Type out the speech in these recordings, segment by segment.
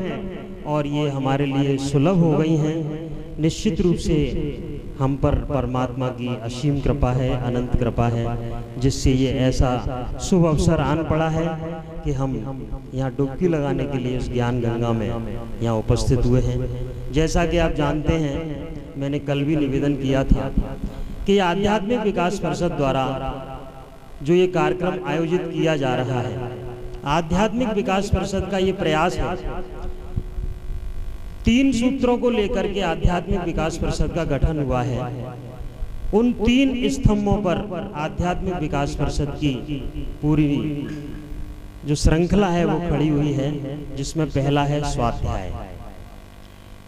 हैं और ये हमारे लिए सुलभ हो गई हैं। निश्चित रूप से हम पर परमात्मा की असीम कृपा है, अनंत कृपा है, जिससे ये ऐसा शुभ अवसर आन पड़ा है कि हम यहाँ डुबकी लगाने के लिए उस ज्ञान गंगा में यहाँ उपस्थित हुए हैं। जैसा कि आप जानते हैं, मैंने कल भी निवेदन किया था कि आध्यात्मिक विकास परिषद द्वारा जो ये कार्यक्रम आयोजित किया जा रहा है, आध्यात्मिक विकास परिषद का ये प्रयास है, 3 सूत्रों को लेकर के आध्यात्मिक विकास परिषद का गठन हुआ है। उन 3 स्तंभों पर आध्यात्मिक विकास परिषद की पूरी जो श्रृंखला है वो खड़ी हुई है, जिसमें पहला है स्वाध्याय।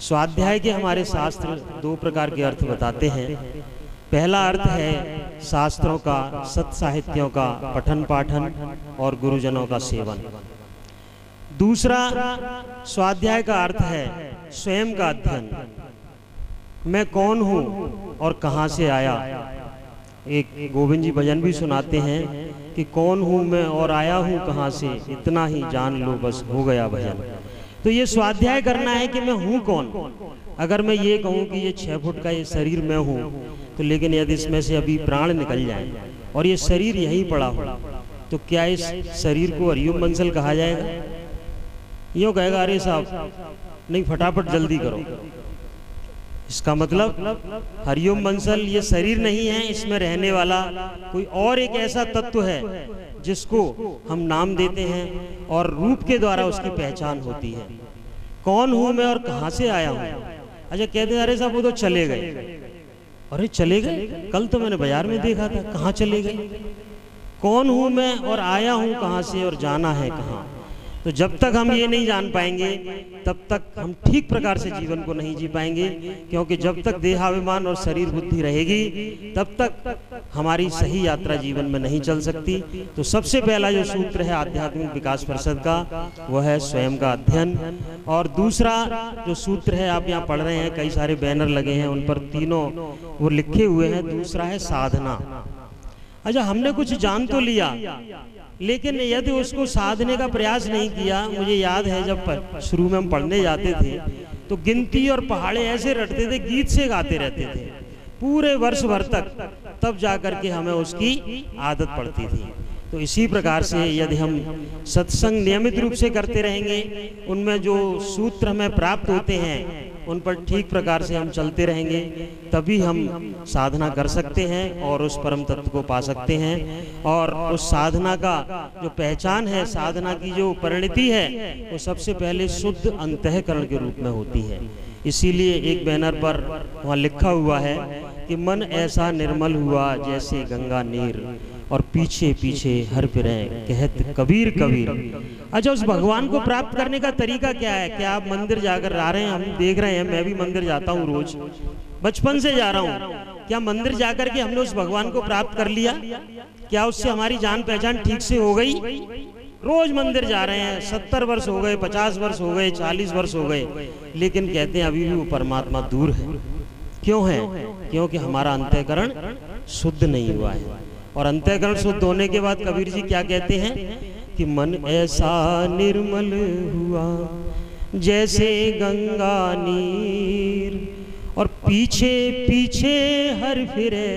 स्वाध्याय के हमारे शास्त्र 2 प्रकार के अर्थ बताते हैं। पहला अर्थ है शास्त्रों का, सत साहित्यों का पठन पाठन और गुरुजनों का सेवन। दूसरा स्वाध्याय का अर्थ है स्वयं का अध्ययन। मैं कौन हूँ और कहाँ से आया। एक गोविंद जी भजन भी सुनाते हैं कि कौन हूँ मैं और आया हूँ कहाँ से, इतना ही जान लो बस हो गया भजन। तो ये स्वाध्याय करना है कि मैं हूँ कौन। अगर मैं ये कहूँ कि ये 6 फुट का ये शरीर मैं हूँ, तो लेकिन यदि इसमें से अभी प्राण निकल जाए और ये शरीर यहीं पड़ा हो, तो क्या इस शरीर को हरिओम बंसल कहा जाएगा? यूँ कहेगा अरे साहब नहीं, फटाफट जल्दी करो। इसका मतलब हरिओम बंसल ये शरीर नहीं है, इसमें रहने वाला कोई और एक ऐसा तत्व है जिसको हम नाम देते हैं और रूप के द्वारा उसकी पहचान होती है। कौन हूं मैं और कहां से आया हूं। अच्छा कहते हैं अरे साहब वो तो चले गए। अरे चले गए? कल तो मैंने बाजार में देखा था। कहाँ चले गए? कौन हूं मैं और आया हूं कहां से और जाना है कहां। तो जब तक हम ये नहीं जान पाएंगे तब तक हम ठीक प्रकार से जीवन को नहीं जी पाएंगे, क्योंकि जब तक देहाभिमान और शरीर बुद्धि रहेगी तब तक हमारी सही यात्रा जीवन में नहीं चल सकती। तो सबसे पहला जो सूत्र है आध्यात्मिक विकास परिषद का वह है स्वयं का अध्ययन। और दूसरा जो सूत्र है आप यहाँ पढ़ रहे हैं, कई सारे बैनर लगे हैं, उन पर तीनों वो लिखे हुए हैं। दूसरा है साधना। अच्छा हमने कुछ जान तो लिया, लेकिन यदि उसको साधने का प्रयास नहीं किया। मुझे याद है जब शुरू में हम पढ़ने जाते थे तो गिनती और पहाड़े ऐसे रटते थे, गीत से गाते रहते थे पूरे वर्ष भर तक, तब जाकर के हमें उसकी आदत पड़ती थी। तो इसी प्रकार से यदि हम सत्संग नियमित रूप से करते रहेंगे, उनमें जो सूत्र हमें प्राप्त होते हैं उन पर ठीक प्रकार से हम चलते रहेंगे, तभी हम साधना कर सकते हैं और उस परम तत्व को पा सकते हैं। और उस साधना का जो पहचान है, साधना की जो परिणति है, वो सबसे पहले शुद्ध अंतःकरण के रूप में होती है। इसीलिए एक बैनर पर वहाँ लिखा हुआ है कि मन ऐसा निर्मल हुआ जैसे गंगा नीर, और पीछे पीछे हर फिरे कहत कबीर कबीर। अच्छा उस भगवान को प्राप्त करने का तरीका क्या है? क्या आप मंदिर जाकर आ रहे हैं? हम देख रहे हैं, मैं भी मंदिर जाता हूँ रोज, बचपन से जा रहा हूँ। क्या मंदिर जाकर के हमने उस भगवान को प्राप्त कर लिया? क्या उससे हमारी जान पहचान ठीक से हो गई? रोज मंदिर जा रहे हैं, 70 वर्ष हो गए, 50 वर्ष हो गए, 40 वर्ष हो गए, लेकिन कहते हैं अभी भी वो परमात्मा दूर है। क्यों है? क्योंकि हमारा अंतःकरण शुद्ध नहीं हुआ है। और अंतःकरण शुद्ध होने के बाद कबीर जी क्या कहते हैं कि मन ऐसा निर्मल हुआ जैसे गंगा नीर, और पीछे पीछे हर फिरे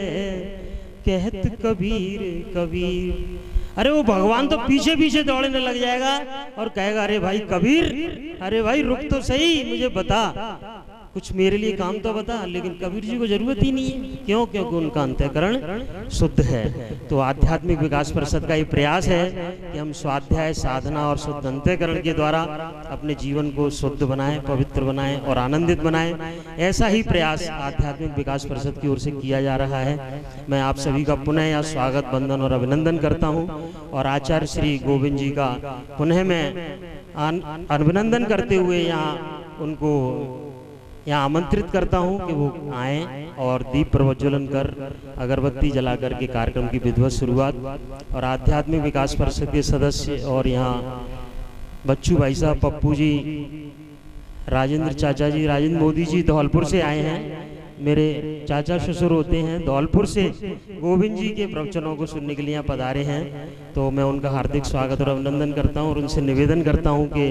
कहत कबीर कबीर। अरे वो भगवान तो पीछे पीछे दौड़ने लग जाएगा और कहेगा अरे भाई कबीर, अरे भाई रुक तो सही, मुझे बता, कुछ मेरे लिए काम तो बता। लेकिन कबीर जी को जरूरत ही नहीं है। क्यों? क्योंकि उनका अंतःकरण शुद्ध है। तो आध्यात्मिक विकास परिषद का ये प्रयास है कि हम स्वाध्याय, साधना और शुद्ध अंतःकरण के द्वारा अपने जीवन को शुद्ध बनाएं, पवित्र बनाएं और आनंदित बनाएं। ऐसा ही प्रयास आध्यात्मिक विकास परिषद की ओर से किया जा रहा है। मैं आप सभी का पुनः यहाँ स्वागत, वंदन और अभिनंदन करता हूँ। और आचार्य श्री गोविंद जी का पुनः मैं अभिनंदन करते हुए यहाँ उनको यहाँ आमंत्रित करता हूँ कि वो आएँ और दीप प्रज्वलन कर, अगरबत्ती जला कर के कार्यक्रम की विधिवत शुरुआत। और आध्यात्मिक विकास परिषद के सदस्य और यहाँ बच्चू भाई साहब, पप्पू जी, राजेंद्र चाचा जी, राजेंद्र मोदी जी धौलपुर से आए हैं। मेरे चाचा ससुर होते हैं, धौलपुर से गोविंद जी के प्रवचनों को सुनने के लिए यहाँ पधारे हैं। तो मैं उनका हार्दिक स्वागत और अभिनंदन करता हूँ और उनसे निवेदन करता हूँ कि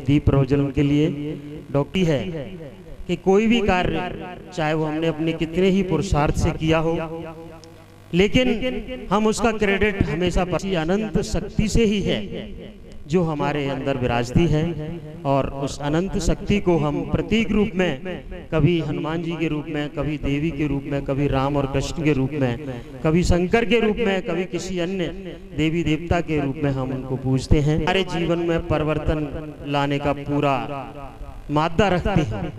दीप प्रज्वलन के लिए डॉक्टर है कि कोई भी कार्य चाहे वो हमने अपने कितने ही पुरुषार्थ से किया हो, लेकिन हम उसका क्रेडिट हमेशा अनंत शक्ति से ही है जो हमारे अंदर विराजती है। और उस अनंत शक्ति को हम प्रतीक रूप में, कभी हनुमान जी के रूप में, कभी देवी के रूप में, कभी राम और कृष्ण के रूप में, कभी शंकर के रूप में, कभी किसी अन्य देवी देवता के रूप में हम उनको पूजते हैं। हमारे जीवन में परिवर्तन लाने का पूरा मादा रखते हैं,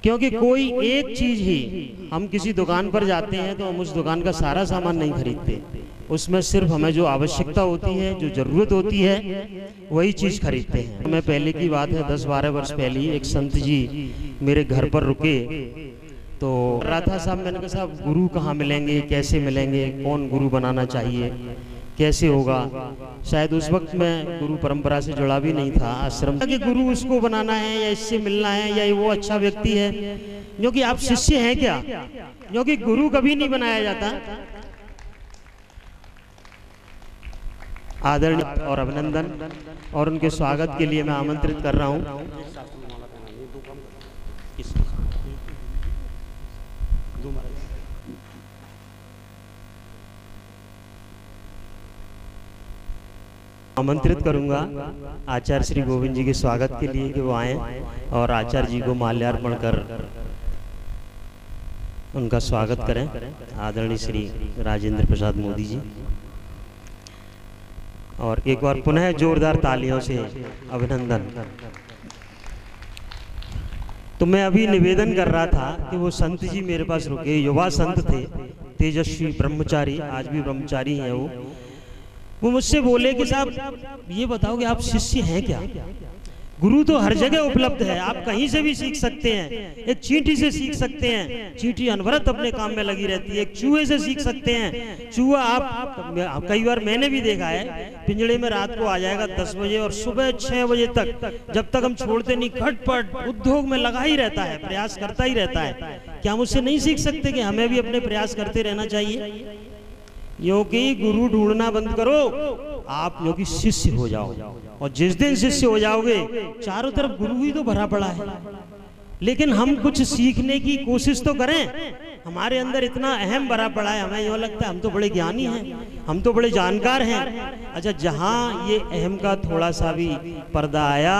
क्योंकि कोई एक चीज ही, हम किसी दुकान पर जाते हैं तो हम उस दुकान का सारा सामान नहीं खरीदते, उसमें सिर्फ हमें जो आवश्यकता होती है, जो जरूरत होती है, वही चीज खरीदते हैं। मैं पहले की बात है, 10-12 वर्ष पहले एक संत जी मेरे घर पर रुके, तो रहा था साहब, मैंने कहा साहब गुरु कहाँ मिलेंगे, कैसे मिलेंगे, कौन गुरु बनाना चाहिए, कैसे होगा। शायद उस वक्त मैं गुरु परंपरा से जुड़ा भी नहीं था, आश्रम के गुरु उसको बनाना है या इससे मिलना है या वो अच्छा व्यक्ति है, क्योंकि आप शिष्य हैं क्या, क्योंकि गुरु कभी नहीं बनाया जाता। आदरणीय और अभिनंदन और उनके स्वागत के लिए मैं आमंत्रित कर रहा हूं। आमंत्रित करूंगा आचार्य श्री गोविंद जी के स्वागत के लिए कि वो आए और आचार्य जी को माल्यार्पण कर उनका स्वागत करें। आदरणीय श्री राजेंद्र प्रसाद मोदी जी, और एक बार पुनः जोरदार तालियों से अभिनंदन। तो मैं अभी निवेदन कर रहा था कि वो संत जी मेरे पास रुके, युवा संत थे, तेजस्वी ब्रह्मचारी, आज भी ब्रह्मचारी हैं वो मुझसे बोले कि साहब ये बताओ कि आप शिष्य हैं क्या। गुरु तो हर जगह उपलब्ध है, आप कहीं से भी सीख सकते हैं, एक चींटी से सीख सकते हैं, चींटी अनवरत अपने काम में लगी रहती है, एक चूहे से सीख सकते हैं, चूहा आप कई बार मैंने भी देखा है, पिंजड़े में रात को आ जाएगा 10 बजे और सुबह 6 बजे तक, जब तक हम छोड़ते नहीं, खटपट उद्योग में लगा ही रहता है, प्रयास करता ही रहता है। क्या हम उससे नहीं सीख सकते कि हमें भी अपने प्रयास करते रहना चाहिए? क्योंकि गुरु ढूंढना बंद करो, आप क्योंकि शिष्य हो जाओ, और जिस दिन शिष्य हो जाओगे चारों तरफ गुरु ही तो भरा पड़ा है। लेकिन हम कुछ सीखने की कोशिश तो करें, हमारे अंदर इतना अहम भरा पड़ा है, हमें यूँ लगता है हम तो बड़े ज्ञानी हैं, हम तो बड़े जानकार हैं। अच्छा, जहाँ ये अहम का थोड़ा सा भी पर्दा आया,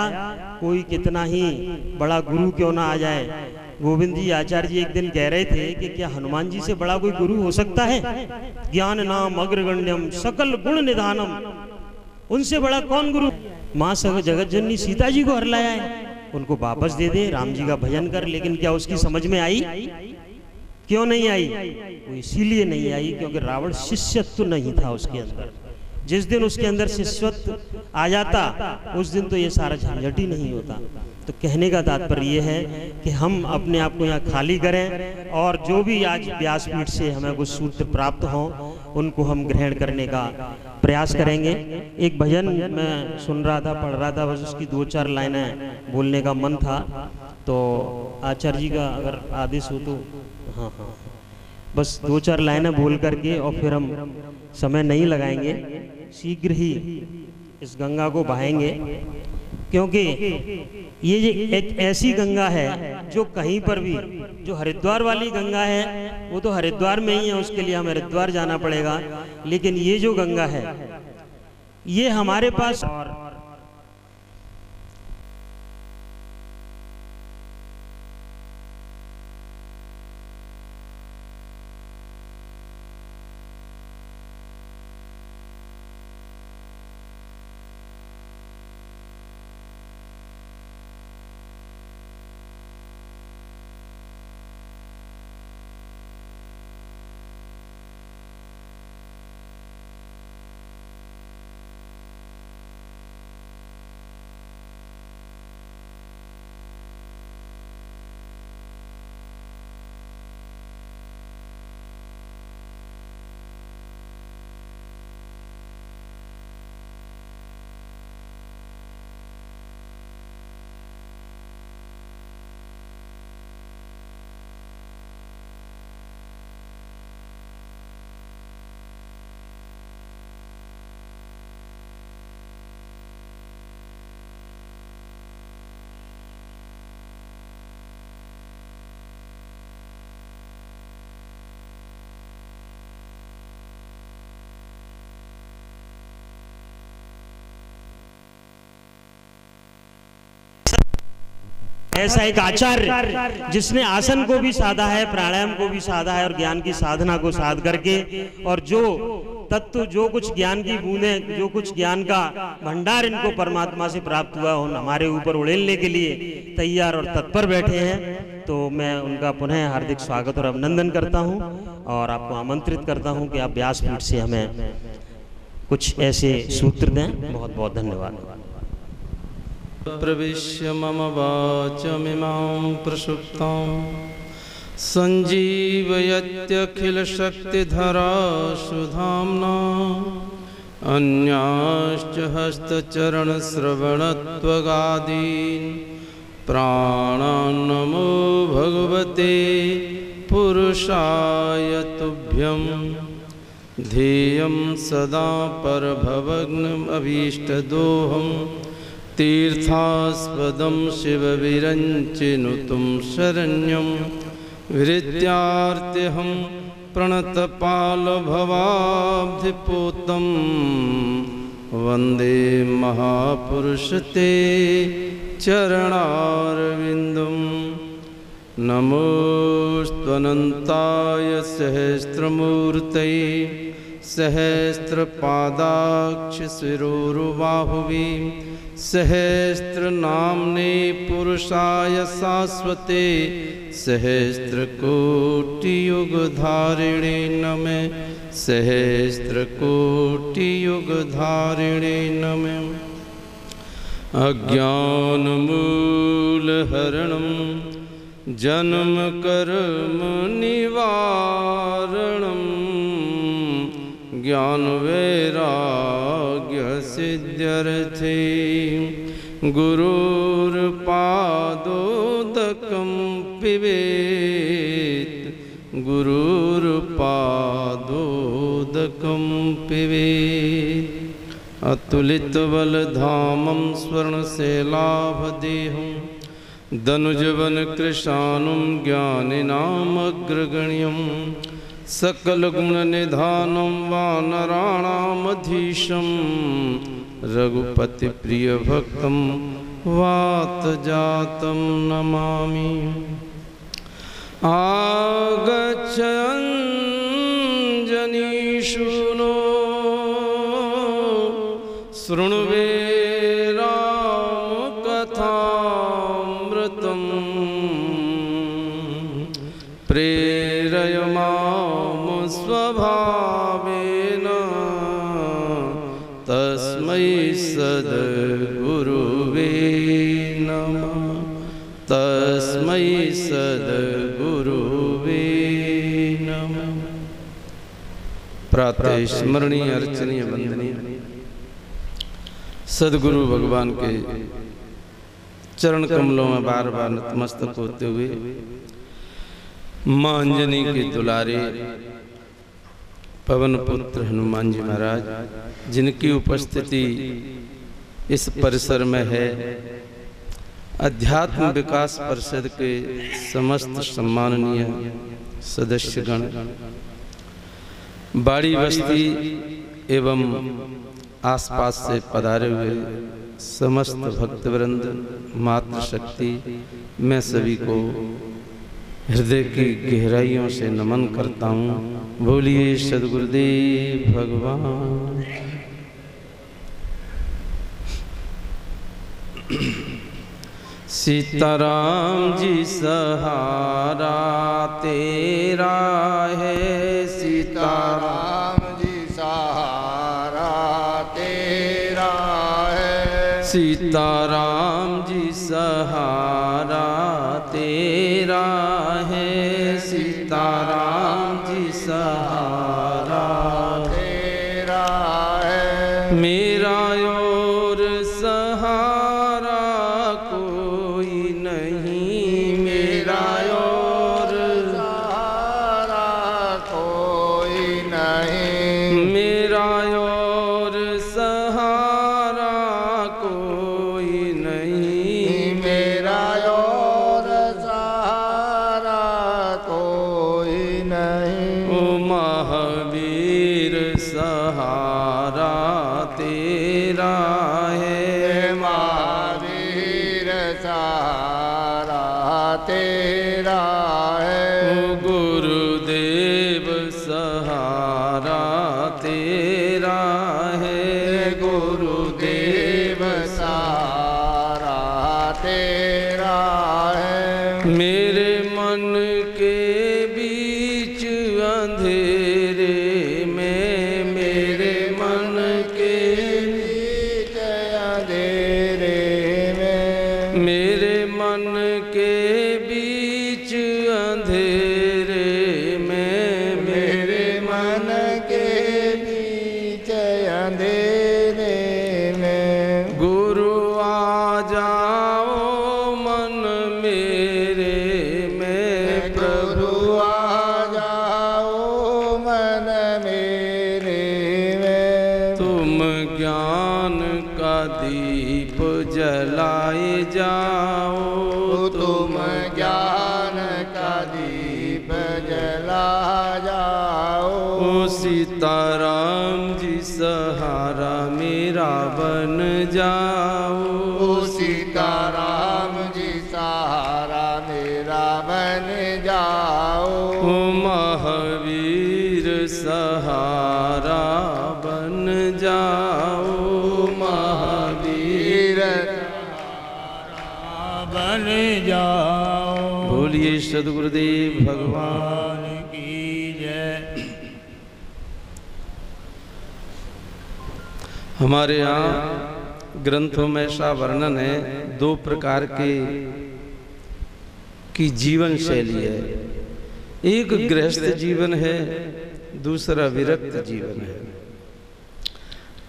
कोई कितना ही बड़ा गुरु क्यों ना आ जाए। गोविंद जी आचार्य जी एक दिन कह रहे थे कि क्या हनुमान जी से बड़ा कोई गुरु हो सकता है? ज्ञान नाम अग्रगण्यम सकल गुण निधानम, उनसे बड़ा कौन गुरु? माँ जगत जननी सीता जी को हर लाया है, उनको वापस दे दे, राम जी का भजन कर। लेकिन क्या उसकी समझ में आई? क्यों नहीं आई? वो इसीलिए नहीं आई क्योंकि रावण शिष्यत्व नहीं था उसके अंदर। जिस दिन उसके अंदर शिष्यत्व आ जाता, उस दिन तो ये सारा झंझट ही नहीं होता। तो कहने का तात्पर्य ये है कि हम अपने आप को यहाँ खाली करें, और जो भी आज व्यासपीठ से हमें कुछ सूत्र प्राप्त हों उनको हम ग्रहण करने का प्रयास करेंगे। एक भजन मैं सुन रहा था, पढ़ रहा था, बस उसकी 2-4 लाइनें बोलने का मन था, तो आचार्य जी का अगर आदेश हो तो हाँ, बस 2-4 लाइनें बोल करके और फिर हम समय नहीं लगाएंगे, शीघ्र ही इस गंगा को बहाएंगे। क्योंकि ये एक ऐसी गंगा है जो कहीं पर भी, जो हरिद्वार वाली गंगा है वो तो हरिद्वार में ही है, उसके लिए हमें हरिद्वार जाना पड़ेगा। लेकिन ये जो गंगा है ये हमारे पास ऐसा एक आचार्य जिसने आसन को भी साधा है, प्राणायाम को भी साधा है और ज्ञान की साधना को साध करके, और जो तत्व, जो कुछ ज्ञान की बूंदें, जो कुछ ज्ञान का भंडार इनको परमात्मा से प्राप्त हुआ, उन हमारे ऊपर उड़ेलने के लिए तैयार और तत्पर बैठे हैं। तो मैं उनका पुनः हार्दिक स्वागत और अभिनंदन करता हूं और आपको आमंत्रित करता हूं कि आप व्यासपीठ से हमें कुछ ऐसे सूत्र दें। बहुत बहुत धन्यवाद। प्रविश्य मम वाचमिमां प्रसुप्तां संजीवयत्यखिलशक्तिधरा सुधाम्ना अन्याश्च हस्तचरणश्रवणत्वगादीन् प्राणान् नमो भगवते पुरुषाय तुभ्यं। ध्येयं सदा परभवग्नमभीष्टदोहं तीर्थास्पदं शिवविरञ्चिनुतं शरण्यं विरित्यार्त्यहं प्रणतपालभवाब्धिपूतं वन्दे महापुरुषते चरणारविन्दं। नमोऽस्त्वनन्ताय सहस्रमूर्तये सहस्रपादाक्षशिरोरुबाहुवे सहस्रनाम्ने पुरुषाय शाश्वते सहस्रकोटियुगधारिणे नमः। सहस्रकोटियुगधारिणे नमः। अज्ञानमूलहरणं जन्मकर्म निवारणं ज्ञानवैराग्यसिद्ध्यर्थे गुरुर्पादोदकं पिबेत् गुरुर्पादोदकं पिबेत्। अतुलितबलधामं स्वर्णशैलाभदेहं दनुजवनकृशानुं ज्ञानिनामग्रगण्यं सकलगुणनिधानं वानराणामधीशं रघुपतिप्रियभक्तं वातजातं नमामि। आगच्छञ्जनीषुनो शृण्वे रामकथामृतं प्रेरय मां स्वभावेन तस्मै सद्गुरुवे नमः। तस्मै सद्गुरुवे नमः। प्रातः स्मरणीय अर्चनीय वंदनीय सदगुरु भगवान के चरण कमलों में बार बार नतमस्तक होते हुए मां अंजनी के दुलारे पवन पुत्र हनुमान जी महाराज, जिनकी उपस्थिति इस परिसर में है, अध्यात्म विकास परिषद के समस्त सम्माननीय सदस्यगण, बाड़ी बस्ती एवं आसपास से पधारे हुए समस्त भक्तवृंद, मातृशक्ति, मैं सभी को हृदय की गहराइयों से नमन करता हूँ। बोलिए सद्गुरुदेव भगवान। सीताराम जी सहारा तेरा है, सीताराम जी सहारा तेरा है, सीताराम जी सहारा तेरा है, सीताराम जी सहारा तेरा है। मेरा और सहारा कोई नहीं, मेरा और सहारा कोई नहीं, मेरा और सहारा कोई नहीं, मेरा और सहारा कोई नहीं। ओ महावीर सहारा तेरा है, महावीर सहारा तेरा है, गुरुदेव सहारा तेरा है, गुरुदेव सहारा तेरा है। मेरे मन के बीच अंधेरे में, मेरे मन के बीच अंधेरे में, मेरे मन के बीच अंधेरे में, मेरे मन के बीच अंधेरे में, गुरु आ जाओ मन मेरे में, प्रभु गुरु आ जाओ मन मेरे में। तुम ज्ञान का दीप जलाए जाओ, तुम ज्ञान का दीप जला जाओ, सीताराम जी सहारा मेरा बन जाओ, सीताराम जी सहारा मेरा बन जाओ, महावीर सहारा बन जाओ, महावीर बन जाओ। बोलिए सद्गुरुदेव भगवान की जय। हमारे यहाँ ग्रंथों में ऐसा वर्णन है, दो प्रकार की जीवन शैली है। एक गृहस्थ जीवन है, दूसरा विरक्त जीवन है।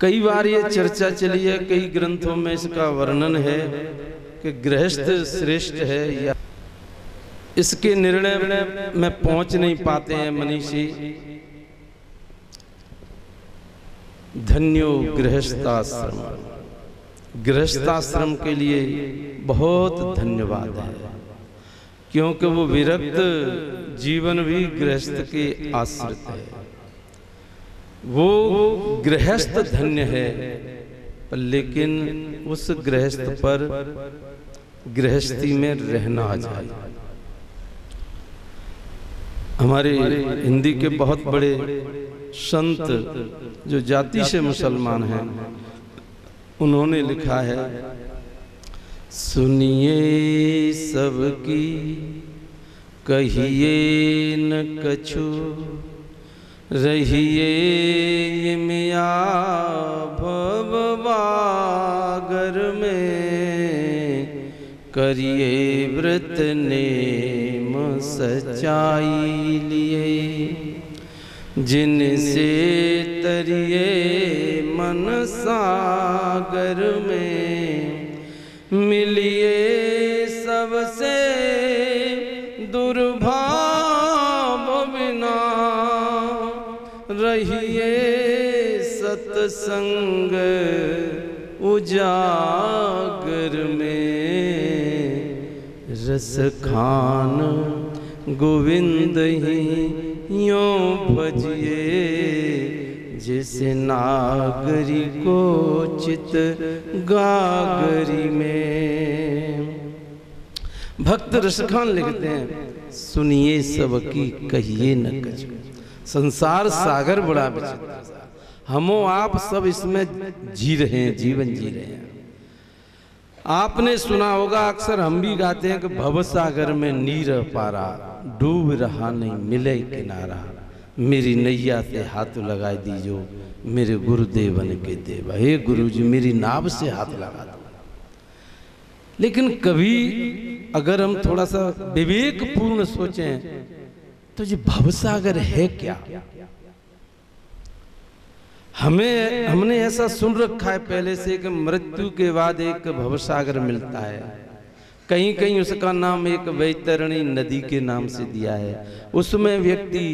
कई बार ये चर्चा चली है, कई ग्रंथों में इसका वर्णन है कि गृहस्थ श्रेष्ठ है, या इसके निर्णय में पहुंच नहीं पाते हैं मनीषी। धन्यो गृहस्थाश्रम, गृहस्थाश्रम के लिए बहुत धन्यवाद है, क्योंकि वो विरक्त जीवन भी गृहस्थ के आश्रित है। वो गृहस्थ धन्य है, लेकिन उस गृहस्थ पर गृहस्थी में रहना आ जाए। हमारे हिंदी के बहुत बड़े संत जो जाति से मुसलमान हैं, उन्होंने लिखा है, सुनिए सबकी कहिए न कछु, रहिए ये मिया भववागर में, करिए व्रत नेम सच्चाई लिए, जिनसे तरिए मन सागर में, मिलिए सबसे दुर्भाव बिना, रहिए सत्संग उजागर में, रस खान गोविंद ही यों भजिए, जैसे नागरी को चित गागरी में। भक्त रसखान लिखते हैं, सुनिए सबकी कहिए न कछु। संसार सागर बड़ा विचित्र, हमो आप सब इसमें जी रहे हैं, जीवन जी रहे हैं। आपने सुना होगा, अक्सर हम भी गाते हैं कि भव सागर में नीर पारा, डूब रहा नहीं मिले किनारा, मेरी नैया से हाथ लगाए दीजो, मेरे गुरुदेवन के देवा। हे गुरु जी, मेरी नाव से हाथ लगा दो। लेकिन कभी अगर हम थोड़ा सा विवेक पूर्ण सोचें तो ये भवसागर है क्या? हमने ऐसा सुन रखा है पहले से कि मृत्यु के बाद एक भवसागर मिलता है। कहीं कहीं उसका नाम एक वैतरणी नदी के नाम से दिया है। उसमें व्यक्ति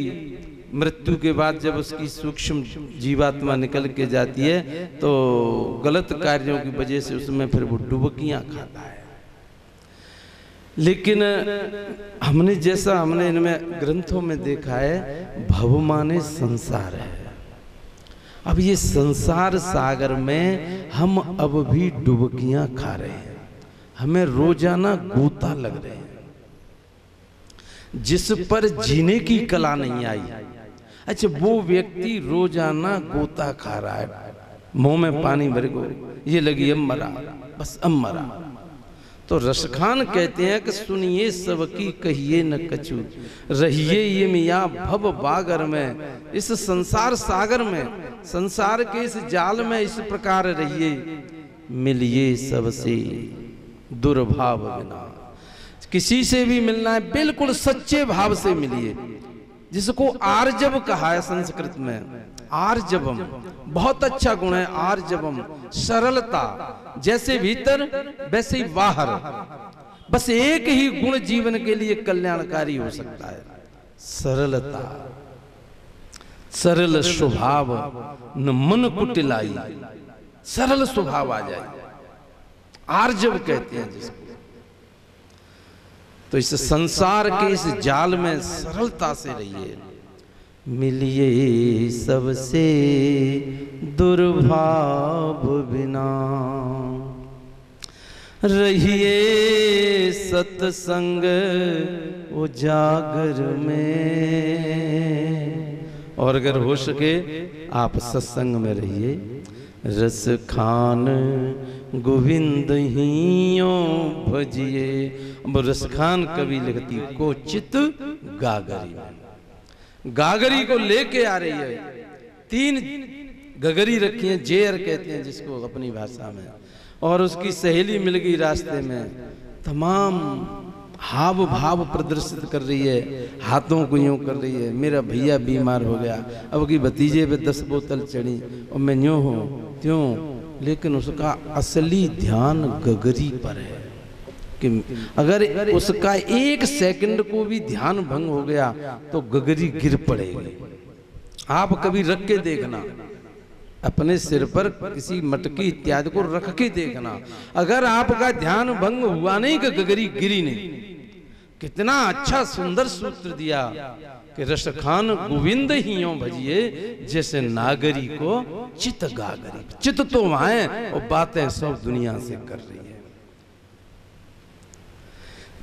मृत्यु के बाद जब उसकी सूक्ष्म जीवात्मा निकल के जाती है तो गलत कार्यों की वजह से उसमें फिर वो डुबकियां खाता है। लेकिन हमने इनमें ग्रंथों में देखा है, भव माने संसार है। अब ये संसार सागर में हम अब भी डुबकियां खा रहे हैं, हमें रोजाना गोता लग रहे हैं। जिस पर जीने की कला नहीं आई। अच्छा, वो व्यक्ति रोजाना गोता खा रहा है, मुंह में पानी भर गो, ये लगी अब मरा, बस अब मरा। तो रसखान कहते हैं कि सुनिए सबकी कहिए न कछु, रहिए ये मियाँ भव बागर में, इस संसार सागर में, संसार के इस जाल में इस प्रकार रहिए, मिलिए सबसे दुर्भाव बिना। किसी से भी मिलना है बिल्कुल सच्चे भाव से मिलिए, जिसको आर्जव कहा है संस्कृत में। आर्जवम बहुत अच्छा गुण है, आर्जवम सरलता, जैसे भीतर वैसे ही बाहर। बस एक ही गुण जीवन के लिए कल्याणकारी हो सकता है, सरलता। सरल स्वभाव न मन कुटिलाई, सरल स्वभाव आ जाए, आर्जव कहते हैं जिसको। तो इस संसार के इस जाल में सरलता से रहिए, मिलिए सबसे दुर्भाव बिना, रहिए सत्संग उजागर में। और अगर हो सके आप सत्संग में रहिए, रस खान गोविंद हियों भजिए। रस खान कवि लिखती को चित गागरी, गागरी को लेके आ रही है, 3 गगरी रखी है, जेर कहते हैं जिसको अपनी भाषा में, और उसकी सहेली मिल गई रास्ते में, तमाम हाव भाव प्रदर्शित कर रही है, हाथों को यूं कर रही है, मेरा भैया बीमार हो गया, अब की भतीजे पे 10 बोतल चढ़ी और मैं यूं हूं त्यों, लेकिन उसका असली ध्यान गगरी पर है कि अगर उसका 1 सेकंड को भी ध्यान भंग हो गया तो गगरी गिर पड़ेगी। आप कभी रख के देखना, अपने सिर पर किसी मटकी इत्यादि को रख के देखना, अगर आपका ध्यान भंग हुआ नहीं कि गगरी गिरी नहीं। कितना अच्छा सुंदर सूत्र दिया कि रसखान गोविंद हियों भजिए, जैसे नागरी को चित गागरी। चित तो वहां है और बातें सब दुनिया से कर रही है।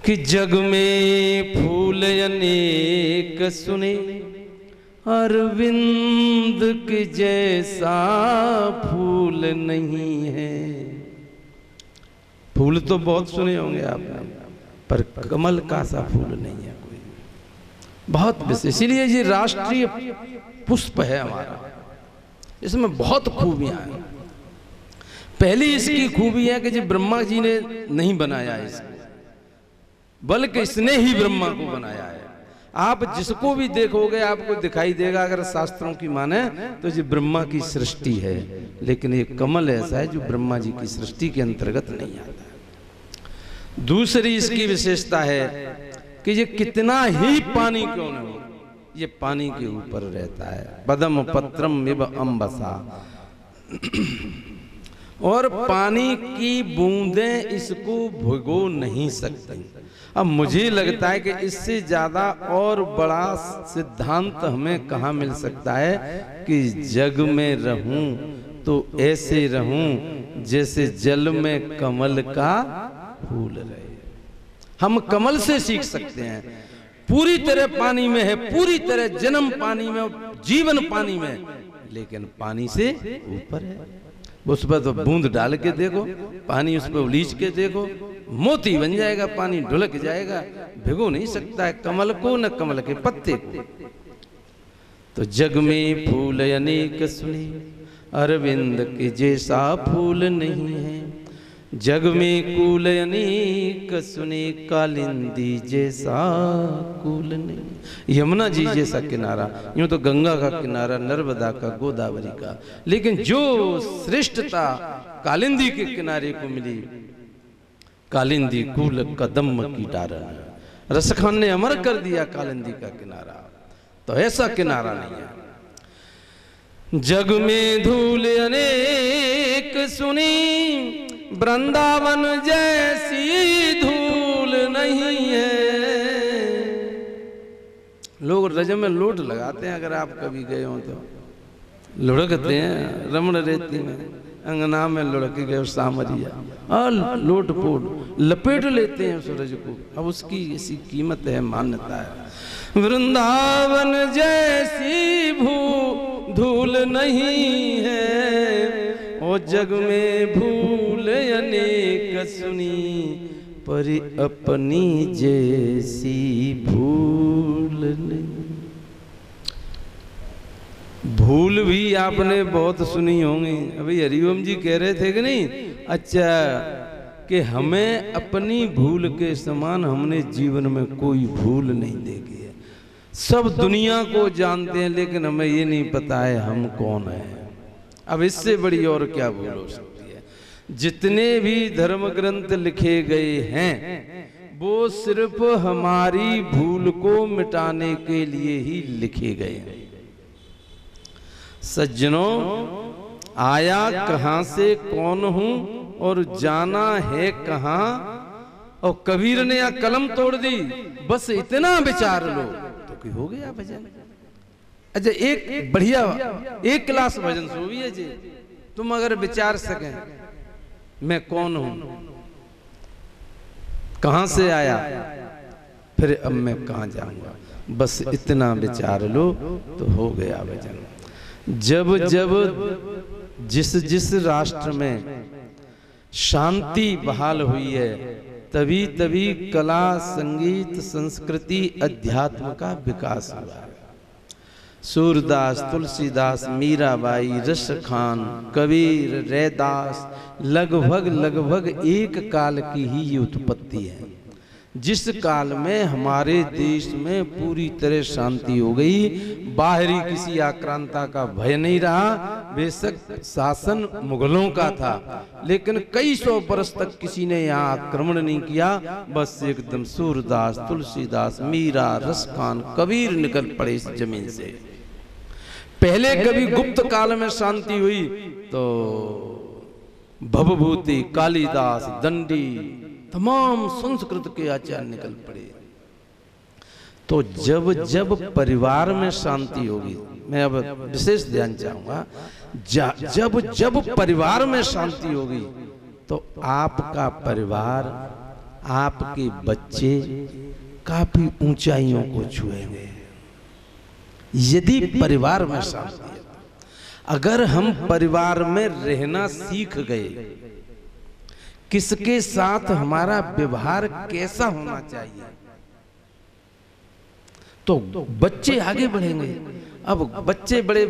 कि जग में फूल अनेक सुने, अरविंद के जैसा फूल नहीं है। फूल तो बहुत सुने होंगे आपने, पर कमल का सा फूल नहीं है कोई, बहुत विशेष। इसीलिए ये राष्ट्रीय पुष्प है हमारा, इसमें बहुत खूबियां हैं। पहली इसकी खूबी है कि जी ब्रह्मा जी ने नहीं बनाया इसको, बल्कि इसने ही ब्रह्मा को बनाया है। आप जिसको भी देखोगे आपको दिखाई देगा, अगर शास्त्रों की माने तो ये ब्रह्मा की सृष्टि है, लेकिन ये कमल ऐसा है जो ब्रह्मा जी की सृष्टि के अंतर्गत नहीं आता है। दूसरी इसकी विशेषता है कि ये कितना ही पानी क्यों न हो, ये पानी के ऊपर रहता है। पदम पत्रम इव अम्बसा, और पानी की बूंदें इसको भिगो नहीं सकती। अब मुझे लगता है कि इससे ज्यादा और बड़ा सिद्धांत हमें कहाँ मिल सकता है कि जग में रहूं तो ऐसे रहूं जैसे जल में कमल का फूल रहे। हम कमल से सीख सकते हैं, पूरी तरह पानी में है, पूरी तरह जन्म पानी में, जीवन पानी में, लेकिन पानी से ऊपर है। उस पर तो बूंद डाल के देखो, पानी उस पर उलीच के देखो, मोती बन जाएगा, पानी ढुलक जाएगा, भिगो नहीं सकता है कमल को न कमल के पत्ते को। तो जग में फूल अनेक सुने, अरविंद के जैसा फूल नहीं है। जग में कूल अनेक सुने, कालिंदी जैसा कूल नहीं। यमुना जी जैसा किनारा, यूं तो गंगा का किनारा, नर्मदा का, गोदावरी का, लेकिन जो श्रेष्ठता कालिंदी के किनारे को मिली, कालिंदी कूल कदम की डारण। रसखान ने अमर कर दिया कालिंदी का किनारा, तो ऐसा किनारा नहीं है। जग में धूल अनेक सुनी, वृंदावन जैसी धूल नहीं है। लोग रज में लोट लगाते हैं, अगर आप कभी गए हो तो लुढ़कते हैं रमण रेती में, अंगना में लुढ़क गए सामरिया और लोट पोट लपेट लेते हैं सूरज को। अब उसकी ऐसी कीमत है, मान्यता है। वृंदावन जैसी धूल नहीं है, ओ जग में भूल अनेक सुनी, पर अपनी जैसी भूल नहीं। भूल भी आपने बहुत सुनी होंगी। अभी हरिओम जी कह रहे थे कि नहीं, अच्छा कि हमें अपनी भूल के समान हमने जीवन में कोई भूल नहीं देखी है। सब दुनिया को जानते हैं लेकिन हमें ये नहीं पता है हम कौन है। अब इससे बड़ी और क्या भूल हो सकती है। जितने भी धर्म ग्रंथ लिखे गए हैं वो सिर्फ हमारी भूल को मिटाने के लिए ही लिखे गए हैं। सज्जनों, आया कहां से कौन हूं और जाना है कहां, और कबीर ने या कलम तोड़ दी, बस इतना विचार लो तो कि हो गया भजन। अच्छा, एक बढ़िया एक क्लास भजन सो भी है जी। तुम अगर विचार सकें मैं कौन हूं, कहां से आया, फिर अब मैं कहां जाऊंगा, बस इतना विचार लो तो हो गया भजन। जब जब जिस जिस राष्ट्र में शांति बहाल हुई है तभी तभी कला, संगीत, संस्कृति, अध्यात्म का विकास हुआ है। सूरदास, तुलसीदास, मीराबाई, रसखान, कबीर, रैदास लगभग एक काल की ही ये उत्पत्ति है। जिस काल में हमारे देश में पूरी तरह शांति हो गई, बाहरी किसी आक्रांता का भय नहीं रहा। बेशक शासन मुगलों का था लेकिन कई सौ वर्ष तक किसी ने यहाँ आक्रमण नहीं किया। बस एकदम सूरदास, तुलसीदास, मीरा, रसखान, कबीर निकल पड़े इस जमीन से। पहले कभी गुप्त काल में शांति हुई तो भवभूति, कालिदास, दंडी, तमाम संस्कृत के आचार्य निकल पड़े। तो जब जब परिवार में शांति होगी, मैं अब विशेष ध्यान चाहूंगा, जब जब परिवार में शांति होगी तो आपका परिवार, आपके बच्चे काफी ऊंचाइयों को छुएंगे। यदि परिवार में शांति है, अगर हम परिवार में रहना सीख गए, किसके साथ हमारा व्यवहार कैसा होना चाहिए, तो बच्चे आगे बढ़ेंगे। अब बच्चे बड़े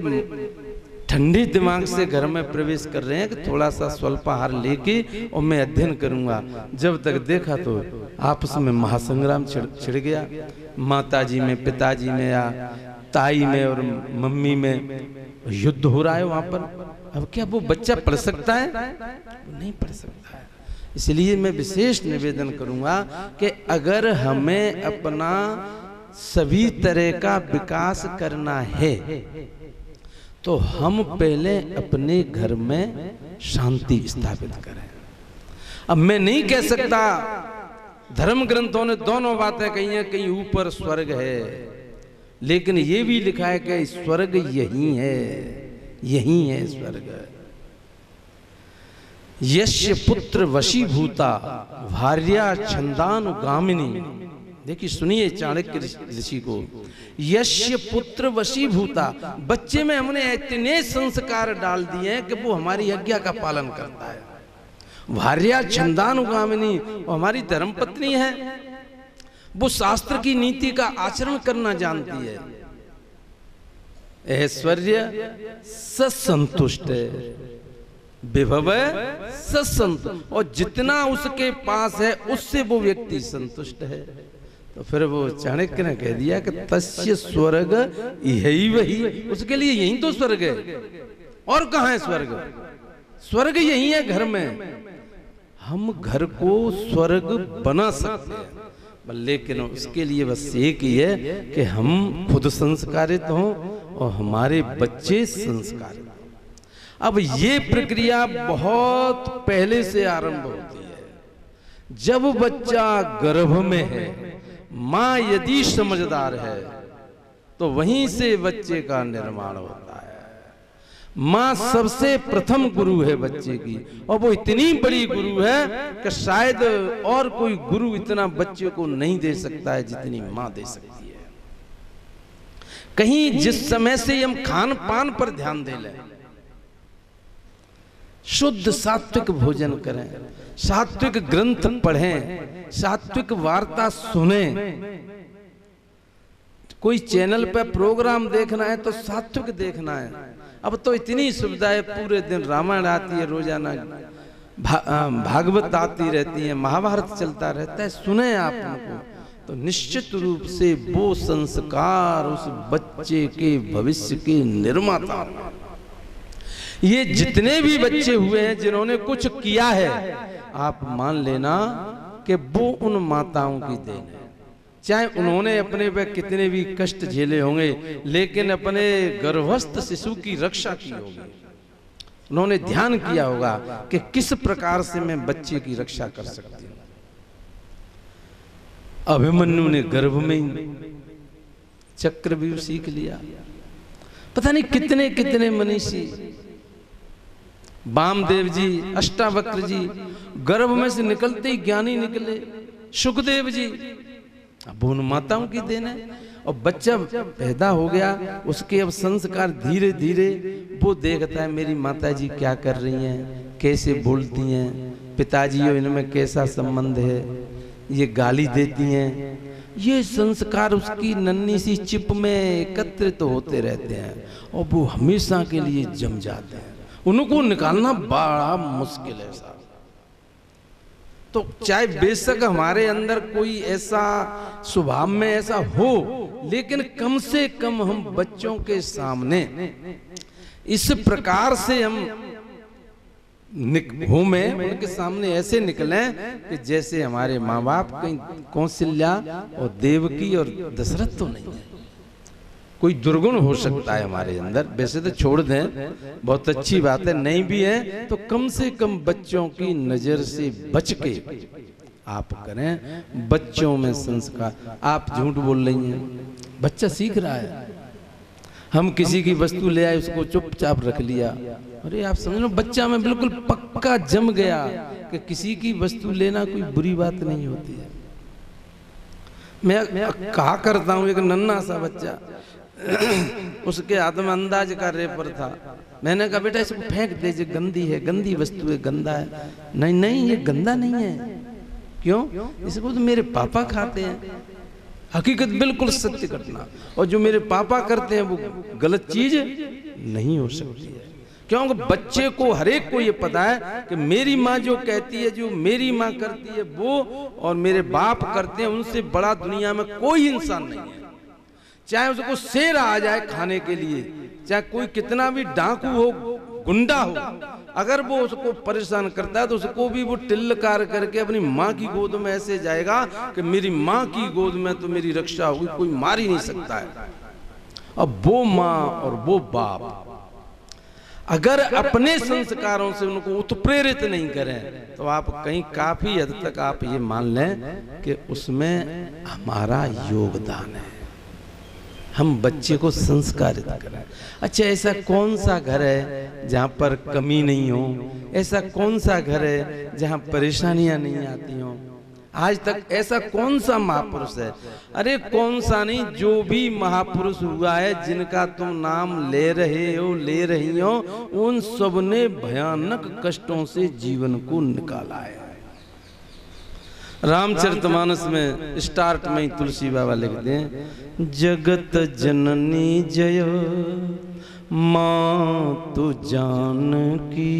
ठंडे दिमाग से घर में प्रवेश कर रहे हैं कि थोड़ा सा स्वल्पाहार लेके और मैं अध्ययन करूंगा। जब तक देखा तो आपस में महासंग्राम छिड़ गया। माताजी में, पिताजी में या ताई में और मम्मी में युद्ध हो रहा है वहां पर। अब क्या वो बच्चा पढ़ सकता है? नहीं पढ़ सकता है। इसलिए मैं विशेष निवेदन करूंगा कि अगर हमें अपना सभी तरह का विकास करना है तो हम पहले अपने घर में शांति स्थापित करें। अब मैं नहीं कह सकता, धर्म ग्रंथों ने दोनों बातें कही हैं, कहीं ऊपर स्वर्ग है, लेकिन ये भी लिखा है कि स्वर्ग यही है, यही है स्वर्ग। यस्य पुत्र वशीभूता भार्या छंदानुगामिनी। देखिए सुनिए चाणक्य ऋषि को, यस्य पुत्र वशीभूता, बच्चे में हमने इतने संस्कार डाल दिए हैं कि वो हमारी आज्ञा का पालन करता है। भार्या छंदानुगामिनी, वो हमारी धर्मपत्नी है, वो शास्त्र की नीति का आचरण करना जानती है। ऐश्वर्य ससंतुष्ट है, विभव ससंतुष्ट, और जितना उसके पास है उससे वो व्यक्ति संतुष्ट है। तो फिर वो चाणक्य ने कह दिया कि तस्य स्वर्ग यही वही, उसके लिए यही तो स्वर्ग है, और कहाँ है स्वर्ग? स्वर्ग यही है घर में। हम घर को स्वर्ग बना सकते हैं, लेकिन उसके लिए बस एक ही है कि हम खुद संस्कारित हों और हमारे बच्चे संस्कारित। अब ये प्रक्रिया बहुत पहले से आरंभ होती है। जब बच्चा गर्भ में है, माँ यदि समझदार है तो वहीं से बच्चे का निर्माण होता है। माँ सबसे प्रथम गुरु है बच्चे की, और वो इतनी बड़ी गुरु है कि शायद और कोई गुरु इतना बच्चे को नहीं दे सकता है जितनी माँ दे सकती है। कहीं जिस समय से हम खान पान पर ध्यान दे लें, शुद्ध सात्विक भोजन करें, सात्विक ग्रंथ पढ़ें, सात्विक वार्ता सुने, कोई चैनल पर प्रोग्राम देखना है तो सात्विक देखना है। अब तो इतनी सुविधा है, पूरे दिन रामायण आती है, रोजाना भागवत आती रहती है, महाभारत चलता रहता है, सुने आप उनको तो निश्चित रूप से वो संस्कार उस बच्चे के भविष्य के निर्माता। ये जितने भी बच्चे हुए हैं जिन्होंने कुछ किया है, आप मान लेना कि वो उन माताओं की देन है। चाहे उन्होंने अपने पे कितने भी कष्ट झेले होंगे, लेकिन अपने गर्भस्थ शिशु की रक्षा की होगी। उन्होंने ध्यान किया होगा कि किस प्रकार से मैं बच्चे की रक्षा कर सकती हूँ। अभिमन्यु ने गर्भ में ही चक्रव्यूह सीख लिया। पता नहीं कितने कितने मनीषी, वामदेव जी, अष्टावक्र जी, गर्भ में से निकलते ही ज्ञानी निकले, सुखदेव जी, अब उन माताओं की देन है। और बच्चा पैदा हो गया, उसके अब संस्कार धीरे धीरे वो देखता है मेरी माता जी क्या कर रही हैं, कैसे बोलती हैं, पिताजी और इनमें कैसा संबंध है, ये गाली देती हैं। ये संस्कार उसकी नन्ही सी चिप में एकत्रित होते रहते हैं और वो हमेशा के लिए जम जाते हैं। उनको निकालना बड़ा मुश्किल है साहब। तो चाहे बेशक हमारे अंदर कोई ऐसा स्वभाव में ऐसा हो, लेकिन कम से कम हम बच्चों के सामने इस प्रकार से हम उनके सामने ऐसे निकलें कि जैसे हमारे माँ बाप कहीं कौशल्या और देवकी और दशरथ तो नहीं है। कोई दुर्गुण हो सकता है हमारे अंदर, वैसे तो छोड़ दें, बहुत अच्छी बात है, नहीं भी है तो कम से कम बच्चों की नजर से बच के आप करें। बच्चों में संस्कार, आप झूठ बोल रही हैं, बच्चा सीख रहा है। हम किसी की वस्तु ले आए, उसको चुपचाप रख लिया, अरे आप समझ लो बच्चा में बिल्कुल पक्का जम गया कि किसी की वस्तु लेना कोई बुरी बात नहीं होती है। मैं कहा करता हूँ, एक नन्हा सा बच्चा, उसके हाथ में अंदाज का रेपर था, मैंने कहा बेटा इसको फेंक दे, ये गंदी है, गंदी वस्तु है, गंदा है। नहीं नहीं ये गंदा नहीं है। क्यों? इसको तो मेरे पापा खाते हैं। हकीकत बिल्कुल सत्य घटना, और जो मेरे पापा करते हैं वो गलत चीज नहीं हो सकती है। क्योंकि बच्चे को, हर एक को ये पता है कि मेरी माँ जो कहती है, जो मेरी माँ करती है वो, और मेरे बाप करते हैं, उनसे बड़ा दुनिया में कोई इंसान नहीं है। चाहे उसको शेर आ जाए खाने के लिए, चाहे कोई कितना भी डाकू हो, गुंडा हो, अगर वो उसको परेशान करता है तो उसको भी वो टिल्लकार करके अपनी माँ की गोद में ऐसे जाएगा कि मेरी माँ की गोद में तो मेरी रक्षा होगी, कोई मार ही नहीं सकता है। अब वो माँ और वो बाप अगर अपने संस्कारों से उनको उत्प्रेरित नहीं करें तो आप कहीं काफी हद तक आप ये मान लें कि उसमें हमारा योगदान है। हम बच्चे को संस्कारित करें। अच्छा, ऐसा कौन सा घर है जहाँ पर कमी नहीं हो? ऐसा कौन सा घर है जहाँ परेशानियां नहीं आती हो? आज तक ऐसा कौन सा महापुरुष है? अरे कौन सा नहीं, जो भी महापुरुष हुआ है जिनका तुम नाम ले रहे हो, ले रही हो, उन सब ने भयानक कष्टों से जीवन को निकाला है। रामचरितमानस में स्टार्ट में ही तुलसी बाबा लिखते हैं, जगत जननी जय माँ तु जानकी,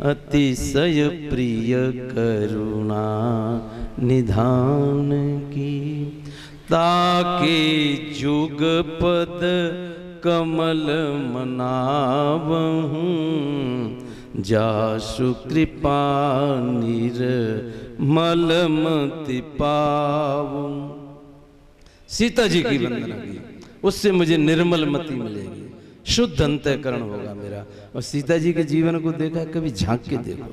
अतिशय प्रिय करुणा निधान की, ताके जुग पद कमल मनावहूँ, जासु कृपा निर्मलमति पावूं। सीता जी की वंदना की, उससे मुझे निर्मल मति मिलेगी, शुद्ध अंतःकरण होगा मेरा। और सीता जी के जीवन को देखा, कभी झांक के देखो।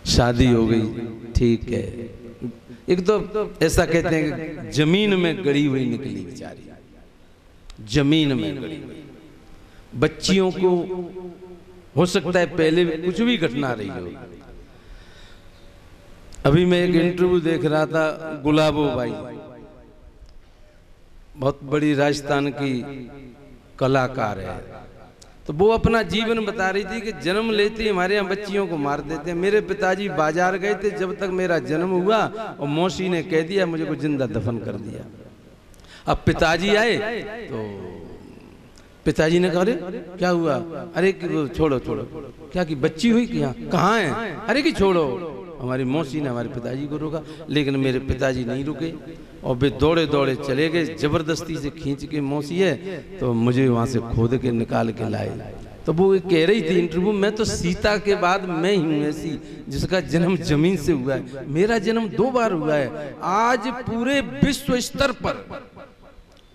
शादी हो गई, ठीक है, एक तो ऐसा कहते हैं कि जमीन में गड़ी हुई निकली बेचारी, जमीन में गड़ी हुई। बच्चियों को हो सकता है पहले कुछ भी घटना रही हो। अभी मैं एक इंटरव्यू देख रहा था, गुलाबो बाई बहुत बड़ी राजस्थान की कलाकार है, तो वो अपना जीवन बता रही थी कि जन्म लेते ही हमारे यहाँ बच्चियों को मार देते हैं। मेरे पिताजी बाजार गए थे जब तक मेरा जन्म हुआ और मौसी ने कह दिया मुझे को जिंदा दफन कर दिया। अब पिताजी आए तो पिताजी ने कहा अरे क्या हुआ, अरे छोड़ो छोड़ो, क्या की बच्ची हुई क्या, कहाँ है, अरे कि छोड़ो। हमारी मौसी ने हमारे पिताजी को रोका, लेकिन मेरे पिताजी नहीं रुके और वे दौड़े दौड़े चले गए, जबरदस्ती से खींच के मौसी है तो मुझे वहां से खोद के निकाल के लाए। तो वो कह रही थी इंटरव्यू में, तो सीता के बाद मैं ही हूँ ऐसी जिसका जन्म जमीन से हुआ है। मेरा जन्म 2 बार हुआ है। आज पूरे विश्व स्तर पर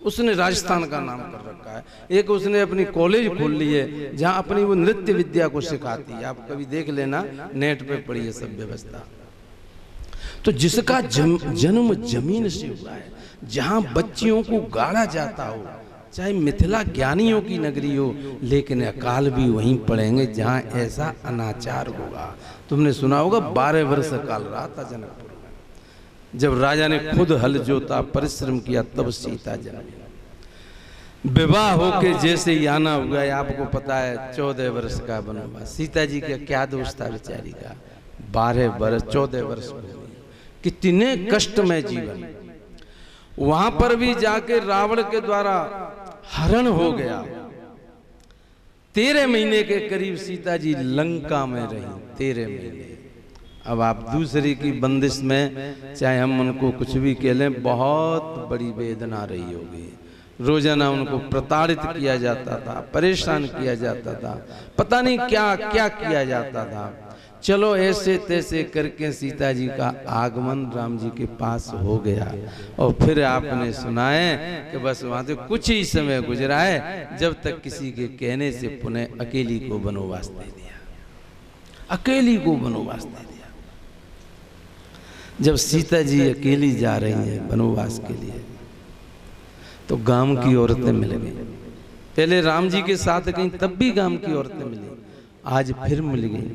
उसने राजस्थान का नाम कर रखा है। एक उसने अपनी कॉलेज खोल ली है जहां अपनी वो नृत्य विद्या को सिखाती है। आप कभी देख लेना, नेट पे पढ़िए सब व्यवस्था। तो जिसका जन्म जमीन से हुआ है, जहां बच्चियों को गाड़ा जाता हो, चाहे मिथिला ज्ञानियों की नगरी हो, लेकिन अकाल भी वहीं पड़ेंगे जहां ऐसा अनाचार होगा। तुमने सुना होगा 12 वर्ष काल रहा था जनकपुर में। जब राजा ने खुद हल जोता, परिश्रम किया, तब सीता जन्मी। विवाह होके जैसे ही आना हुआ है, आपको पता है 14 वर्ष का वनवास। सीता जी का क्या दोष था बेचारी का, 12 वर्ष 14 वर्ष कितने कष्टमय जीवन। वहां पर भी जाके रावण के द्वारा हरण हो गया। 13 महीने के करीब सीता जी लंका में रही, 13 महीने। अब आप दूसरे की बंदिश में, चाहे हम उनको कुछ भी कह लें, बहुत बड़ी वेदना रही होगी। रोजाना उनको प्रताड़ित किया जाता था, परेशान किया जाता था, पता नहीं क्या क्या किया जाता था। चलो ऐसे तैसे करके सीता जी का आगमन राम जी के पास हो गया। और फिर आपने सुना है कि बस वहां से कुछ ही समय गुजरा है जब तक किसी के कहने से पुनः अकेली को वनवास दे दिया, अकेली को वनवास दे दिया। जब सीता जी अकेली जा रही है वनवास के लिए, तो गांव की औरतें मिल गई। पहले राम जी के साथ गई तब भी गांव की औरतें मिली, आज फिर मिल गई।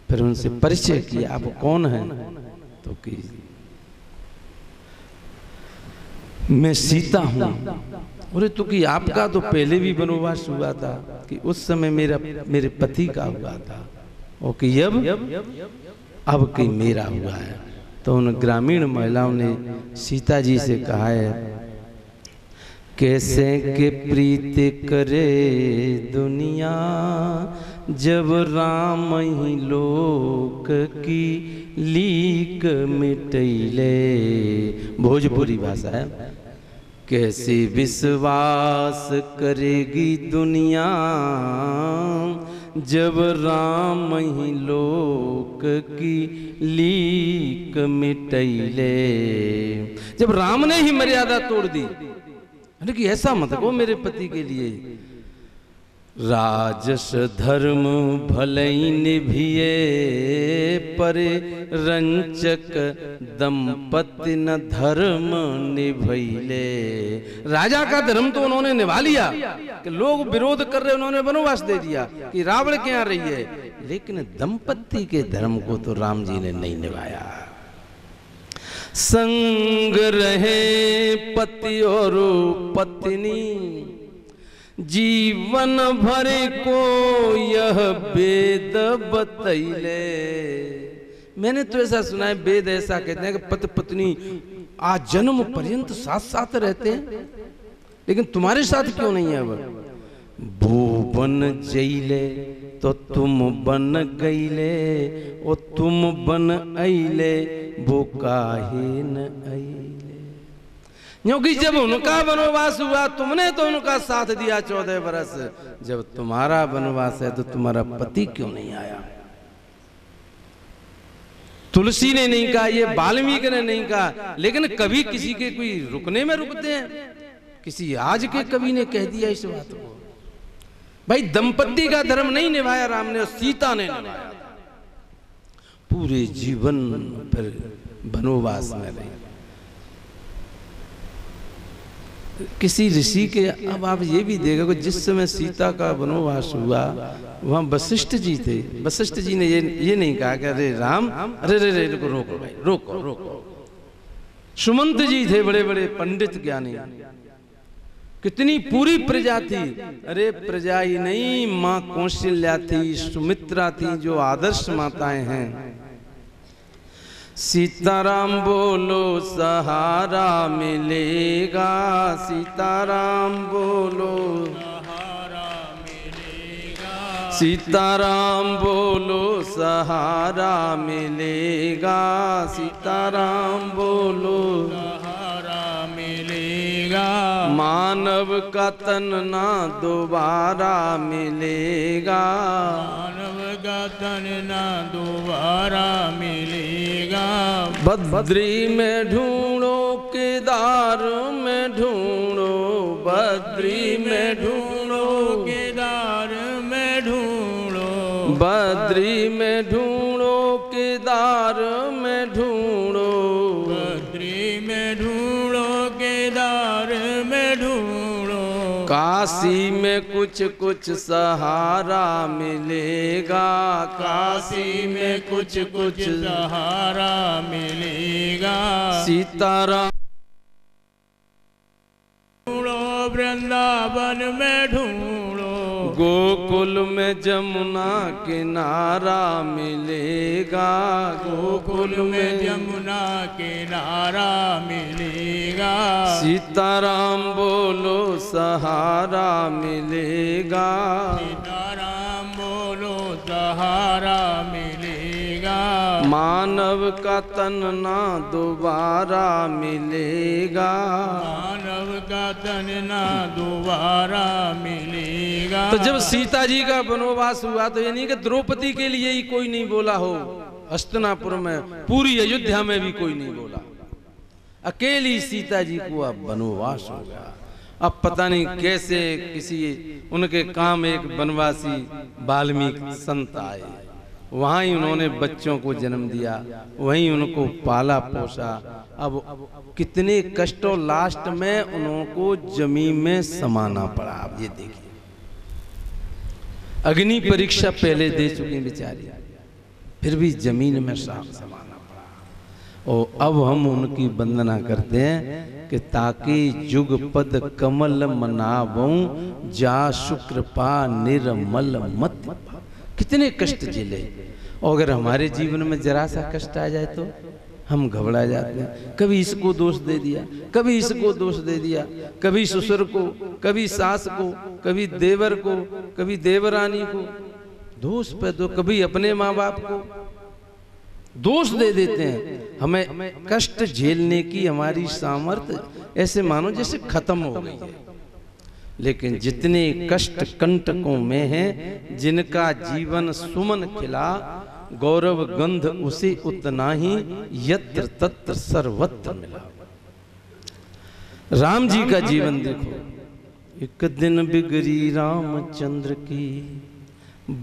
फिर उनसे परिचय किया, आप कौन हैं? तो कि मैं सीता हूं। अरे तो कि आपका तो पहले भी वनवास हुआ था, कि उस समय मेरे पति का हुआ था, और कि अब कि मेरा हुआ है। तो उन ग्रामीण महिलाओं ने सीता जी से कहा है, कैसे के प्रीत करे दुनिया, जब राम ही लोक की लीक मिटैले। भोजपुरी भाषा है। कैसे विश्वास करेगी दुनिया, जब राम ही लोक की लीक मिटैले। जब राम ने ही मर्यादा तोड़ दी, कि ऐसा मत कहो मेरे पति के लिए। राजस धर्म भलई निभिये, परे रंचक दंपति न धर्म निभैले। राजा का धर्म तो उन्होंने निभा लिया, कि लोग विरोध कर रहे उन्होंने वनवास दे दिया कि रावण के यहाँ रही है, लेकिन दंपति के धर्म को तो राम जी ने नहीं निभाया। संग रहे पति और पत्नी, जीवन भर को यह वेद बतैले। मैंने तो ऐसा सुना है, वेद ऐसा कहते हैं कि पति पत्नी आज जन्म पर्यंत साथ साथ रहते हैं, लेकिन तुम्हारे साथ क्यों नहीं है? अब वो बन जैले तो तुम बन गईले, और तुम बन अइले वो काहे न अइले। क्योंकि जब उनका वनवास हुआ तुमने तो उनका साथ दिया 14 वर्ष, जब तुम्हारा वनवास है तो तुम्हारा पति क्यों नहीं आया? तुलसी ने नहीं कहा, ये वाल्मीकि ने नहीं कहा, लेकिन कभी किसी के कोई रुकने में रुकते हैं? किसी आज के कवि ने कह दिया इस बात को। भाई दंपति का धर्म नहीं निभाया राम ने, और सीता ने निभाया। पूरे जीवन पर वनवास में रही। किसी ऋषि के, अब आप ये भी देखो जिस समय सीता का वनवास हुआ वहाँ वशिष्ठ जी थे। वशिष्ठ जी ने ये नहीं कहा कि अरे राम, अरे रे रे रोको भाई, रोको रोको। सुमंत जी थे बड़े बड़े पंडित ज्ञानी, कितनी पूरी प्रजा थी। अरे प्रजा ही नहीं, माँ कौशल्या थी, सुमित्रा थी, जो आदर्श माताएं हैं। सीताराम बोलो सहारा मिलेगा, सीताराम बोलो सहारा मिलेगा, सीताराम बोलो सहारा मिलेगा, सीताराम बोलो सहारा मिलेगा। मानव का तन ना दोबारा मिलेगा, मानव का तन ना दोबारा मिलेगा। बद्री में ढूंढो, केदार में ढूंढो, बद्री में ढूंढो, केदार में ढूंढो, बद्री में ढूंढो, केदार में ढूंढो, बद्री में ढूंढो, केदार में ढूंढो। काशी में कुछ कुछ सहारा मिलेगा, काशी में कुछ कुछ सहारा मिलेगा। सीताराम ढूंढो, वृंदावन में ढूंढो, गोकुल में जमुना किनारा मिलेगा, गोकुल में जमुना किनारा मिलेगा। सीताराम बोलो सहारा मिलेगा, सीताराम बोलो सहारा मिलेगा। मानव का तन ना दोबारा मिलेगा, मानव का तन ना दोबारा मिलेगा। तो जब सीता जी का वनवास हुआ तो ये नहीं कि द्रौपदी के लिए ही कोई नहीं बोला हो, हस्तिनापुर में पूरी अयोध्या में भी कोई नहीं बोला, अकेली सीता जी को अब वनवास हो गया। अब पता नहीं कैसे किसी उनके काम एक वनवासी वाल्मीकि संत आए, वहाँ ही उन्होंने बच्चों को जन्म दिया, वहीं उनको पाला पोसा। अब कितने कष्टों, लास्ट में उनको जमीन में समाना पड़ा। अब ये देखिए, अग्नि परीक्षा पहले दे चुकी बेचारी, फिर भी जमीन में समाना पड़ा। और अब हम उनकी वंदना करते हैं कि ताकि जुग पद कमल मनावऊं, जा शुक्र पा निर्मल मत। कितने कष्ट झेले, और अगर हमारे जीवन में जरा सा कष्ट आ जाए तो हम घबरा जाते हैं। कभी इसको दोष दे दिया, कभी इसको दोष दे दिया, कभी ससुर को, कभी सास को, कभी देवर को, कभी देवरानी को दोष पे दो, कभी अपने माँ बाप को दोष दे देते हैं। हमें कष्ट झेलने की हमारी सामर्थ्य ऐसे मानो जैसे खत्म हो गई है। लेकिन जितने कष्ट कंटकों में हैं, जिनका जीवन सुमन खिला, गौरव गंध उसे उतना ही यत्र तत्र सर्वत्र मिला। राम जी का जीवन देखो, एक दिन बिगड़ी रामचंद्र की,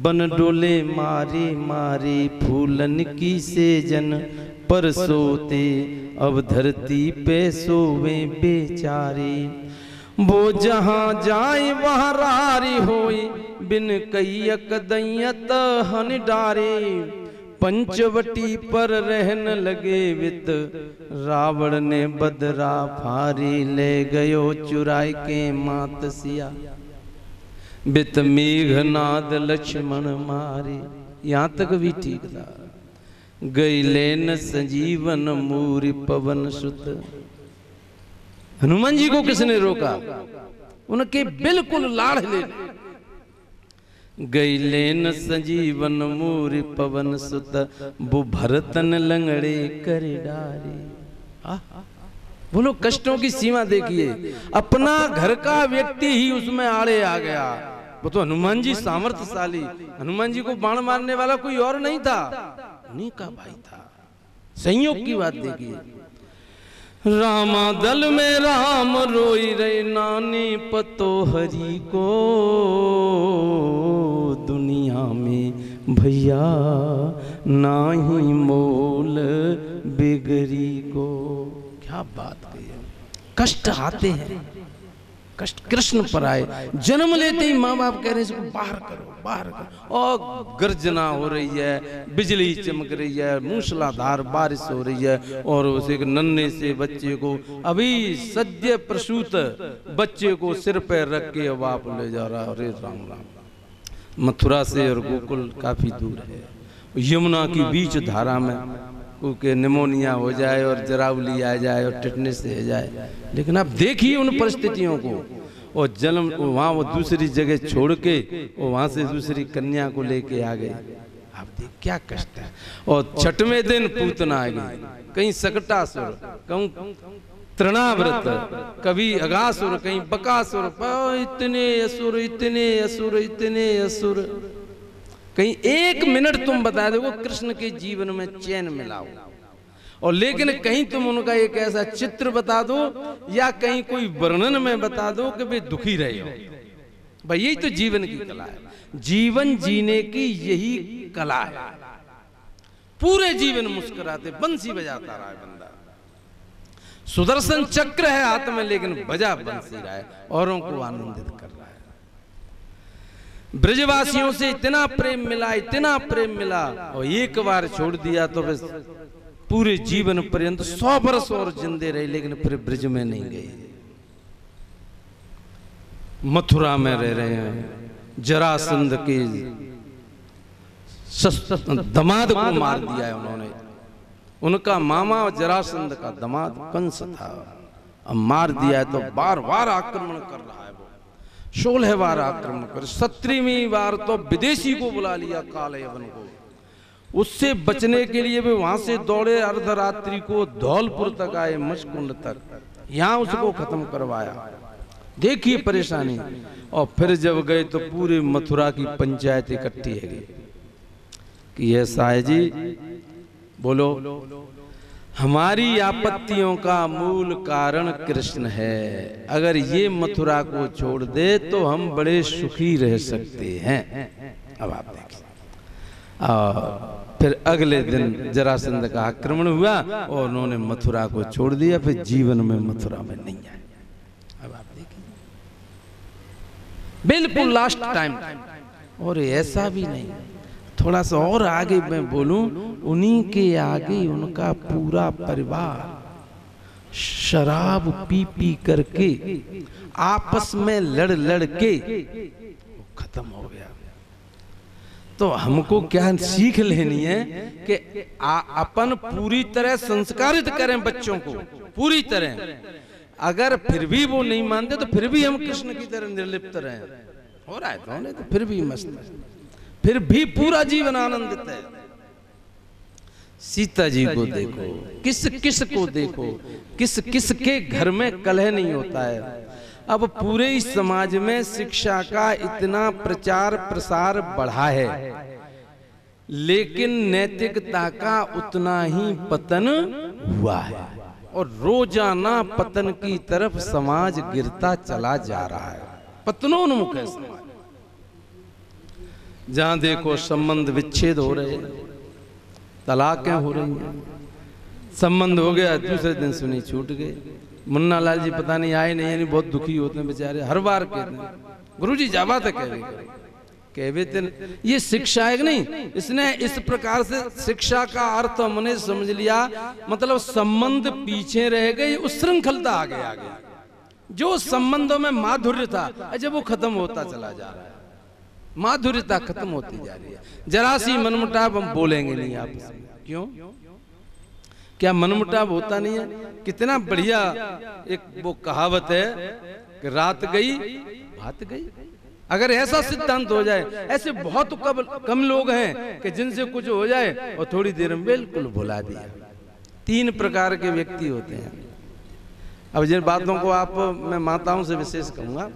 बन डोले मारे मारे, फूलन की सेजन पर सोते, अब धरती पे सोवे बेचारे। वो जहाँ जाए वहाँ रारी होई, बिन कैयक दैयत हन डारे। पंचवटी पर रहन लगे वित, रावण ने बदरा फारी, ले गयो चुराई के मात सिया, बित मेघनाद लक्ष्मण मारे। यहाँ तक भी ठीक था। गई लेन संजीवन मूरि पवन सुत। हनुमान जी को किसने रोका? उनके बिल्कुल लाड़ले। गई लेन संजीवन मूरि पवन सुत, वो भरतन लंगड़े कर डारे। बोलो, कष्टों की सीमा देखिए। अपना घर का व्यक्ति ही उसमें आड़े आ गया। वो तो हनुमान जी सामर्थ्यशाली, हनुमान जी को बाण मारने वाला कोई और नहीं था, उन्हीं का भाई था। संयोग की बात देखिए। रामा दल में राम रोई रे, नानी पतो हरि को, दुनिया में भैया नाही मोल बिगड़ी को। क्या बात कही है। कष्ट आते हैं, कष्ट कृष्ण पर आए। जन्म लेते ही माँ बाप कह रहे हैं इसको बाहर करो, बाहर करो, और गर्जना हो रही है, बिजली चमक रही है, मूसलाधार बारिश हो रही है, और उस एक नन्हे से बच्चे को, अभी सद्य प्रसूत बच्चे को सिर पे रख के अब आप ले जा रहा। अरे राम राम। मथुरा से और गोकुल काफी दूर है, यमुना की बीच धारा में क्योंकि निमोनिया हो जाए और जरावली आ जाए और टिटनेस हो जाए। लेकिन आप देखिए उन परिस्थितियों को, और जन्म वहाँ वो दूसरी जगह छोड़ के वो वहाँ से दूसरी कन्या को लेके आ गए। आप देख क्या कष्ट है। और छठवें दिन पूतना आ गई, कहीं सकटासुर, कहूँ तृणाव्रत, कभी अगासुर, कहीं बकासुर, इतने असुर, इतने असुर, इतने असुर। कहीं एक मिनट तुम बता दो कृष्ण के जीवन में चैन मिलाओ, और लेकिन कहीं तुम उनका एक ऐसा चित्र बता दो या कहीं कोई वर्णन में बता दो कि वे दुखी रहे हो। भाई यही तो जीवन की कला है, जीवन जीने की यही कला है। पूरे जीवन मुस्कुराते बंसी बजाता रहा है बंदा, सुदर्शन चक्र है हाथ में लेकिन बजा बंसी रहा है, औरों को आनंदित कर रहा है। ब्रजवासियों से इतना प्रेम मिला, इतना प्रेम मिला, और एक बार छोड़ दिया तो बस पूरे जीवन पर्यंत 100 वर्ष और जिंदे रहे, लेकिन फिर ब्रज में नहीं गए, मथुरा में रह रहे हैं। जरासंध के दामाद को मार दिया है उन्होंने, उनका मामा जरासंध का दामाद कंस था, अब मार दिया है तो बार बार आक्रमण कर रहा है। 16 बार आक्रमण कर, 17वीं बार तो विदेशी को बुला लिया कालयवन को। उससे बचने के लिए वे वहां से दौड़े, अर्धरात्रि को धौलपुर तक आए, मचकुंड तक, यहां उसको खत्म करवाया। देखिए परेशानी। और फिर जब गए तो पूरे मथुरा की पंचायत इकट्ठी है कि ऐसा है जी, बोलो हमारी आपत्तियों का मूल कारण कृष्ण है, अगर ये मथुरा को छोड़ दे तो हम बड़े सुखी रह सकते हैं। अब आप देखिए, फिर अगले दिन जरासंध का आक्रमण हुआ और उन्होंने मथुरा को छोड़ दिया, फिर जीवन में मथुरा में नहीं आए। अब आप देखिए, बिल्कुल लास्ट टाइम। और ऐसा भी नहीं, थोड़ा सा और आगे मैं बोलूं, उन्हीं के आगे उनका पूरा परिवार शराब पी पी करके आपस में लड़ लड़ के खत्म हो गया। तो हमको क्या सीख लेनी है कि अपन पूरी तरह संस्कारित करें बच्चों को, पूरी तरह। अगर फिर भी वो नहीं मानते तो फिर भी हम कृष्ण की तरह निर्लिप्त रहें। हो रहा है तो फिर भी मस्त, फिर भी पूरा जीवन आनंदित है। सीता जी को देखो, किस किस को देखो, किस किस के घर में कलह नहीं होता है। अब पूरे इस समाज में शिक्षा का इतना प्रचार प्रसार बढ़ा है, लेकिन नैतिकता का उतना ही पतन हुआ है, और रोजाना पतन की तरफ समाज गिरता चला जा रहा है। पतनोन्मुख है समाज। जहां देखो संबंध विच्छेद हो रहे हैं, तलाकें हो रही हैं, संबंध हो गया दूसरे दिन सुनी छूट गए। मुन्ना लाल जी पता नहीं आए नहीं, यानी बहुत दुखी होते हैं बेचारे, हर बार कहते हैं गुरुजी जावा था कहवे थे। ये शिक्षा है कि नहीं, इसने इस प्रकार से शिक्षा का अर्थ हमने समझ लिया, मतलब संबंध पीछे रह गए, उच्छृंखलता आगे आ गई। जो संबंधों में माधुर्य था जब वो खत्म होता चला जा रहा है, माधुर्यता खत्म होती जा रही है। जरा सी मनमुटाव हम बोलेंगे नहीं आपस में, क्यों? क्या मनमुटाव होता नहीं है? कितना बढ़िया एक वो कहावत है कि रात गई बात गई। अगर ऐसा सिद्धांत हो जाए, ऐसे बहुत कम लोग हैं कि जिनसे कुछ हो जाए और थोड़ी देर में बिल्कुल भुला दिया। 3 प्रकार के व्यक्ति होते हैं। अब जिन बातों को आप मैं माताओं से विशेष कहूंगा,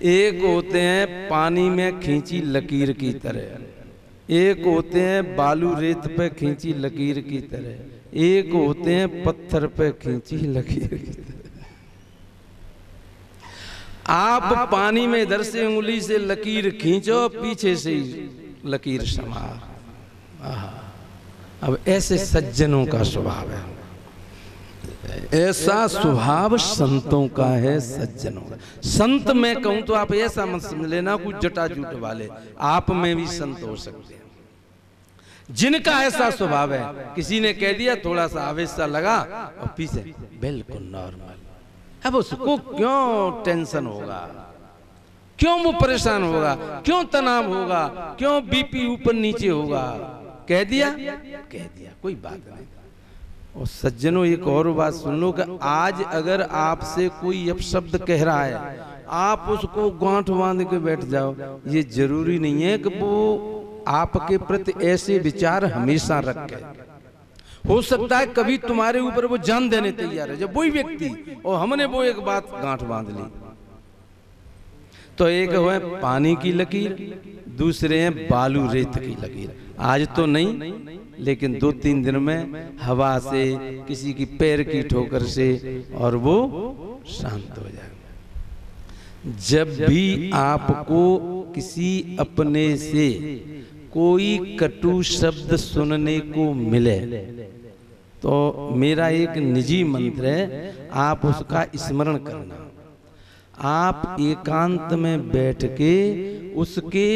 एक होते हैं पानी में खींची लकीर की तरह, एक होते हैं बालू रेत पे खींची लकीर की तरह, एक होते हैं पत्थर पे खींची लकीर की तरह। आप पानी में इधर से उंगली से लकीर खींचो, पीछे से ही लकीर समा। अब ऐसे सज्जनों का स्वभाव है। ऐसा स्वभाव संतों का है, सज्जनों का। संत मैं कहूं तो आप ऐसा मत समझ लेना कुछ जटाजूट वाले, आप में भी संत हो सकते हैं जिनका ऐसा स्वभाव है। किसी ने कह दिया, थोड़ा सा आवेश सा लगा और पीछे बिल्कुल नॉर्मल। अब उसको क्यों टेंशन होगा, क्यों वो परेशान होगा, क्यों तनाव होगा, क्यों बीपी ऊपर नीचे होगा। कह दिया, कोई बात नहीं। और सज्जनों एक और बात सुन लो कि आज अगर आपसे कोई अपशब्द कह रहा है, आप उसको गांठ बांध के बैठ जाओ, ये जरूरी नहीं है कि वो आपके प्रति ऐसे विचार हमेशा रखे। हो सकता है कभी तुम्हारे ऊपर वो जान देने तैयार है, जब वही व्यक्ति, और हमने वो एक बात गांठ बांध ली। तो एक है पानी की लकीर, दूसरे हैं बालू रेत की लकीर। आज तो नहीं, लेकिन 2-3 दिन में हवा से, किसी की पैर की ठोकर से, और वो शांत हो जाएगा। जब भी आपको किसी अपने से कोई कटु शब्द सुनने को मिले, तो मेरा एक निजी मंत्र है, आप उसका स्मरण करना। आप एकांत में बैठ के उसके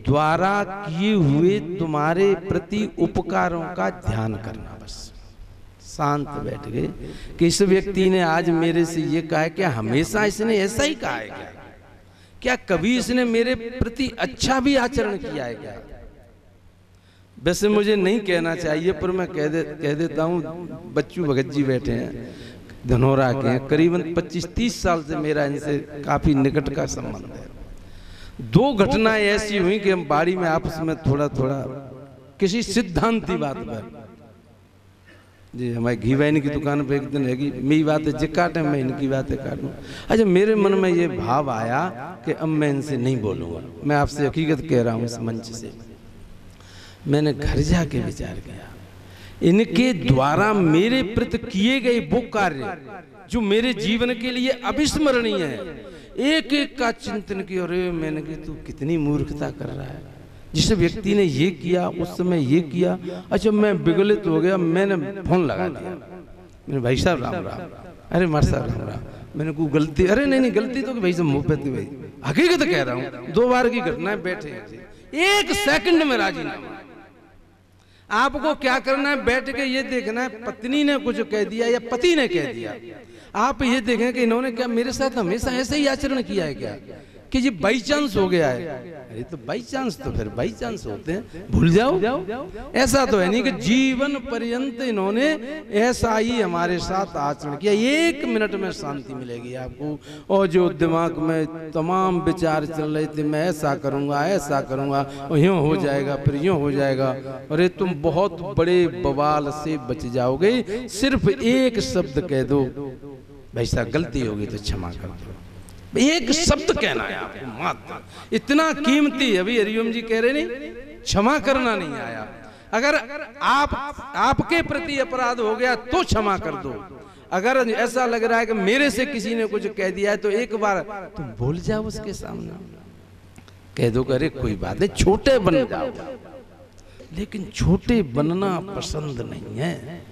द्वारा किए हुए तुम्हारे प्रति उपकारों का ध्यान करना। बस शांत बैठ गए कि इस व्यक्ति ने आज मेरे से ये कहा है, क्या हमेशा इसने ऐसा ही कहा है क्या कभी इसने मेरे प्रति अच्छा भी आचरण किया है क्या? वैसे मुझे नहीं कहना चाहिए, पर मैं कह देता हूँ। बच्चू भगत जी बैठे हैं, धनौरा के हैं, करीबन 25-30 साल से मेरा इनसे काफी निकट का संबंध है। 2 घटनाएं ऐसी हुई कि हम बाड़ी में आपस में थोड़ा थोड़ा किसी सिद्धांती बात पर, जी हमारे घी वाइन की दुकान पे एक दिन है कि मेरी बात है जे काटे, मैं इनकी बातें काटूं। अच्छा, मेरे मन में ये भाव आया कि अब मैं इनसे नहीं बोलूंगा। मैं आपसे हकीकत कह रहा हूँ इस मंच से। मैंने घर जाके विचार किया, इनके द्वारा मेरे प्रति किए गए वो कार्य जो मेरे जीवन के लिए अविस्मरणीय है, एक एक का चिंतन किया। अरे मैंने कहा तू कितनी मूर्खता कर रहा है, जिस व्यक्ति ने ये किया उस समय ये किया। अच्छा, मैं विगलित हो गया, मैंने फोन लगा दिया, मैंने भाई साहब राम राम, अरे मार साहब राम राम, मैंने कोई गलती, अरे नहीं गलती तो भाई साहब मुँह पे भाई हकीकत कह रहा हूँ, 2 बार की घटना है, बैठे 1 सेकंड में राजीनामा। आपको क्या करना है, बैठ के ये देखना है पत्नी ने कुछ कह दिया या पति ने कह दिया, आप ये देखें कि इन्होंने क्या मेरे साथ हमेशा ऐसे ही आचरण किया है क्या, कि ये बाई चांस हो गया है। अरे तो बाई चांस तो फिर बाई चांस होते हैं, भूल जाओ। ऐसा तो है नहीं कि जीवन पर्यंत इन्होंने ऐसा ही हमारे साथ आचरण किया। 1 मिनट में शांति मिलेगी आपको। और जो दिमाग में तमाम विचार चल रहे थे, मैं ऐसा करूंगा और यूं हो जाएगा, फिर यूं हो जाएगा, अरे तुम बहुत बड़े बवाल से बच जाओगे। सिर्फ एक शब्द कह दो, भाई साहब गलती होगी तो क्षमा कर दो। एक शब्द कहना है आपको मात्र, इतना कीमती। अभी हरिओम जी कह रहे नहीं, क्षमा करना नहीं आया। अगर आपके प्रति अपराध हो गया तो क्षमा कर दो। अगर ऐसा लग रहा है कि मेरे से किसी ने कुछ कह दिया है, तो एक बार तुम बोल जाओ उसके सामने, कह दो अरे कोई बात नहीं, छोटे बन जाओ। लेकिन छोटे बनना पसंद नहीं है।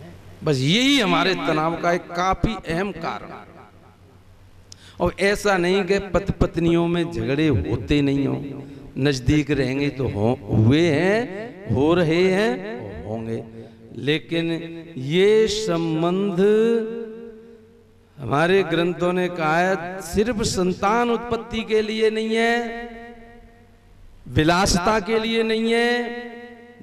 बस यही हमारे तनाव का एक काफी अहम कारण है। और ऐसा नहीं कि पति पत्नियों में झगड़े होते नहीं हो, नजदीक रहेंगे तो हुए हैं, हो रहे हैं, होंगे। लेकिन ये संबंध हमारे ग्रंथों ने कहा है सिर्फ संतान उत्पत्ति के लिए नहीं है, विलासिता के लिए नहीं है,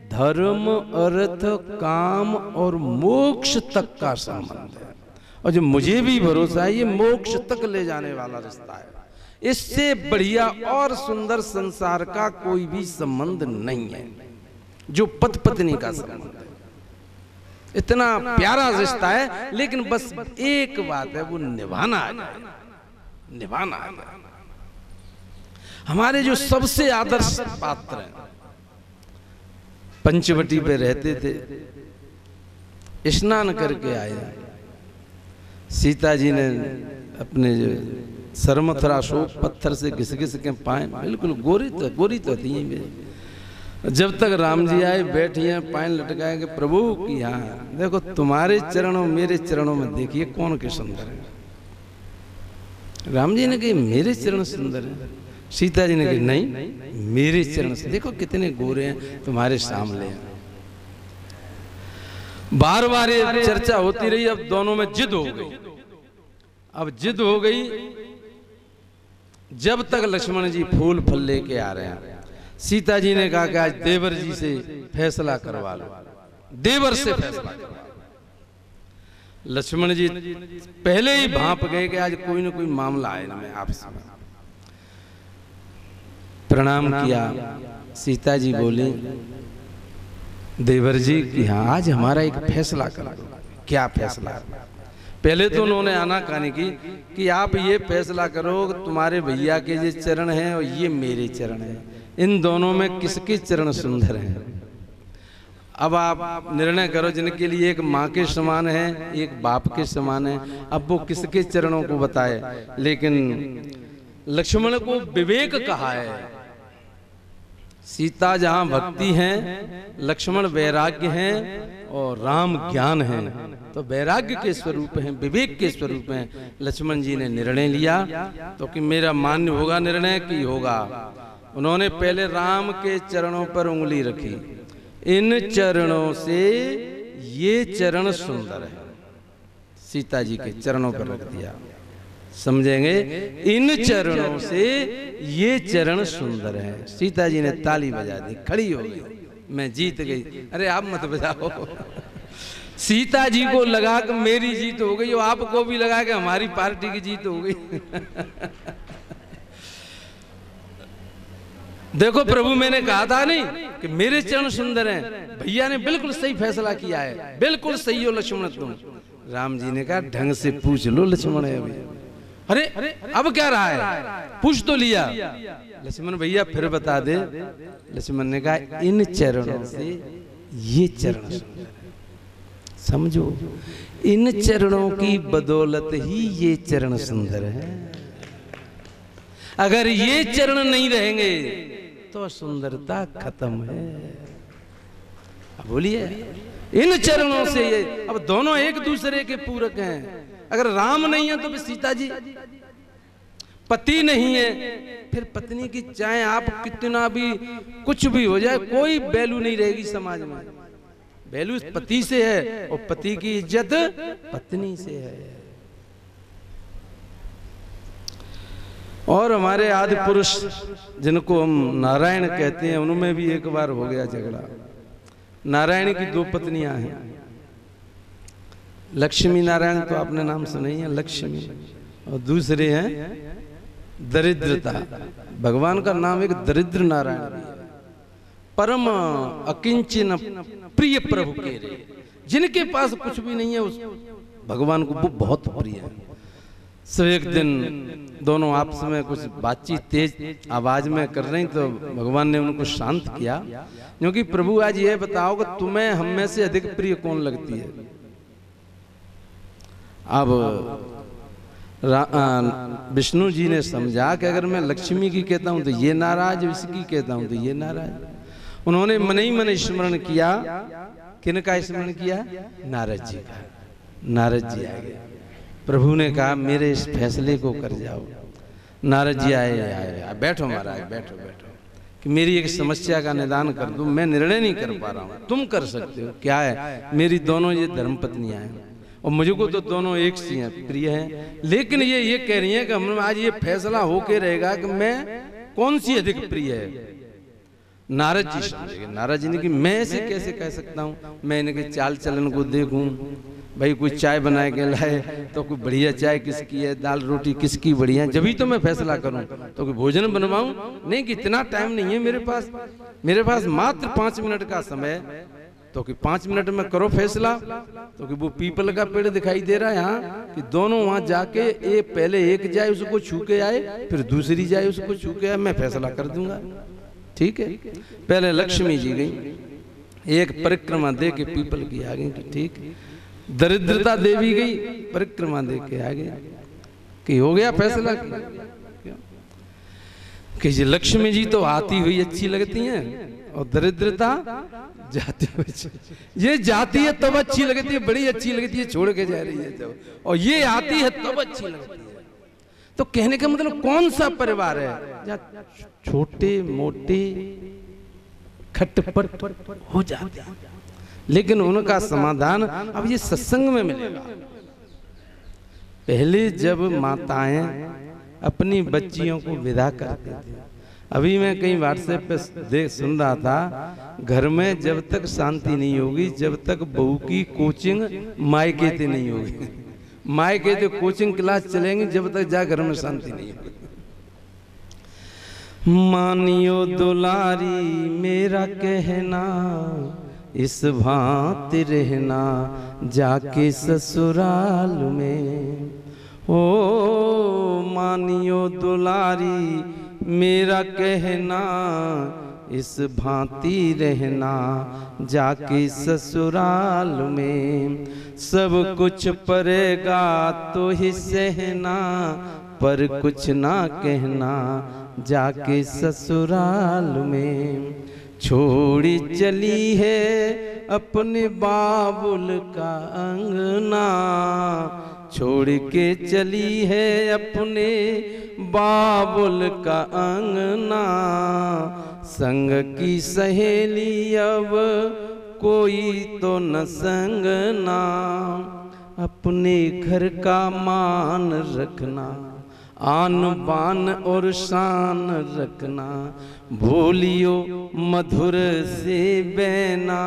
धर्म अर्थ काम और मोक्ष तक का संबंध है। और जो मुझे भी भरोसा है ये मोक्ष तक ले जाने वाला रिश्ता है। इससे बढ़िया और सुंदर संसार का कोई भी संबंध नहीं है जो पति पत्नी का संबंध है। इतना प्यारा रिश्ता है, लेकिन बस एक बात है, वो निभाना है। हमारे जो सबसे आदर्श पात्र हैं, पंचवटी पे रहते थे, स्नान करके आए, सीता जी ने अपने जो सरमथरा शोक पत्थर से घिस के पाए, बिल्कुल गोरी तो थी, जब तक राम जी आए बैठी हैं पाइन लटकाए कि प्रभु की यहाँ देखो तुम्हारे चरणों मेरे चरणों में देखिए कौन के सुंदर है। राम जी ने कही मेरे चरण सुंदर है, सीता जी ने कही नहीं मेरे चरण से देखो कितने गोरे हैं तुम्हारे सामने हैं। बार बार ये चर्चा होती रही, अब दोनों में जिद हो गई। अब जिद हो गई जब तक लक्ष्मण जी फूल फल लेके आ रहे हैं। सीता जी ने कहा कि आज देवर जी से फैसला करवा लो, देवर से फैसला करवा लो। लक्ष्मण जी पहले ही भांप गए कि आज कोई ना कोई मामला आए ना मैं आपसे। प्रणाम किया। सीता जी बोली देवर जी कि हाँ आज हमारा एक फैसला करो। क्या फैसला? पहले तो उन्होंने आनाकानी की कि आप ये फैसला करो तुम्हारे भैया के जो चरण हैं और ये मेरे चरण हैं, इन दोनों में किसके चरण सुंदर हैं? अब आप निर्णय करो। जिनके लिए एक माँ के समान है एक बाप के समान है, अब वो किसके चरणों को बताए। लेकिन लक्ष्मण को विवेक कहा है। सीता जहां भक्ति है, लक्ष्मण वैराग्य हैं और राम ज्ञान है, तो वैराग्य के स्वरूप हैं, विवेक के स्वरूप हैं। लक्ष्मण जी ने निर्णय लिया तो कि मेरा मान्य होगा निर्णय की होगा। उन्होंने पहले राम के चरणों पर उंगली रखी, इन चरणों से ये चरण सुंदर है। सीता जी के चरणों पर रख दिया, समझेंगे, इन चरणों से ये चरण सुंदर है। सीता जी ने ताली बजा दी, खड़ी हो गई, मैं जीत गई। अरे आप मत बजाओ। सीता जी को लगा कि मेरी जीत हो गई और आपको भी लगा कि हमारी पार्टी की जीत हो गई। देखो प्रभु मैंने कहा था नहीं कि मेरे चरण सुंदर हैं। भैया ने बिल्कुल सही फैसला किया है, बिल्कुल सही हो लक्ष्मण तुम। राम जी ने कहा ढंग से पूछ लो लक्ष्मण है अभी। अरे अब क्या रहा है, पूछ तो लिया। लक्ष्मण भैया फिर बता दे। लक्ष्मण ने कहा इन चरणों से ये चरण सुंदर है। समझो, इन चरणों की बदौलत ही ये चरण सुंदर है। अगर ये चरण नहीं रहेंगे तो सुंदरता खत्म है। अब बोलिए, इन चरणों से ये, अब दोनों एक दूसरे के पूरक हैं। अगर राम नहीं है तो फिर सीता जी, पति नहीं है फिर पत्नी की चाहे आप कितना भी कुछ भी हो जाए कोई वैल्यू नहीं रहेगी समाज में। वैल्यू पति से है और पति की इज्जत पत्नी से है। और हमारे आदि पुरुष जिनको हम नारायण कहते हैं उनमें भी एक बार हो गया झगड़ा। नारायण की दो पत्नियां हैं, लक्ष्मी नारायण तो आपने नाम सुना ही है, लक्ष्मी, और दूसरे हैं दरिद्रता। भगवान का नाम एक दरिद्र नारायण भी है। परम अकिंचन प्रिय प्रभु के रे, जिनके पास कुछ भी नहीं है उस भगवान को वो बहुत प्रिय है। सो एक दिन दोनों आपस में कुछ बातचीत तेज आवाज में कर रही तो भगवान ने उनको शांत किया, क्योंकि प्रभु आज ये बताओ कि तुम्हें हम में से अधिक प्रिय कौन लगती है। अब विष्णु जी ने समझा कि अगर मैं लक्ष्मी की कहता हूं तो ये नाराज, इसकी कहता हूं तो ये नाराज। उन्होंने मन ही मन स्मरण किया। किनका स्मरण किया? नारद जी का। नारद जी आ गए। प्रभु ने कहा मेरे इस फैसले को कर जाओ। नारद जी आए, बैठो महाराज, बैठो बैठो, कि मेरी एक समस्या का निदान कर दूं। मैं निर्णय नहीं कर पा रहा हूं, तुम कर सकते हो। क्या है? मेरी दोनों ये धर्म पत्नियां हैं और मुझको तो दोनों एक सी हैं, प्रिय हैं, लेकिन ये कह रही हैं कि हम आज ये फैसला होके रहेगा कि मैं कौन सी अधिक प्रिय है। नारद जी समझेंगे। नारद जी ने कि मैं ऐसे कैसे कह सकता हूँ, मैं इनके चाल चलन को देखूं। भाई कोई चाय बना के लाए तो कोई बढ़िया चाय किसकी है, दाल रोटी किसकी बढ़िया, जब ही तो मैं फैसला करूं। तो कोई भोजन बनवाऊं? नहीं, कि इतना टाइम नहीं है मेरे पास, मेरे पास मात्र 5 मिनट का समय। तो कि 5 मिनट में करो फैसला। तो कि वो पीपल का पेड़ दिखाई दे रहा है यहाँ, कि दोनों वहां जाके पहले एक जाए उसको छू के आए, फिर दूसरी जाए उसको छू के आए, मैं फैसला कर दूंगा। ठीक है। पहले लक्ष्मी जी गई, एक परिक्रमा दे के पीपल की आ गई। ठीक। दरिद्रता देवी गई, परिक्रमा दे के आ गई कि हो गया फैसला कि लक्ष्मी जी तो आती हुई अच्छी लगती हैं और दरिद्रता जाती हुई। ये जाती है तब अच्छी लगती है, बड़ी अच्छी लगती है, छोड़ के जा रही है जब, और ये आती है तब अच्छी लगती है। तो कहने का मतलब कौन सा परिवार है छोटे मोटे खटपट हो जाते हैं, लेकिन उनका समाधान अब ये सत्संग में मिलेगा। पहले जब माताएं अपनी बच्चियों को विदा करती थी, अभी मैं कहीं व्हाट्सएप पे सुन रहा था, घर में जब तक शांति नहीं होगी जब तक बहू की कोचिंग मायके से नहीं होगी। मायके से कोचिंग क्लास चलेंगे जब तक जा घर में शांति नहीं होगी। मानियो दुलारी मेरा कहना, इस भांति रहना जाके ससुराल में। ओ मानियो दुलारी मेरा कहना, इस भांति रहना जाके ससुराल में। सब कुछ पड़ेगा तो ही सहना, पर कुछ ना कहना जाके ससुराल में। छोड़ी चली है अपने बाबुल का अंगना, छोड़ के चली है अपने बाबुल का अंगना। संग की सहेली अब कोई तो न संगना, अपने घर का मान रखना, आन बान और शान रखना। बोलियो मधुर से बहना,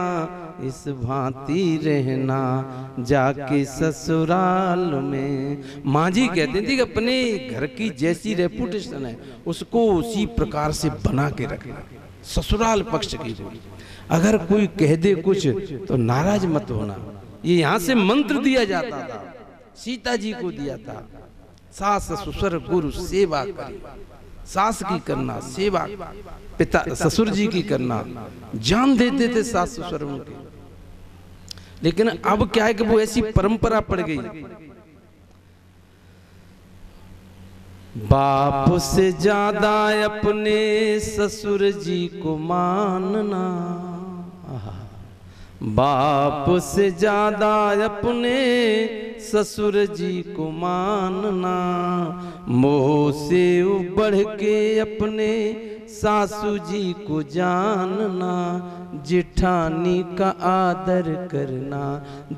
इस भांति रहना जाके ससुराल में। माँ जी कहते थे कि अपने घर की जैसी रेपुटेशन है उसको उसी प्रकार से बना के रखना। ससुराल पक्ष की अगर कोई कह दे कुछ तो नाराज मत होना। ये यहाँ से मंत्र दिया जाता था, सीता जी को दिया था, सास ससुर गुरु सेवा करी। सास की करना सेवा, पिता ससुर जी की करना, जान देते थे सास ससुर उनके। लेकिन अब क्या है कि वो ऐसी परंपरा पड़ गई, बाप से ज्यादा अपने ससुर जी को मानना, बाप से ज्यादा अपने ससुर जी को मानना। मोह से बढ़ के अपने सासू जी को जानना। जेठानी का आदर करना,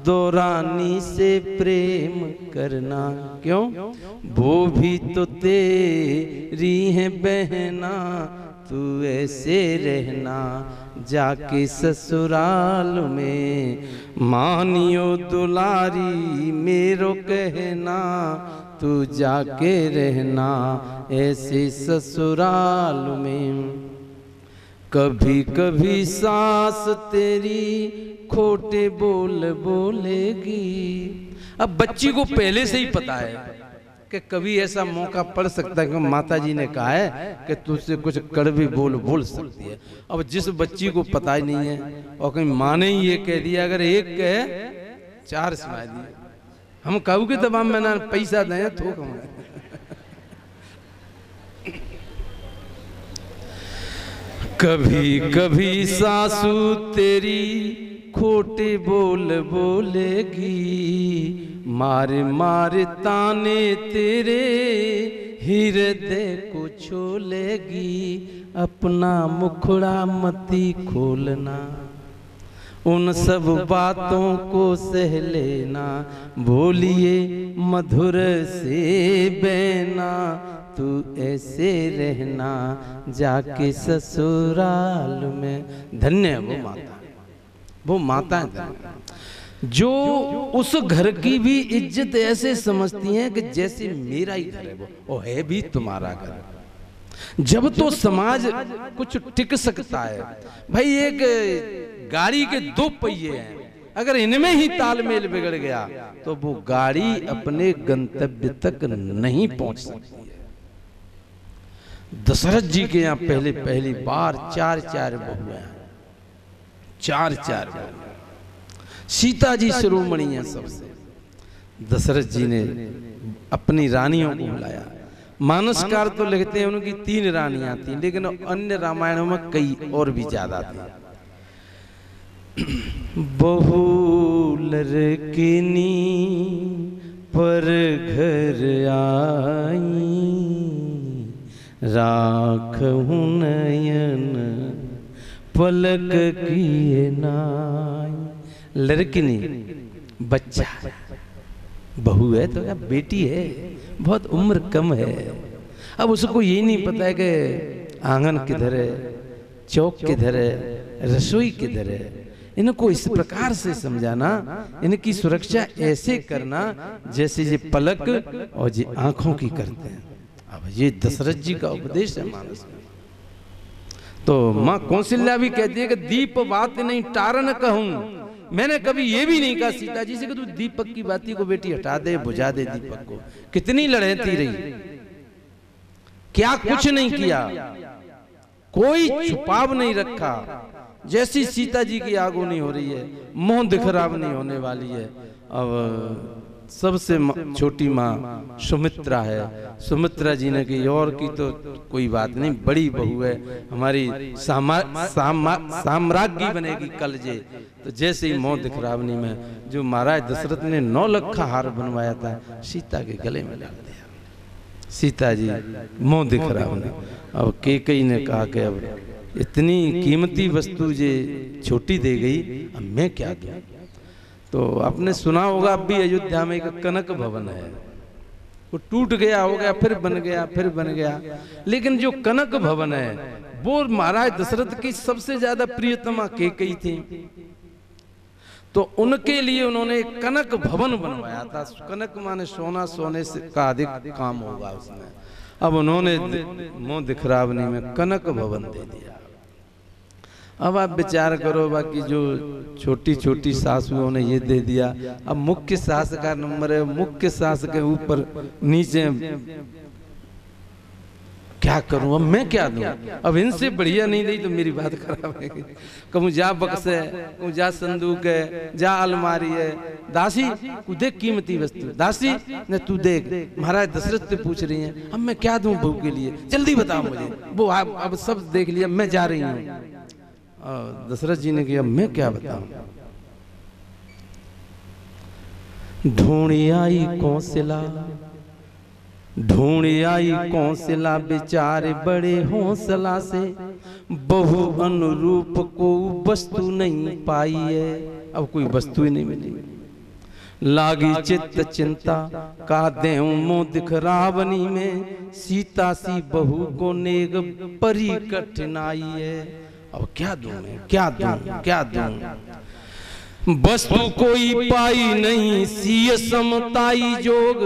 दौरानी से प्रेम करना। क्यों? वो भी तो तेरी है बहना, तू ऐसे रहना जाके ससुराल में। मानियो दुलारी मेरो कहना, तू जाके रहना ऐसे ससुराल में। कभी कभी सास तेरी खोटे बोल बोलेगी। अब बच्ची को पहले से ही पता है कि कभी ऐसा मौका पड़ सकता है कि माता जी ने कहा है कि तुझसे कुछ कड़वी बोल सकती है। अब जिस बच्ची को पता ही नहीं है और कहीं माँ ने ही ये कह दिया, अगर एक कहे चार सुना दिए, हम कहू के दबाव में ना पैसा दें थोक हमें। कभी कभी सासू तेरी खोटे बोल बोलेगी, मारे मारे ताने तेरे हृदय को छोलेगी। अपना मुखड़ा मती खोलना, उन सब बातों को सह लेना। बोलिए मधुर से बहना, तू ऐसे रहना जाके ससुराल में। धन्य है वो माता, वो माता है जो उस घर की भी इज्जत ऐसे समझती हैं कि जैसे मेरा ही घर है वो है भी तुम्हारा घर। जब तो समाज कुछ टिक सकता है। भाई एक गाड़ी के दो पहिए हैं, अगर इनमें ही तालमेल बिगड़ गया तो वो गाड़ी अपने गंतव्य तक नहीं पहुंच सकती है। दशरथ जी के यहाँ पहली बार चार बहुएं, चार बहुएं। सीता जी शिरोमणि हैं सबसे। दशरथ जी ने अपनी रानियों को बुलाया, मानसकार तो लिखते हैं उनकी 3 रानियां थी, लेकिन अन्य रामायणों में कई और भी ज्यादा थी। बहु लड़किनी पर घर आई, राखहु नयन पलक किए नाई। लड़किनी बच्चा, बहू है तो क्या बेटी है, बहुत उम्र कम है। अब उसको ये नहीं पता है कि आंगन किधर है, चौक किधर है, रसोई किधर है। इनको इस प्रकार से समझाना, इनकी सुरक्षा ऐसे करना जैसे ये पलक और ये आंखों की करते हैं। अब ये दशरथ जी का उपदेश है मानस में। तो माँ कौशल्या भी कहती है कि दीप बात नहीं टारन कहूं। मैंने कभी ये भी नहीं कहा सीता जी से कि तू दीपक की बाती को बेटी हटा दे, बुझा दे दीपक को। कितनी लड़ती रही, क्या कुछ नहीं किया, कोई छुपाव नहीं रखा। जैसी सीता जी की आगोनी हो रही है, मोह दिखराव नहीं होने वाली है। अब सबसे छोटी माँ सुमित्रा है, सुमित्रा जी ने की और की तो कोई बात नहीं, बड़ी बहू है हमारी, साम्राज्ञी बनेगी कल जे। तो जैसे ही मोह दिखरावनी में जो महाराज दशरथ ने 9 लखा हार बनवाया था, सीता के गले में डाल दिया। सीता जी मोह दिखरावनी। अब कैकेयी ने कहा कि अब इतनी कीमती वस्तु जे छोटी दे गई, अब मैं क्या दूं। तो आपने सुना होगा अब भी अयोध्या में एक कनक भवन है, वो टूट गया, हो गया, फिर बन गया, फिर बन गया। लेकिन जो कनक भवन है वो महाराज दशरथ की सबसे ज्यादा प्रियतमा कैकेयी थी। तो उनके लिए उन्होंने एक कनक भवन बनवाया था। कनक माने सोना, सोने से का अधिक काम होगा उसमें। अब उन्होंने मोह दिखरावनी में कनक भवन दे दिया। अब आप विचार करो, बाकी जो छोटी छोटी सासुओं ने ये दे दिया। अब मुख्य सास का नंबर है, मुख्य सास के ऊपर नीचे क्या करूं, अब मैं क्या दूं। अब इनसे बढ़िया नहीं दी तो मेरी बात खराब है। कहूँ जा बक्स है, कहूँ जा संदूक है, जा अलमारी है। दासी तू देख कीमती वस्तु, दासी ने तू देख। महाराज दशरथ से पूछ रही हैं, अब मैं क्या दूं बहू के लिए, जल्दी बताओ मुझे। वो अब सब देख लिया, मैं जा रही हूँ। दशरथ जी ने कहा मैं क्या बताऊं। ढूंढी आई कौशला, ढूंढी आई कौशला, बेचारे बड़े हौसला से। बहु अनुरूप को वस्तु नहीं पाई है। अब कोई वस्तु ही नहीं मिली। लागी चित्त चिंता, का देऊं मोह दिखरावनी में। सीता सी बहू को नेग परी कठिनाई है। अब क्या दूं मैं, क्या दूं, क्या दूं। वस्तु कोई पाई नहीं, सीय समताई जोग।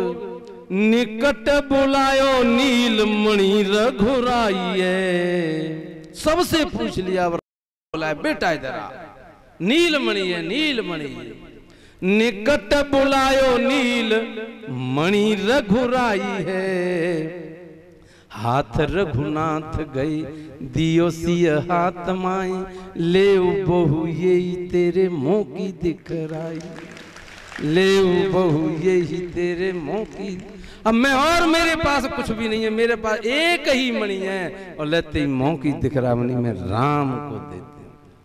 निकट बुलायो नील मणि रघुराई है। सबसे पूछ लिया, बोला बेटा इधर आ, नील मणि है, नील मणि। निकट बुलायो नील मणि रघुराई है। हाथ रघुनाथ गए दियो सिय हाथ माई। ले बहू यही तेरे मुंह की दिखराई। ले बहू यही तेरे मुंह की। अब मैं और मेरे पास कुछ भी नहीं है, मेरे पास एक ही मणि है और लेते ही मुंह की दिखरावनी में राम को देते।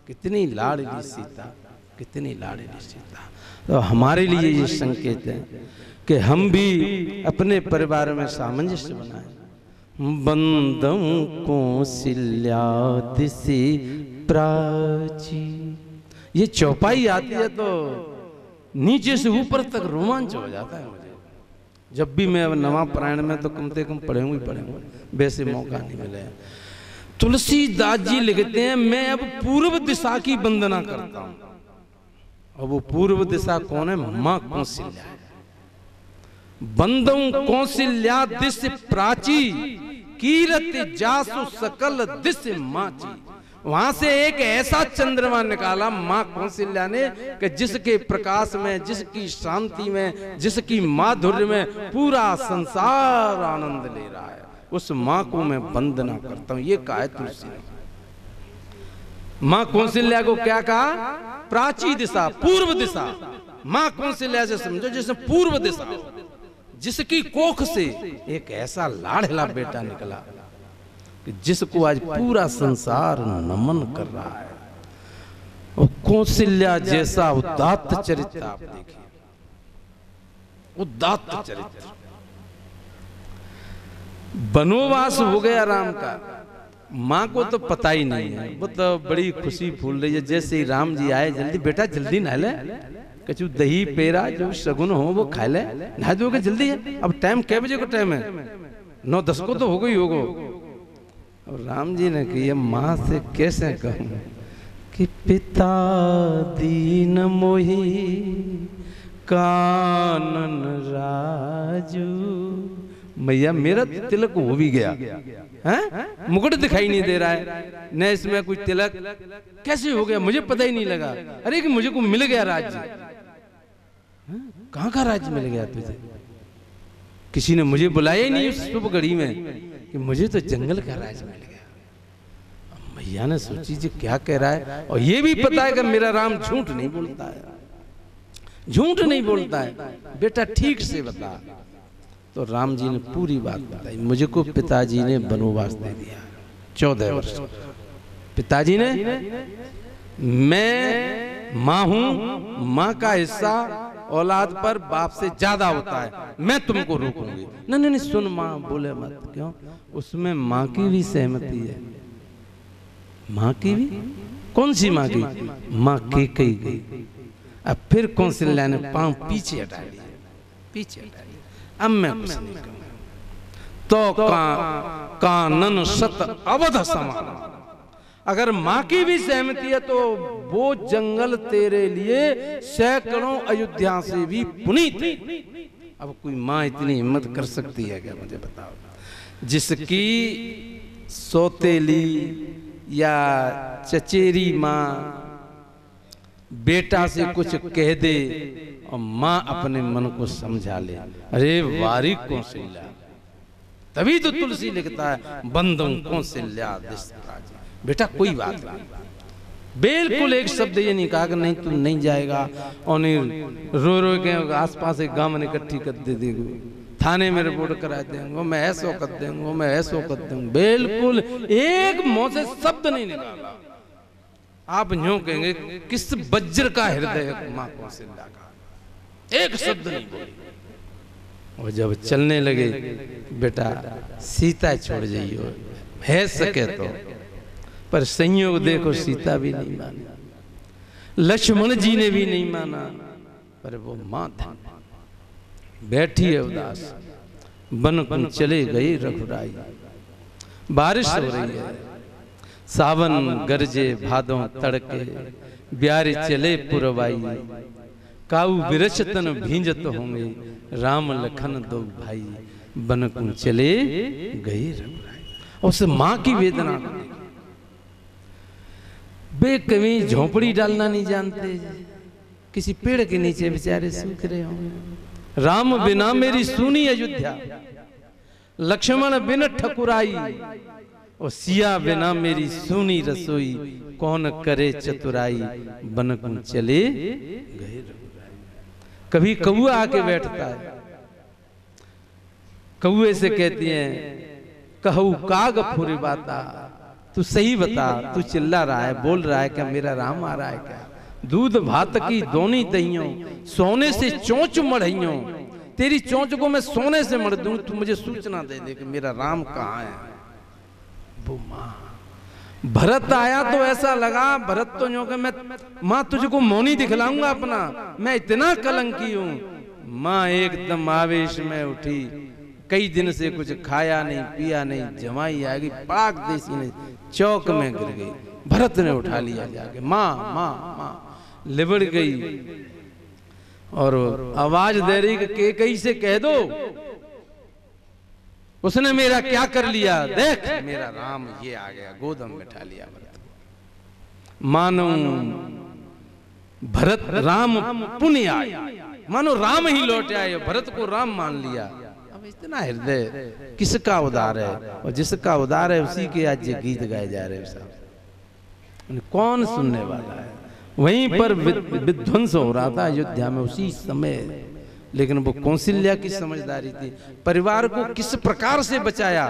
कितनी लाडली सीता, कितनी लाडली सीता। तो हमारे लिए ये संकेत है कि हम भी अपने परिवार में सामंजस्य बनाएं। बंदम कौशल्या दिशि प्राची। ये चौपाई आती है तो नीचे से ऊपर तक रोमांच हो जाता है मुझे। जब भी मैं अब नवा पारायण में तो कम से कम पढ़ूंगा ही पढ़ूंगा, वैसे मौका नहीं मिला। तुलसीदास जी लिखते हैं, मैं अब पूर्व दिशा की वंदना करता हूं। और वो पूर्व दिशा कौन है? मां कौशल्या। बंदम कौशल्या दिश प्राची, कीरत जासु सकल दिश माची। वहां से एक ऐसा चंद्रमा निकाला मां कौशल्या ने कि जिसके प्रकाश में, जिसकी शांति में, जिसकी माधुर्य में पूरा संसार आनंद ले रहा है। उस मां को मैं वंदना करता हूं। ये कहा है तुलसी ने। मां कौशल्या को क्या कहा? प्राची दिशा, पूर्व दिशा। मां कौशल्या से समझो जैसे पूर्व दिशा, जिसकी कोख से एक ऐसा लाड़ला बेटा निकला कि जिसको आज पूरा संसार नमन कर रहा है। और कौशल्या जैसा उदात्त चरित्र आप देखिए, उदात्त चरित्र। वनवास हो गया राम का, माँ को तो पता ही नहीं है, वो तो बड़ी खुशी फूल रही है। जैसे ही राम जी आए, जल्दी बेटा जल्दी नहा ले, कछु दही पेरा जो शगुन हो वो खा ले, नहा दोगे जल्दी है। अब टाइम कै बजे को टाइम है? 9-10 को तो हो गई होगो। और राम जी ने कही माँ से कैसे कहूं कि पिता दीन मोही कानन राजू। मैया मेरा तिलक हो भी गया है, मुकुट दिखाई नहीं दे रहा है, न इसमें कोई तिलक, कैसे हो गया मुझे पता ही नहीं लगा। अरे कि मुझे को मिल गया राज्य, कहाँ का राज्य मिल गया तुझे? किसी ने मुझे बुलाया ही नहीं उस शुभ घड़ी में कि मुझे तो जंगल का राज्य मिल गया। मैया ने सोची जी क्या कह रहा है, और ये भी पता है कि मेरा राम झूठ नहीं बोलता है, झूठ नहीं बोलता है, बेटा ठीक से बता। तो राम जी ने पूरी बात बताई। मुझे को पिताजी ने वनवास दे दिया 14 वर्ष। पिताजी ने, मैं माँ हूं, माँ का हिस्सा औलाद पर बाप से ज्यादा होता है, मैं तुमको रोकूंगी। नहीं नहीं सुन माँ, बोले मत। क्यों? उसमें माँ की भी सहमति है। माँ की भी? कौन सी माँ की? माँ के कही गई। अब फिर कौशल्या ने पांव पीछे हटा लिया, पीछे हटा लिया। अब मैं कुछ नहीं कहूंगा। तो कानन शत अवध समान। अगर माँ की भी सहमति है तो वो जंगल तेरे लिए सैकड़ों अयोध्या से भी पुनीत है। अब कोई माँ इतनी हिम्मत कर सकती है क्या? मुझे बताओ, जिसकी सौतेली या चचेरी माँ बेटा से कुछ कह दे और माँ अपने मन को समझा ले। अरे वारी कौशल्या, तभी तो तुलसी लिखता है बंदम कौशल्या दिशराज। बेटा कोई बात नहीं, बिल्कुल एक शब्द ये नहीं कहा कि नहीं तू नहीं जाएगा, और नहीं रो रो के आसपास एक गांव में इकट्ठी कर दे देंगे, थाने में रिपोर्ट करा देंगे, मैं ऐसा कर देंगे, मैं ऐसा कर दूंगा। बिल्कुल एक मुंह से शब्द नहीं निकाला। आप यूं कहेंगे किस वज्र का हृदय है माँ कौशल्या का, एक शब्द नहीं बोली। और जब चलने लगे, बेटा सीता छोड़ जाइयो है सके तो, पर संयोग देखो सीता भी नहीं मानी, लक्ष्मण जी ने भी नहीं माना, पर वो मां बैठी है उदास। वन कुन चले गई रघुराई। बारिश हो रही है, सावन गरजे भादों तड़के, ब्यारे चले पुरवाई, काऊ विरचतन भींजत होंगे, राम लखन दो भाई, वन कुन चले गई रघुराई। उस मां की वेदना वे कभी झोपड़ी डालना नहीं जानते, किसी पेड़ के नीचे बेचारे सूख रहे होंगे। राम बिना मेरी सुनी अयोध्या, लक्ष्मण बिन ठकुराई, और सिया बिना मेरी सुनी रसोई, कौन करे चतुराई, बन कुन चले गए रघुराई। कभी कौआ आके बैठता है, कौए से कहती हैं कहू काग फुरी बाता, तू सही बता, तू चिल्ला रहा है, बोल रहा है क्या मेरा राम आ रहा है क्या? दूध भात की दोनी दहियों, सोने से चोंच मढ़इयों, तेरी चोंच को मैं सोने से मढ़ दूं, तू मुझे सूचना दे दे कि मेरा राम कहाँ है। वो माँ, भरत आया तो ऐसा लगा, भरत तो यूं कि मैं माँ तुझको मौनी दिखलाऊंगा अपना, मैं इतना कलंकी हूं। माँ एकदम आवेश में उठी, कई दिन से कुछ खाया नहीं पिया नहीं, जमाई आ गई पाक देसी ने, चौक में गिर गई। भरत ने उठा लिया जाके, माँ माँ माँ, लिबड़ गई और आवाज दे रही कि कहीं से कह दो उसने मेरा क्या कर लिया, देख मेरा राम ये आ गया, गोदम में उठा लिया भरत। मानो भरत राम पुण्य आया, मानो राम ही लौट आए, भरत को राम मान लिया। अब इतना हृदय किसका उदार है, और जिसका उदार है उसी के आज ये गीत गाए जा रहे हैं। कौन सुनने वाला है? वहीं पर विध्वंस हो रहा था अयोध्या में, उसी समय लेकिन वो कौशल्या की समझदारी थी। परिवार को किस प्रकार से बचाया,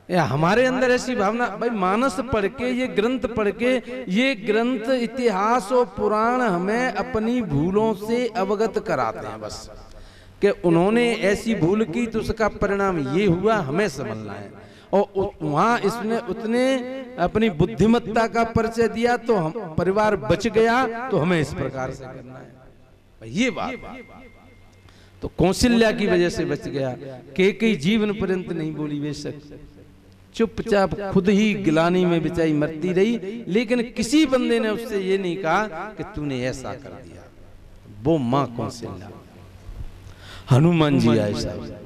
या हमारे अंदर ऐसी भावना, भाई मानस पढ़ के, ये ग्रंथ पढ़ के, ये ग्रंथ इतिहास और पुराण हमें अपनी भूलों से अवगत कराते हैं बस, कि उन्होंने ऐसी भूल की तो उसका परिणाम ये हुआ, हमें समझना है। और वहां इसने उतने अपनी बुद्धिमत्ता का परिचय दिया तो हम परिवार बच गया, तो हमें इस प्रकार से करना है, ये बात। तो कौशल्या की वजह से बच गया। कैकेयी जीवन पर्यंत नहीं बोली बेशक, चुपचाप खुद ही गिलानी में बेचारी मरती रही, लेकिन किसी बंदे ने उससे ये नहीं कहा कि तूने ऐसा कर दिया। वो मां कौशल्या। हनुमान जी आए साहब,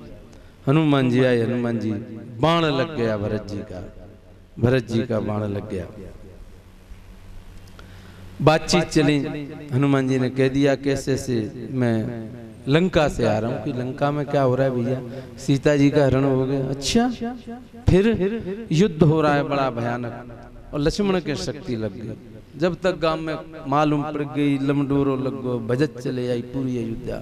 हनुमान जी आए, हनुमान जी बाण लग गया भरत जी का, भरत जी का बाण लग गया। बातचीत चली, हनुमान जी ने कह दिया कैसे से मैं लंका से आ रहा हूँ, कि लंका में क्या हो रहा है भैया, सीता जी का हरण हो गया। अच्छा, फिर युद्ध हो रहा है बड़ा भयानक, और लक्ष्मण के शक्ति लग गई। जब तक गांव में मालूम पड़ गई, लमडोरो लग गो, भजत चले आई पूरी अयोध्या।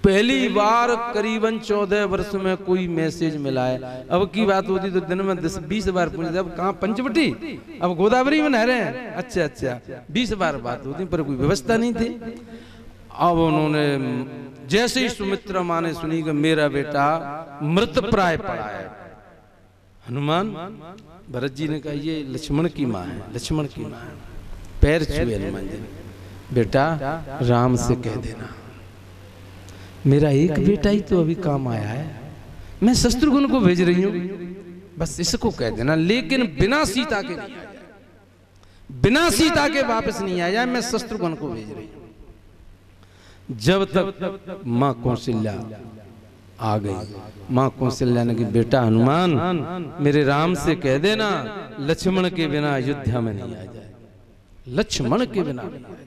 पहली बार करीबन 14 वर्ष में कोई मैसेज मिला है। अब की बात होती तो दिन में 10-20 बार पूछते, अब कहाँ पंचवटी, अब गोदावरी में नह रहे हैं। अच्छा अच्छा, 20 बार बात होती, पर कोई व्यवस्था नहीं थी। अब उन्होंने जैसे ही सुमित्रा माँ ने सुनी कि मेरा बेटा मृत प्राय पड़ा है, हनुमान, भरत जी ने कहा ये लक्ष्मण की माँ है, लक्ष्मण की माँ है। पैर छुए हनुमान जी ने, बेटा राम से कह देना मेरा एक बेटा ही तो अभी काम आया है, मैं शत्रुघ्न को भेज रही हूँ, बस इसको कह देना, लेकिन बिना सीता के नहीं आ जाए, बिना सीता के वापस नहीं आ जाए, मैं शत्रुघ्न को भेज रही हूँ। जब तक माँ कौशल्या आ गई, माँ कौशल्या ने कहा बेटा हनुमान मेरे राम से कह देना लक्ष्मण के बिना अयोध्या में नहीं आ जाए, लक्ष्मण के बिना नहीं आ जाए।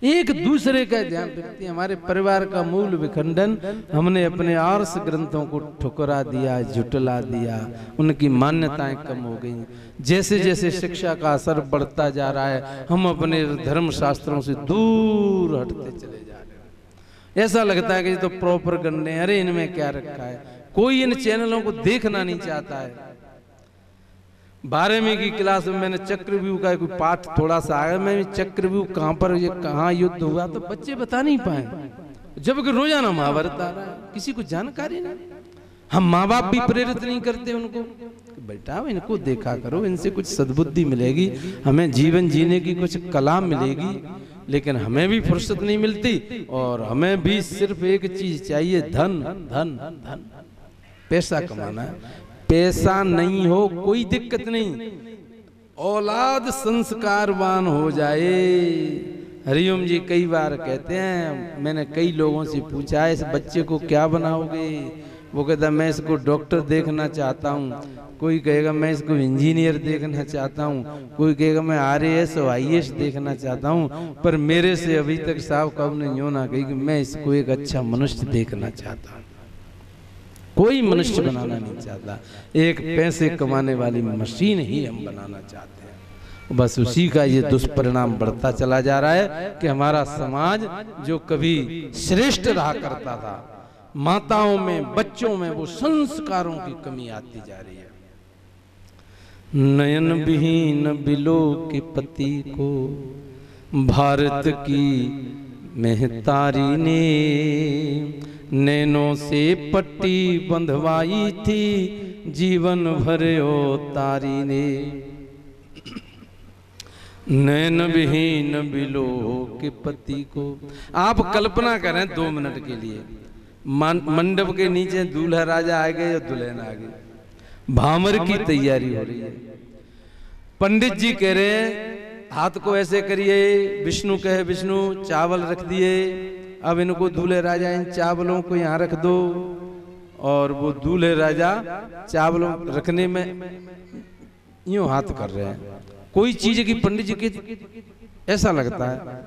एक दूसरे का ध्यान रखती है। हमारे परिवार का मूल विखंडन हमने अपने आर्ष ग्रंथों को ठुकरा दिया, झुटला दिया, उनकी मान्यताएं कम हो गई। जैसे जैसे शिक्षा का असर बढ़ता जा रहा है, हम अपने धर्म शास्त्रों से दूर हटते चले जा रहे हैं। ऐसा लगता है कि ये तो प्रॉपर गन्ने, अरे इनमें क्या रखा है, कोई इन चैनलों को देखना नहीं चाहता है। 12वीं की क्लास में मैंने चक्रव्यूह का कोई पाठ थोड़ा सा आया, मैं चक्रव्यूह कहाँ पर, ये कहाँ युद्ध हुआ, तो बच्चे बता नहीं पाए, जबकि रोजाना महाभारत आ रहा है, किसी को जानकारी नहीं। हम माँ बाप भी प्रेरित नहीं करते उनको, बेटा इनको देखा करो, इनसे कुछ सद्बुद्धि मिलेगी, हमें जीवन जीने की कुछ कला मिलेगी। लेकिन हमें भी फुर्सत नहीं मिलती, और हमें भी सिर्फ एक चीज चाहिए, धन धन धन, पैसा कमाना है। पैसा नहीं हो कोई दिक्कत नहीं, औलाद संस्कारवान हो जाए। हरिओम जी कई बार कहते हैं, मैंने कई लोगों से पूछा है इस बच्चे को क्या बनाओगे, वो कहता मैं इसको डॉक्टर देखना चाहता हूँ, कोई कहेगा मैं इसको इंजीनियर देखना चाहता हूँ, कोई कहेगा मैं RAS और IAS देखना चाहता हूँ, पर मेरे से अभी तक साहब कब ने यूं ना कही कि मैं इसको एक अच्छा मनुष्य देखना चाहता हूँ। कोई मनुष्य बनाना नहीं चाहता, एक पैसे कमाने वाली मशीन ही हम बनाना चाहते हैं। बस उसी का ये दुष्परिणाम बढ़ता चला जा रहा है कि हमारा समाज जो कभी श्रेष्ठ रहा करता था, माताओं में, बच्चों में वो संस्कारों की कमी आती जा रही है। नयन विहीन बिलो के पति को भारत की महतारी ने नैनों से पट्टी बंधवाई थी, जीवन भर ओ तारी ने। नैन विहीन बिलो के पति को, आप कल्पना करें 2 मिनट के लिए, मंडप के नीचे दूल्हा राजा आ गए या दुल्हन आ गई, भामर की तैयारी हो रही है, पंडित जी कह रहे हैं हाथ को ऐसे करिए, विष्णु कहे विष्णु, चावल रख दिए, अब इनको दूल्हे राजा इन चावलों को यहाँ रख दो, और वो दूल्हे राजा चावलों रखने में यूं हाथ कर रहे हैं, कोई चीज की पंडित जी की ऐसा लगता है।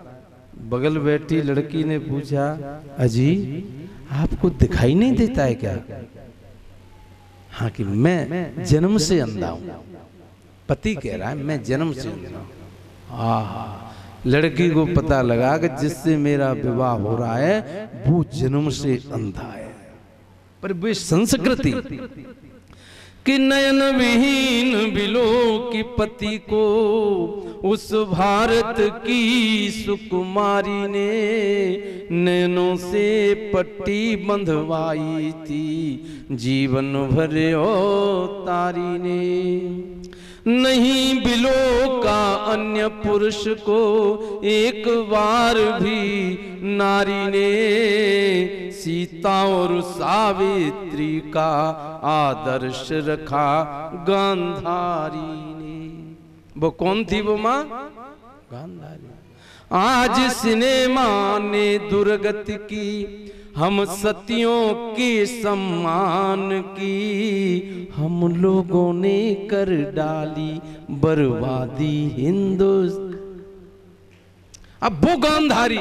बगल बैठी लड़की ने पूछा, अजी आपको दिखाई नहीं देता है क्या? हाँ कि मैं जन्म से अंधा हूं। पति कह रहा है मैं जन्म से अंधा हूं। लड़की को पता लगा कि जिससे मेरा विवाह हो रहा है वो जन्म से अंधा है। पर वे संस्कृति कि नयन विहीन बिलो की पति को उस भारत की सुकुमारी ने नैनों से पट्टी बंधवाई थी, जीवन भर ओ तारी ने। नहीं बिलो का अन्य पुरुष को एक बार भी नारी ने, सीता और सावित्री का आदर्श रखा गांधारी ने। वो कौन थी वो माँ? गांधारी। आज सिनेमा ने दुर्गति की हम सतियों के सम्मान की, हम लोगों ने कर डाली बर्बादी हिंदुस्तान। अब वो गांधारी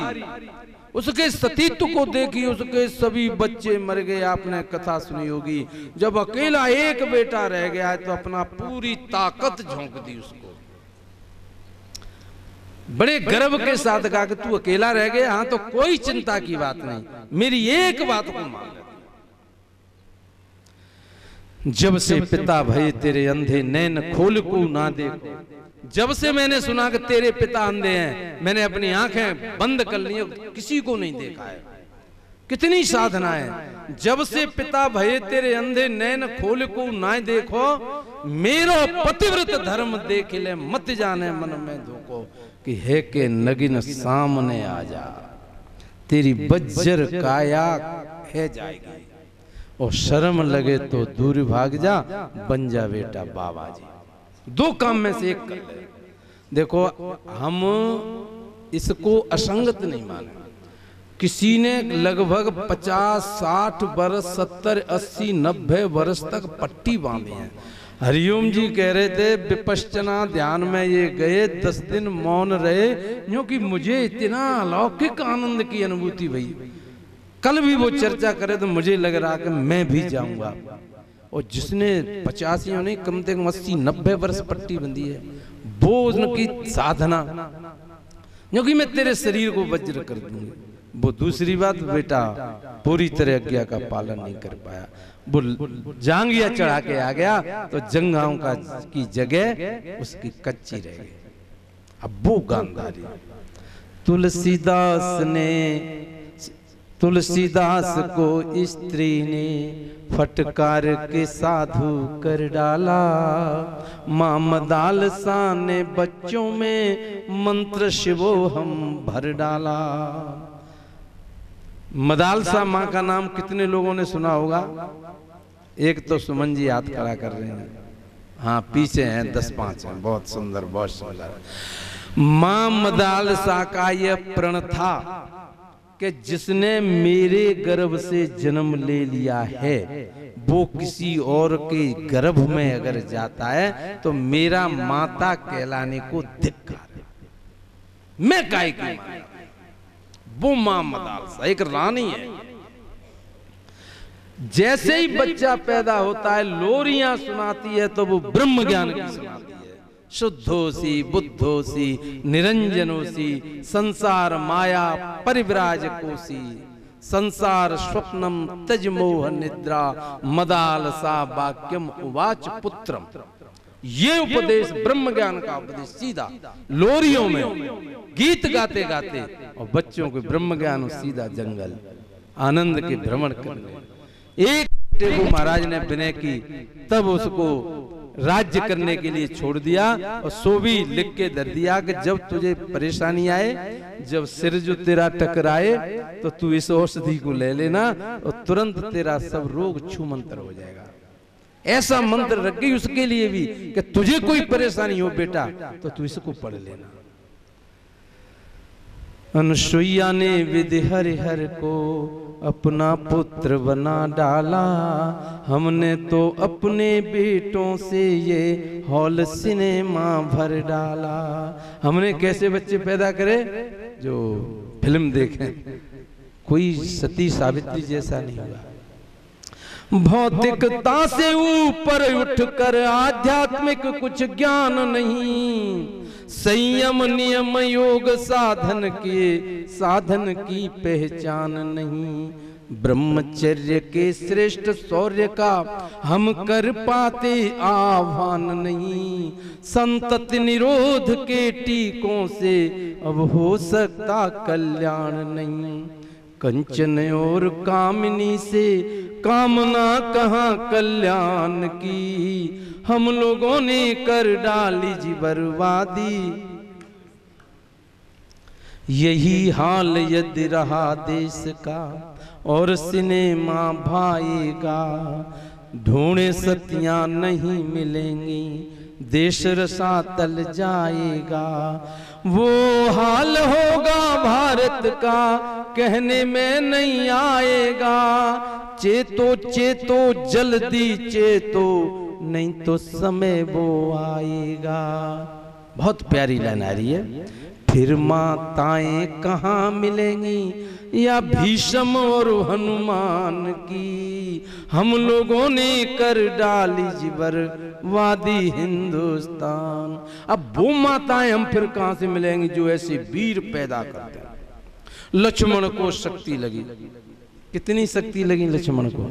उसके सतीत्व को देखिए, उसके सभी बच्चे मर गए। आपने कथा सुनी होगी, जब अकेला एक बेटा रह गया है तो अपना पूरी ताकत झोंक दी उसको। बड़े गर्व के साथ कहा कि तू अकेला रह गया, हाँ तो कोई चिंता की बात नहीं, मेरी एक बात को मान ले। जब से पिता भये तेरे अंधे नैन खोल को ना देखो, जब से मैंने सुना कि तेरे पिता अंधे हैं, मैंने अपनी आंखें बंद कर ली, किसी को नहीं देखा है। कितनी साधना है। जब से पिता भये तेरे अंधे नैन खोल को ना देखो, मेरो पतिव्रत धर्म देख ले, मत जाने मन में धोखो, कि है के नगिन सामने आ जा, तेरी बज्जर काया है जाएगी, और शर्म लगे तो दूर भाग जा, बन जा बेटा बाबा जी। दो काम में से एक कर ले। देखो हम इसको असंगत नहीं माने। किसी ने लगभग 50, 60 वर्ष, 70, 80, 90 वर्ष तक पट्टी बांधी है। हरिओम जी कह रहे थे विपश्चना ध्यान में ये गए, 10 दिन मौन रहे, क्योंकि मुझे इतना अलौकिक आनंद की अनुभूति हुई। कल भी वो चर्चा करे तो मुझे लग रहा कि मैं भी जाऊंगा। और जिसने 85 नहीं कम से कम 80, 90 वर्ष पट्टी बंधी है, वो उनकी साधना, क्योंकि मैं तेरे शरीर को वज्र कर दूंगी। वो दूसरी बात, बेटा पूरी तरह आज्ञा का पालन नहीं कर पाया, वो जांगिया चढ़ा के आ गया, तो जंघाओं का की जगह उसकी कच्ची रह गई। अब वो गांधारी। तुलसीदास को स्त्री ने फटकार के साधु कर डाला, माँ मदालसा ने बच्चों में मंत्र शिवो हम भर डाला। मदालसा माँ का नाम कितने लोगों ने सुना होगा? एक तो सुमन जी हाथ खड़ा कर रहे हैं, हाँ पीछे हैं 10-5 हैं, बहुत सुंदर, बहुत सुंदर। माँ मदालसा का यह प्रण था कि जिसने मेरे गर्भ से जन्म ले लिया है, वो किसी और के गर्भ में अगर जाता है तो मेरा माता कहलाने को धिक्कार है। मैं काय की? वो माँ मदालसा एक रानी है। जैसे ही बच्चा पैदा होता है, लोरियां सुनाती है तो वो ब्रह्म ज्ञान की सुनाती है। शुद्धोसी बुद्धोसी निरंजनोसी, संसार माया परिव्राजकोसी, संसार स्वप्नम तज मोह निद्रा, मदालसा वाक्यम उवाच पुत्रम। ये उपदेश ब्रह्म ज्ञान का उपदेश सीधा लोरियों में गीत गाते गाते, और बच्चों को ब्रह्म ज्ञान सीधा जंगल आनंद के भ्रमण करने। एक बेटे को महाराज ने विनय की, तब उसको राज्य करने के लिए छोड़ दिया, और सो भी लिख के धर दिया कि जब तुझे परेशानी आए, जब सिर जो तेरा टकराए, तो तू इस औषधि को ले लेना और तुरंत तेरा सब रोग छूमंतर हो जाएगा। ऐसा मंत्र रख गई उसके लिए भी कि तुझे कोई परेशानी हो बेटा तो तू इसको पढ़ लेना। अनुसुईया ने विधि हरिहर को अपना पुत्र बना डाला, हमने तो अपने बेटों से ये हॉल सिनेमा भर डाला। हमने कैसे बच्चे पैदा करे? जो फिल्म देखें, कोई सती सावित्री जैसा नहीं हुआ। भौतिकता से ऊपर उठकर आध्यात्मिक कुछ ज्ञान नहीं, संयम नियम योग साधन की पहचान नहीं। ब्रह्मचर्य के श्रेष्ठ शौर्य का हम कर पाते आह्वान नहीं। संतत निरोध के टीकों से अब हो सकता कल्याण नहीं। कंचन और कामिनी से कामना कहाँ कल्याण की, हम लोगों ने कर डाली जी बर्बादी। यही हाल यदि रहा देश का और सिनेमा भाएगा, ढूंढे सतियां नहीं मिलेंगी, देश रसातल जाएगा। वो हाल होगा भारत का कहने में नहीं आएगा। चेतो चेतो जल्दी चेतो, नहीं तो समय वो आएगा। बहुत प्यारी लाइन आ रही है। फिर माताएं कहाँ मिलेंगी या भीष्म और हनुमान की, हम लोगों ने कर डाली जिबरवादी हिंदुस्तान। अब वो माताएं हम फिर कहाँ से मिलेंगी जो ऐसे वीर पैदा करते हैं। लक्ष्मण को शक्ति लगी, कितनी शक्ति लगी लक्ष्मण को?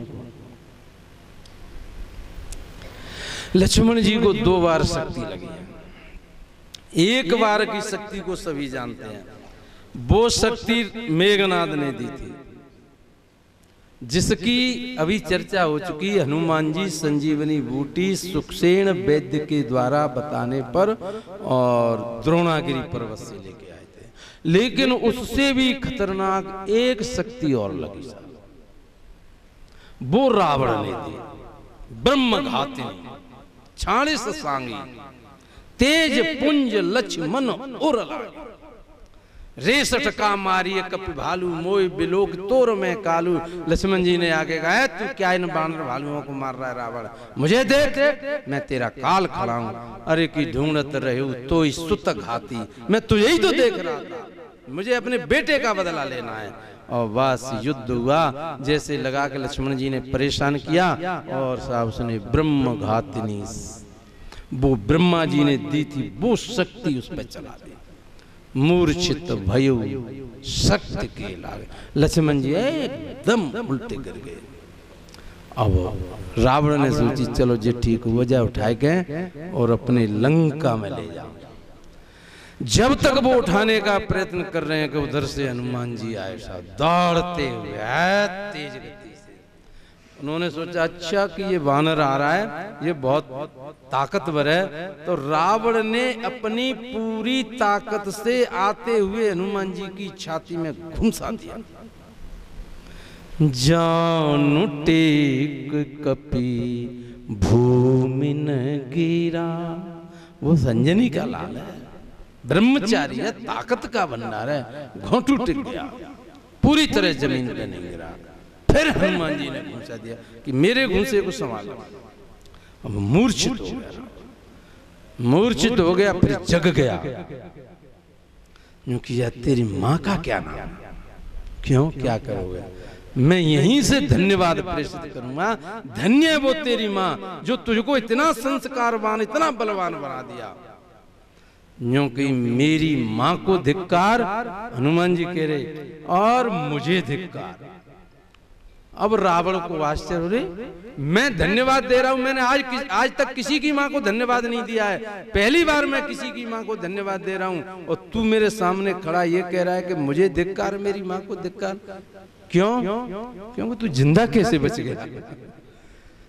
लक्ष्मण जी को 2 बार शक्ति लगी है। एक बार की शक्ति को सभी जानते हैं, वो शक्ति मेघनाद ने दी थी, जिसकी अभी चर्चा हो चुकी। हनुमान जी संजीवनी बूटी सुखसेन वैद्य के द्वारा बताने पर और द्रोणागिरी पर्वत से लेके आए थे। लेकिन उससे भी खतरनाक एक शक्ति और लगी, वो रावण ने दी। ब्रह्मघातिनी, छाणिस सांगी, तेज पुंज लक्ष्मण उर लागे। रेसठ का मारिय कपि भालू, मोय बिलोक तोर में कालू। लक्ष्मण जी ने आगे कहा, तू क्या इन बानर भालुओं को मार रहा है रावण? मुझे देख, मैं तेरा काल खड़ा हूं। अरे की ढूंढत रहूं तो सुत घाती, मैं तुझे ही तो देख रहा था, मुझे अपने बेटे का बदला लेना है। और बस युद्ध हुआ। जैसे लगा के लक्ष्मण जी ने परेशान किया और साहब उसने ब्रह्मघातिनी, वो ब्रह्मा जी ने दी थी, वो शक्ति उस पर चला दी। मूर्छित भयो शक्ति के लागे। लक्ष्मण जी एकदम उल्टे गिर गए। अब रावण ने सोची चलो जी ठीक हुआ जाए, उठाए गए और अपने लंका में ले जाओ। जब तक वो उठाने का प्रयत्न कर रहे हैं कि उधर से हनुमान जी आए साहब दौड़ते हुए तेज गति से। उन्होंने सोचा अच्छा कि ये वानर आ रहा है, ये बहुत ताकतवर है। तो रावण ने अपनी पूरी ताकत से आते हुए हनुमान जी की छाती में घुसा दिया। जानु टेक कपि भूमि न गिरा, वो संजनी का लाल है, ब्रह्मचारी है, ताकत का भंडार है, घोंटू टिक गया, पूरी तरह जमीन पे नहीं गिरा। फिर हनुमान जी ने घूंसा दिया कि मेरे घूंसे को संभालो। अब मूर्छित हो गया, मूर्छित हो गया, फिर जग गया। क्योंकि यार तेरी माँ का क्या नाम, क्यों क्या करोगे? मैं यहीं से धन्यवाद प्रेषित करूंगा। धन्य है वो तेरी माँ जो तुझको इतना संस्कारवान, इतना बलवान बना दिया। क्योंकि मेरी माँ को धिक्कार, हनुमान जी कह रहे, और मुझे धिक्कार। अब रावण को आश्चर्य हो रही, मैं धन्यवाद दे रहा हूं, मैंने आज तक किसी की माँ को धन्यवाद नहीं दिया है, पहली बार मैं किसी की माँ को धन्यवाद दे रहा हूं, और तू मेरे सामने खड़ा ये कह रहा है कि मुझे धिक्कार, मेरी माँ को धिक्कार। क्यों? क्योंकि तू जिंदा कैसे बच गया,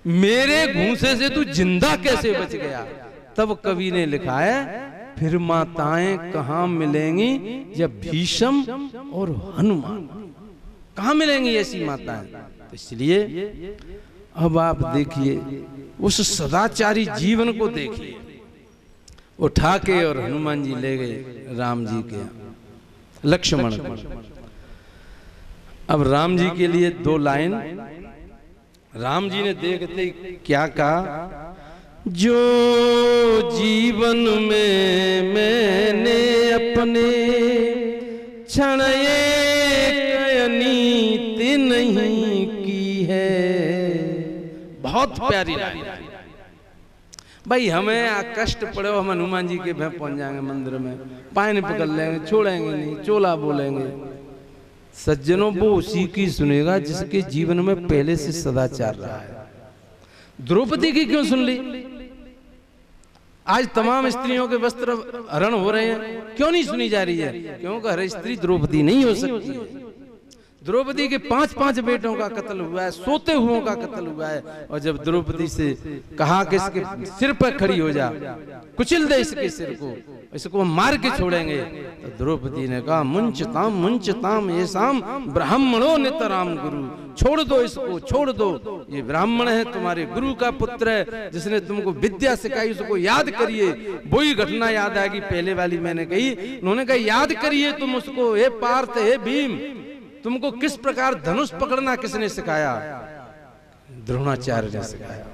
मेरे घूंसे से तू जिंदा कैसे बच गया। तब कवि ने लिखा है, फिर माताएं कहाँ मिलेंगी जब भीष्म और हनुमान, कहाँ मिलेंगी ऐसी माताएं? तो इसलिए अब आप देखिए उस सदाचारी जीवन को देखिए। उठा के और हनुमान जी ले गए राम जी के लक्ष्मण को। अब राम जी के लिए 2 लाइन राम जी ने देखते क्या कहा, जो जीवन में मैंने अपने क्षण एक नीति नहीं की है। बहुत प्यारी लाइन, भाई हमें कष्ट पड़े हम हनुमान जी के भय पहुंच जाएंगे मंदिर में, पानी पकड़ लेंगे, छोड़ेंगे नहीं, चोला बोलेंगे। सज्जनों वो उसी की सुनेगा जिसके जीवन में पहले से सदाचार रहा है। द्रौपदी की क्यों सुन ली? आज तमाम स्त्रियों के वस्त्र हरण हो रहे हैं, क्यों नहीं सुनी जा रही है? क्योंकि हर स्त्री द्रौपदी नहीं हो सकती है। द्रौपदी के 5-5 बेटों का कत्ल हुआ है, सोते हुओं का कत्ल हुआ है। और जब द्रौपदी से कहा कि इसके सिर पर खड़ी हो जा, कुचल दे इसके सिर को, इसको हम मार के छोड़ेंगे, तो द्रौपदी ने कहा मुंचताम ये शाम ब्राह्मणों नितराम गुरु, छोड़ दो इसको, छोड़ दो, ये ब्राह्मण है, तुम्हारे गुरु का पुत्र है, जिसने तुमको विद्या सिखाई, उसको याद करिए। वही घटना याद आएगी पहले वाली मैंने कही। उन्होंने कहा याद करिए तुम उसको, हे पार्थ, हे भीम, तुमको किस प्रकार धनुष पकड़ना किसने सिखाया? द्रोणाचार्य ने सिखाया।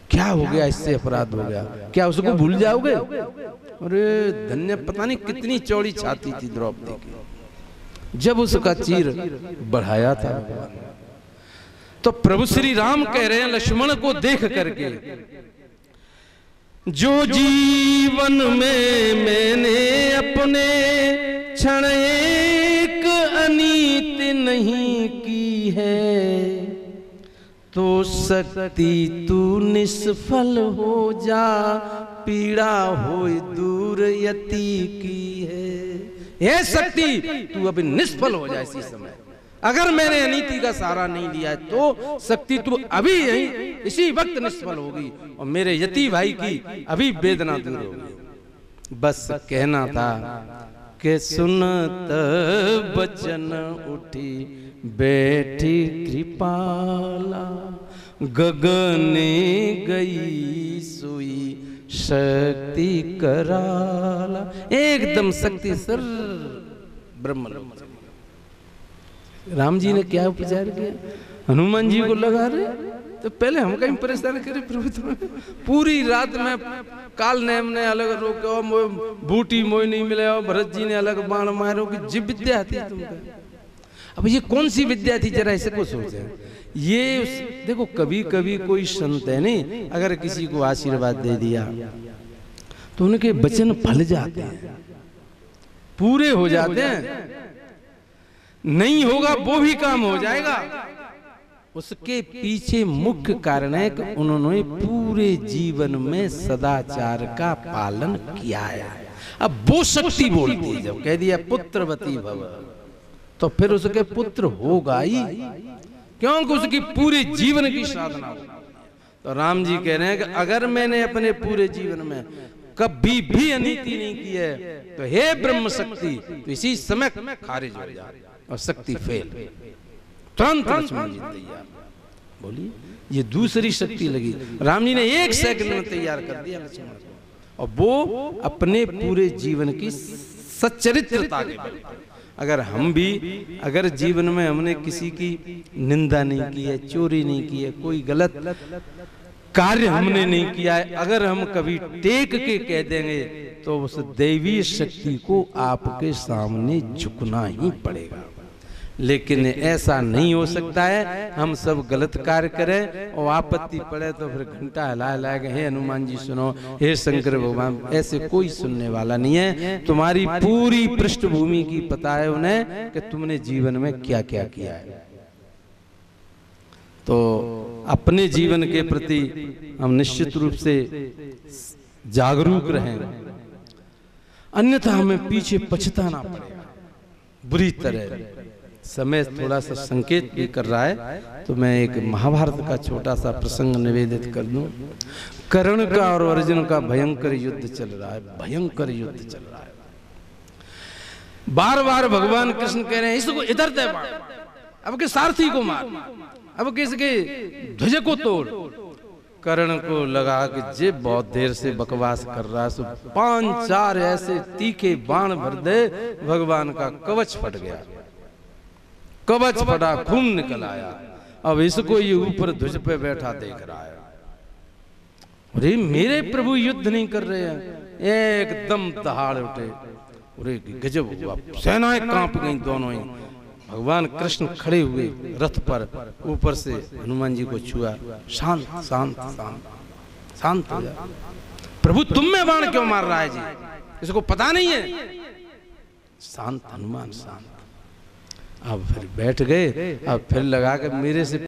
क्या हो गया इससे? अपराध हो गया क्या? उसको भूल जाओगे? अरे धन्य, पता नहीं कितनी चौड़ी छाती थी द्रौपदी की जब उसका चीर बढ़ाया था। तो प्रभु श्री राम कह रहे हैं लक्ष्मण को देख करके, जो जीवन में मैंने अपने क्षण एक अनीति नहीं की है, तो शक्ति तू निष्फल हो जा, पीड़ा होए दूर यति की है। ये शक्ति तू अभी निष्फल हो जाए इसी समय। अगर मैंने अनीति का सहारा नहीं लिया तो शक्ति तू अभी यही इसी वक्त निष्फल होगी और मेरे यति भाई की अभी वेदना दूर होगी। बस कहना था कि सुनत बचन उठी बैठी कृपाला, गगने गई सुई शक्ति कराला। एकदम शक्ति सर ब्रह्म। राम जी ने क्या उपचार किया? हनुमान जी को लगा रहे तो पहले हम कहीं परेशान करे प्रभु, तुम्हें पूरी रात में काल नेम ने अलग रोको, बूटी मोई नहीं मिले, और भरत जी ने अलग बाण मारो कि जी विद्या थी तुमको। अब ये कौन सी विद्या थी जरा ऐसे को सोचे। ये देखो कभी कभी कोई संत है नहीं, अगर किसी को आशीर्वाद दे दिया तो उनके वचन फल जाते हैं, पूरे हो जाते हैं। नहीं होगा वो भी काम हो जाएगा। उसके पीछे मुख्य कारण है कि उन्होंने पूरे जीवन में सदाचार का पालन किया है। अब वो शक्ति बोलती है, जब कह दिया पुत्रवती भव, तो फिर उसके पुत्र होगा ही, क्योंकि उसकी पूरे जीवन की साधना होगी। तो राम जी कह रहे हैं कि अगर मैंने अपने पूरे जीवन में कभी भी अनीति नहीं की है तो हे ब्रह्म शक्ति, तो इसी समय खारिज हो जाए और शक्ति फेल। तुरंत लक्ष्मण जी तैयार। बोलिए, ये दूसरी शक्ति लगी। राम जी ने 1 सेकंड में तैयार कर दिया लक्ष्मण को, और वो अपने पूरे जीवन की सच्चरित्रता के बल पर। अगर हम भी, अगर जीवन में हमने किसी की निंदा नहीं की है, चोरी नहीं की है, कोई गलत कार्य हमने नहीं किया है, अगर हम कभी टेक के कह देंगे तो उस दैवीय शक्ति को आपके सामने झुकना ही पड़ेगा। लेकिन ऐसा नहीं हो सकता है। हम सब गलत कार्य करें और आपत्ति पड़े तो फिर घंटा हिला हिला के हे हनुमान जी सुनो, हे शंकर भगवान, ऐसे कोई सुनने वाला नहीं है। तुम्हारी पूरी पृष्ठभूमि की पता है उन्हें कि तुमने जीवन में क्या क्या किया है। तो अपने जीवन के प्रति हम निश्चित रूप से जागरूक रहें, अन्यथा हमें पीछे पछताना पड़ेगा बुरी तरह। समय थोड़ा सा संकेत भी कर रहा है, तो मैं एक महाभारत का छोटा सा प्रसंग निवेदित कर दूं। कर्ण का और अर्जुन का भयंकर युद्ध चल रहा है, भयंकर युद्ध चल रहा है। बार बार भगवान कृष्ण कह रहे हैं इसको इधर दे बाण, अब के सारथी को मार, अब किसके ध्वज को तोड़। कर्ण को लगा कि जे बहुत देर से बकवास कर रहा है, सो 5-4 ऐसे तीखे बाण भर दे। भगवान का कवच फट गया, कवच फटा, खून निकल आया। अब इसको ये ऊपर ध्वज पे बैठा देख रहा है, अरे मेरे प्रभु युद्ध नहीं कर रहे हैं। एकदम दहाड़ उठे, अरे गजब हुआ, सेनाएं कांप गई दोनों ही। भगवान कृष्ण खड़े हुए रथ पर, ऊपर से हनुमान जी को छुआ, शांत शांत शांत शांत हो जाओ। प्रभु तुम में बाण क्यों मार रहा है जी, इसको पता नहीं है? शांत हनुमान शांत। अब फिर बैठ गए। अब फिर लगा के मेरे से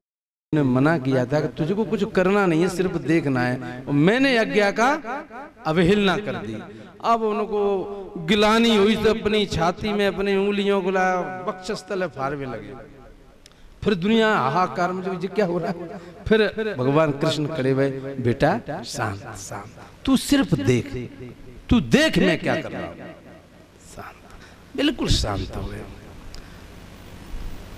ने मना किया था कि तुझको कुछ करना नहीं है, सिर्फ देखना है, और मैंने आज्ञा का अवहेलना कर दी। अब उनको गिलानी हुई तो अपनी छाती में अपनी उंगलियों को लाया, वक्षस्थल फाड़ने लगे। फिर दुनिया हाहाकार में जो क्या हो रहा है। फिर भगवान कृष्ण खड़े हुए, बेटा शांत शांत, तू सिर्फ देख, तू देख मैं क्या कर रहा हूं। शांत, बिल्कुल शांत हो गए।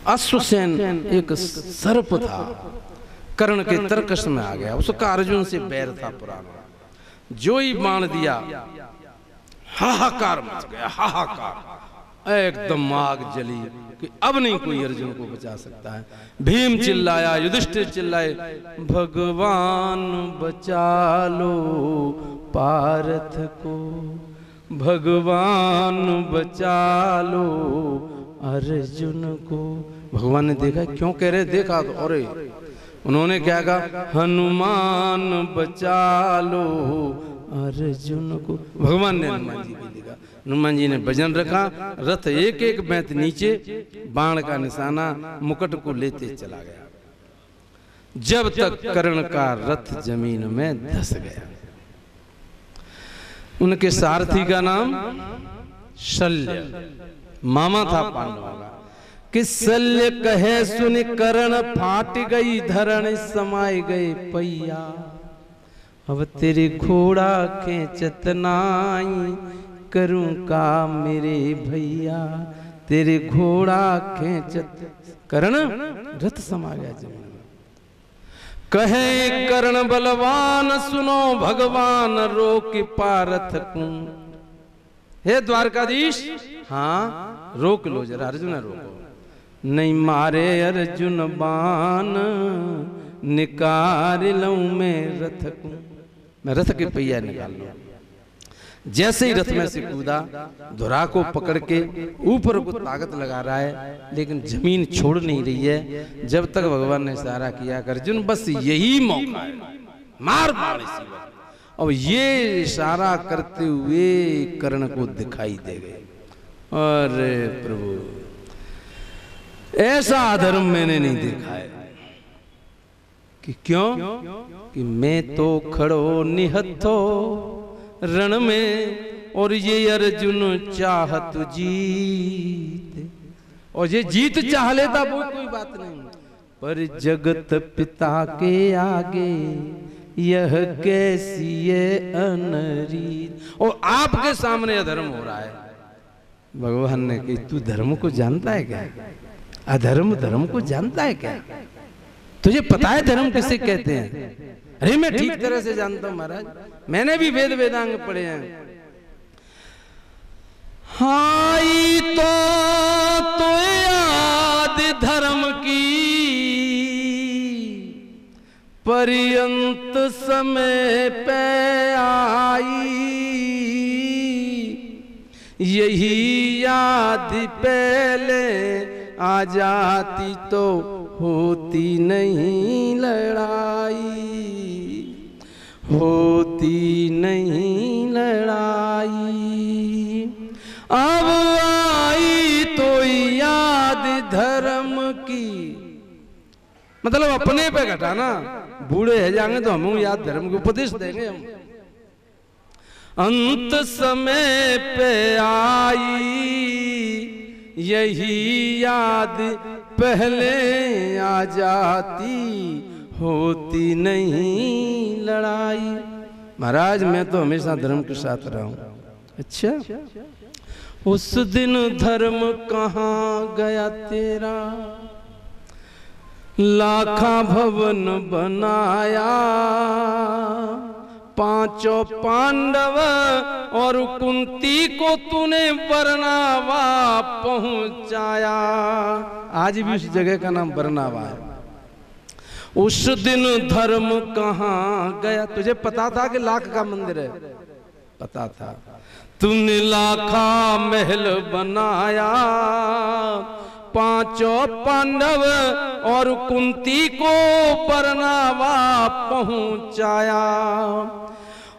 अश्वसेन एक सर्प था, कर्ण के तरकश में आ गया। उसका अर्जुन से बैर था पुराना। जो ही बाण दिया हाहाकार मच गया, हाहाकार, एकदम आग जली कि अब नहीं कोई अर्जुन को बचा सकता है। भीम चिल्लाया, युधिष्ठिर चिल्लाए, भगवान बचा लो पार्थ को, भगवान बचा लो अर्जुन को। भगवान ने देखा, क्यों कह रहे, देखा तो अरे उन्होंने क्या कहा, हनुमान बचा लो अर्जुन को। भगवान ने हनुमान जी को देखा, हनुमान जी ने भजन रखा, रथ एक एक बैंत नीचे, बाण का निशाना मुकुट को लेते चला गया, जब तक कर्ण का रथ जमीन में धस गया। उनके सारथी का नाम शल्य, मामा था पांडवों का। कि शल्य कहे सुन कर्ण, फाट गई धरण समाय गए पैया। अब तेरे घोड़ा खेचत नाई, करूं का मेरे भैया। तेरे घोड़ा खेचत, कर्ण रथ समा गया जमीन में। कहे कर्ण बलवान, सुनो भगवान रोक पारथ को। हे द्वारकाधीश, हाँ रोक लो जरा, अर्जुन रोको। नहीं मारे अर्जुन बाण, निकाल लूं मैं रथ को। मैं रथ के पहिया निकाल लूं। जैसे ही रथ में से कूदा, धुरा को पकड़ के ऊपर को ताकत लगा रहा है, लेकिन जमीन छोड़ नहीं रही है। जब तक भगवान ने इशारा किया, अर्जुन बस यही मौका है, मार मार इसी वक्त। अब ये इशारा करते हुए कर्ण को दिखाई दे गए, अरे प्रभु ऐसा अधर्म मैंने नहीं देखा है। कि क्यों? कि मैं तो खड़ो निहत्थो रण में, और ये अर्जुन चाहत जीत। और ये जीत चाह लेता वो कोई बात नहीं, पर जगत पिता के आगे यह कैसी ये अनरीत। और आपके सामने अधर्म हो रहा है। भगवान ने कही, तू धर्म को जानता है क्या? अधर्म धर्म को जानता है क्या? तुझे पता है धर्म किसे कहते हैं? अरे मैं ठीक तरह से जानता हूं महाराज, मैंने भी वेद वेदांग पढ़े हैं। हाई तो याद धर्म की, पर्यंत समय पे आई। यही याद पहले आ जाती तो होती नहीं लड़ाई, होती नहीं लड़ाई। अब आई तो याद धर्म की, मतलब अपने पे घटाना। बूढ़े है जाएंगे तो हम याद धर्म के उपदेश देंगे हम। अंत समय पे आई यही याद पहले आ जाती, होती नहीं लड़ाई। महाराज मैं तो हमेशा धर्म के साथ रहा हूं। अच्छा, उस दिन धर्म कहाँ गया तेरा? लाखा भवन बनाया, पांचों पांडव और कुंती को तूने बरनावा पहुंचाया। आज भी उस जगह का नाम बरनावा है। उस दिन धर्म कहाँ गया? तुझे पता था कि लाख का मंदिर है? पता था। तूने लाखा महल बनाया, पांचों पांडव और कुंती को बरनावा पहुंचाया।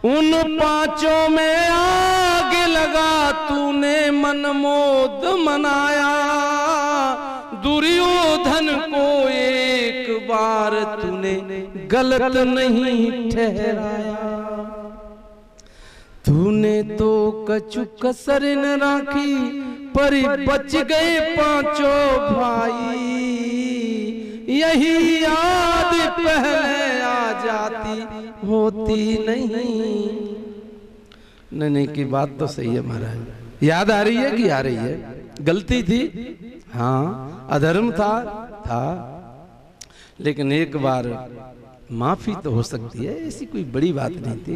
उन पांचों में आग लगा तूने मनमोद मनाया। दुर्योधन को एक बार तूने गलत नहीं ठहराया। तूने तो कछु कसर न राखी पर बच गए पांचों भाई। यही याद पहले आ जाती होती नहीं। नहीं की बात तो सही है महाराज। याद आ रही है कि आ रही है? गलती थी, हाँ, अधर्म था, लेकिन एक बार माफी तो हो सकती है, ऐसी कोई बड़ी बात नहीं थी।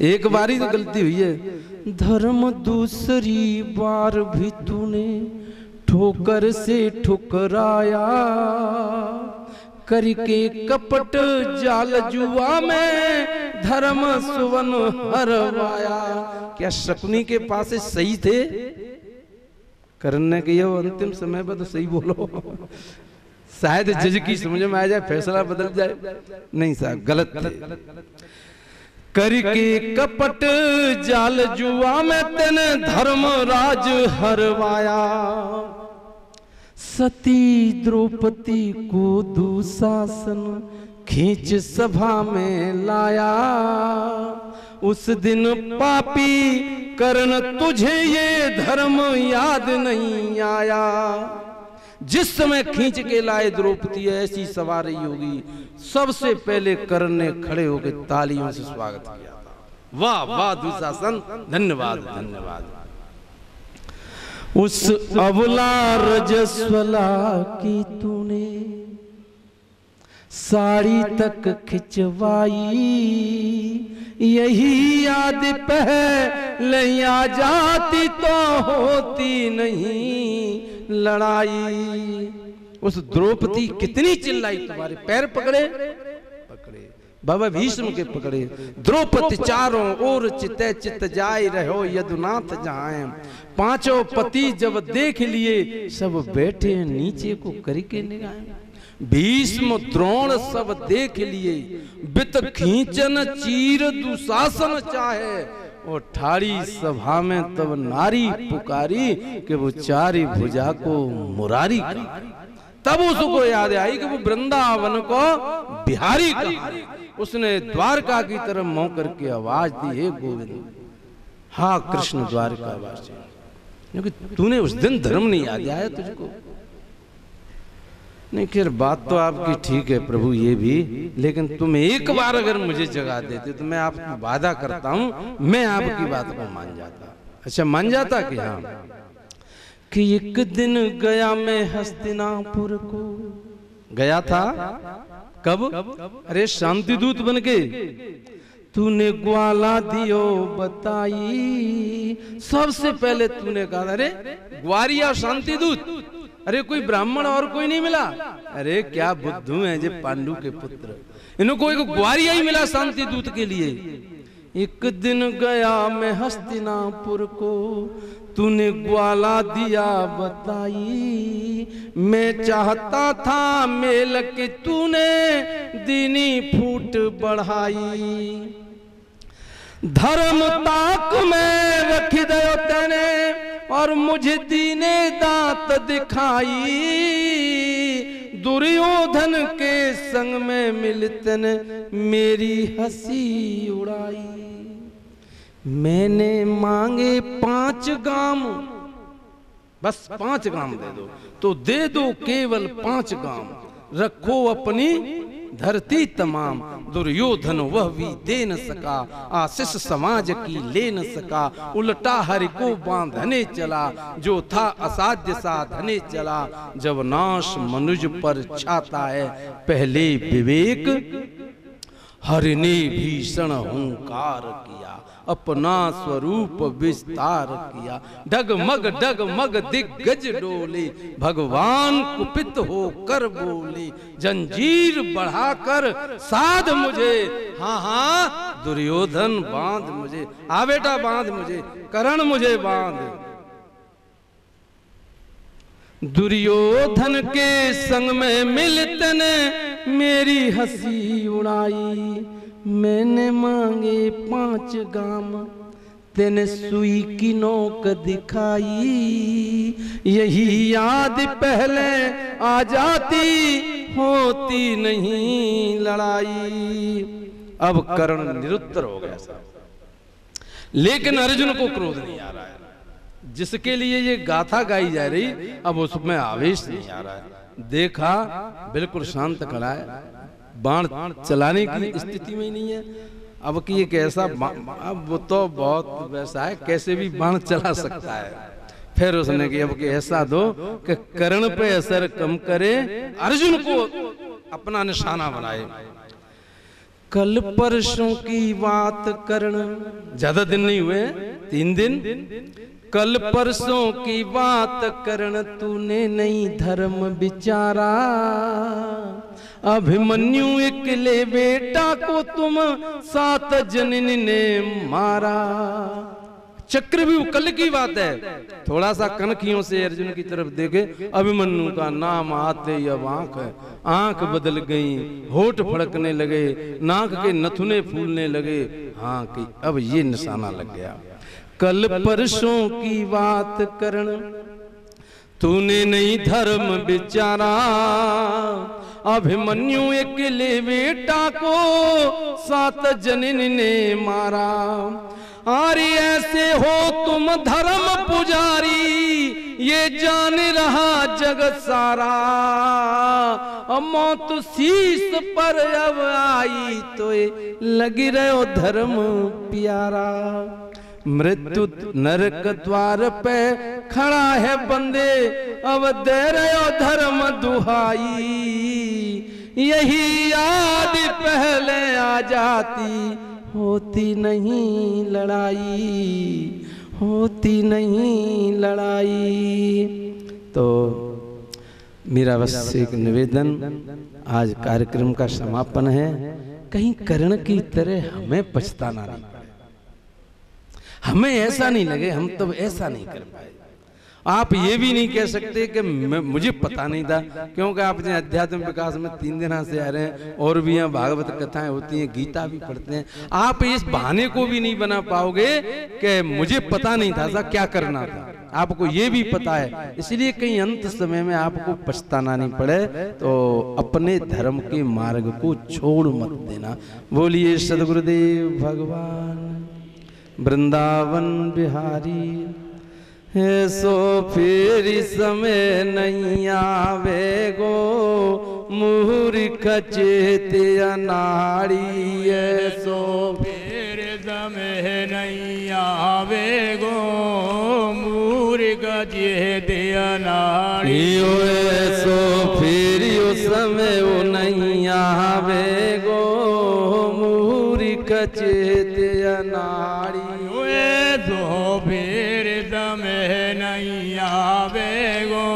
एक बार ही तो गलती हुई है। धर्म दूसरी बार भी तूने ठोकर से ठुकराया। करके कपट जाल जुआ में धर्म सुवन हरवाया। क्या शकुनी के पास सही थे? करने के ये अंतिम समय पर तो सही बोलो, शायद जज की समझ में आ जाए, फैसला बदल जाए। नहीं साहब, गलत थे। करके कपट जाल जुआ में तेने धर्मराज हरवाया। सती द्रौपदी को दुशासन खींच सभा में लाया। उस दिन पापी कर्ण तुझे ये धर्म याद नहीं आया। जिस समय खींच के लाए द्रौपदी ऐसी सवारी होगी, सबसे पहले कर्ण ने खड़े होकर तालियों से स्वागत किया था। वाह वाह दुशासन, धन्यवाद धन्यवाद। उस अबला रजस्वला की तूने साड़ी तक खिंचवाई। यही याद पहले आ जाती तो होती नहीं लड़ाई। उस द्रौपदी कितनी चिल्लाई, तुम्हारे पैर पकड़े बाबा भीष्म के पकड़े। द्रौपदी चारों ओर चिते चित जाय रहो यदुनाथ जहां। पांचों पति जब देख लिए सब बैठे नीचे को करके निगाहें। भीष्म द्रोण सब देख लिए बित खींचन चीर दुशासन चाहे। और ठाड़ी सभा में तब नारी पुकारी कि वो चारी भुजा को मुरारी करी। तब उसको याद आई कि वो वृंदावन को बिहारी कहा। उसने द्वारका की तरफ मुंह करके आवाज दी, हे गोविंद, हाँ कृष्ण द्वारका वासी। क्योंकि तूने उस दिन धर्म नहीं याद आया तुझको। नहीं, खैर बात तो आपकी ठीक है प्रभु ये भी, लेकिन तुम एक बार अगर मुझे जगा देते तो मैं आपको वादा करता हूं मैं आपकी बात को मान जाता। अच्छा मान जाता कि हाँ। कि एक दिन गया मैं हस्तिनापुर को। गया था कब? अरे शांति दूत बन के। तूने ग्वाला दियो बताई। सबसे पहले तूने कहा अरे ग्वारिया शांति दूत, अरे कोई ब्राह्मण और कोई नहीं मिला। अरे क्या बुद्धू है जे पांडु के पुत्र, इनको एक ग्वारिया ही मिला शांति दूत के लिए। एक दिन गया मैं हस्तिनापुर को, तूने ग्वाला दिया बताई। मैं चाहता था मेल के तूने दीनी फूट बढ़ाई। धर्म ताक में रख दो तेने और मुझे दीने दांत दिखाई। दुर्योधन के संग में मिलते ने मेरी हंसी उड़ाई। मैंने मांगे 5 गाम, बस 5 गाम दे दो तो दे दो, केवल 5 गाम रखो अपनी धरती तमाम। दुर्योधन वह भी दे न सका, आशीष समाज की ले न सका। उल्टा हरि को बांधने चला, जो था असाध्य साधने चला। जब नाश मनुज पर छाता है पहले विवेक, हरि ने भीषण हुंकार किया, अपना स्वरूप विस्तार किया। डगमग दिग्गज डोले, भगवान कुपित होकर बोले। जंजीर बढ़ाकर साध मुझे, हाँ हाँ दुर्योधन बांध मुझे। आ बेटा बांध मुझे, करण मुझे बांध। दुर्योधन के संग में मिलते ने मेरी हंसी उड़ाई, मैंने मांगे 5 गाम तेने सुई की नोक दिखाई, यही याद पहले आ जाती होती नहीं लड़ाई। अब कर्ण निरुत्तर हो गया साहब, लेकिन अर्जुन को क्रोध नहीं आ रहा है। जिसके लिए ये गाथा गाई जा रही अब उसमें आवेश नहीं आ रहा है। देखा बिल्कुल शांत खड़ा है, बाण चलाने की स्थिति में ही नहीं है। अब कि ये कैसा, अब वो तो बहुत वैसा है कैसे भी बाण चला सकता है। फिर उसने कि अब कि ऐसा दो कि कर्ण पे असर कम करे, अर्जुन को अपना निशाना बनाए। कल परसों की बात कर्ण, ज्यादा दिन नहीं हुए 3 दिन, कल परसों की बात कर्ण तूने नहीं धर्म विचारा, अभिमन्यु अकेले बेटा को तुम 7 जननी ने मारा। चक्रव्यूह कल की बात है, थोड़ा सा कनखियों से अर्जुन की तरफ देखे, अभिमन्यु का नाम आते ही अब आंख बदल गई, होठ फड़कने लगे, नाक के नथुने फूलने लगे। हाँ कि अब ये निशाना लग गया। कल परसों की बात कर्ण तूने नहीं धर्म विचारा, अभिमन्यु अकेले बेटा को 7 जननी ने मारा। अरे ऐसे हो तुम धर्म पुजारी, ये जान रहा जगत सारा, मौत शीश पर अब आई तो लगी रहो धर्म प्यारा। मृत्यु नरक द्वार पे खड़ा है बंदे, अब दे रहे धर्म दुहाई, यही याद पहले आ जाती होती नहीं लड़ाई, होती नहीं लड़ाई। तो मेरा बस एक निवेदन, आज कार्यक्रम का समापन है, कहीं कर्ण की तरह हमें पछताना नहीं, हमें ऐसा नहीं लगे हम तब ऐसा नहीं कर पाए। आप ये भी नहीं कह सकते कि मुझे पता नहीं था, क्योंकि आप जो अध्यात्म विकास में 3 दिन से आ रहे हैं, और भी यहाँ भागवत कथाएं होती हैं, गीता भी पढ़ते हैं, आप इस बहाने को भी नहीं बना पाओगे कि मुझे पता नहीं था क्या करना था। आपको ये भी पता है, इसलिए कहीं अंत समय में आपको पछताना नहीं पड़े, तो अपने धर्म के मार्ग को छोड़ मत देना। बोलिए सदगुरुदेव भगवान वृंदावन बिहारी। है सो फिर समय नहीं आवे गो, मूर्ख चेत अनाड़ी, सो फिर समय नहीं आवे गो, मूर्ख चेत अनाड़ी। सो फिर समय नहीं आवे गो, मूर्ख चेत अनाड़ी। सो फिर समय नहीं आवे गो,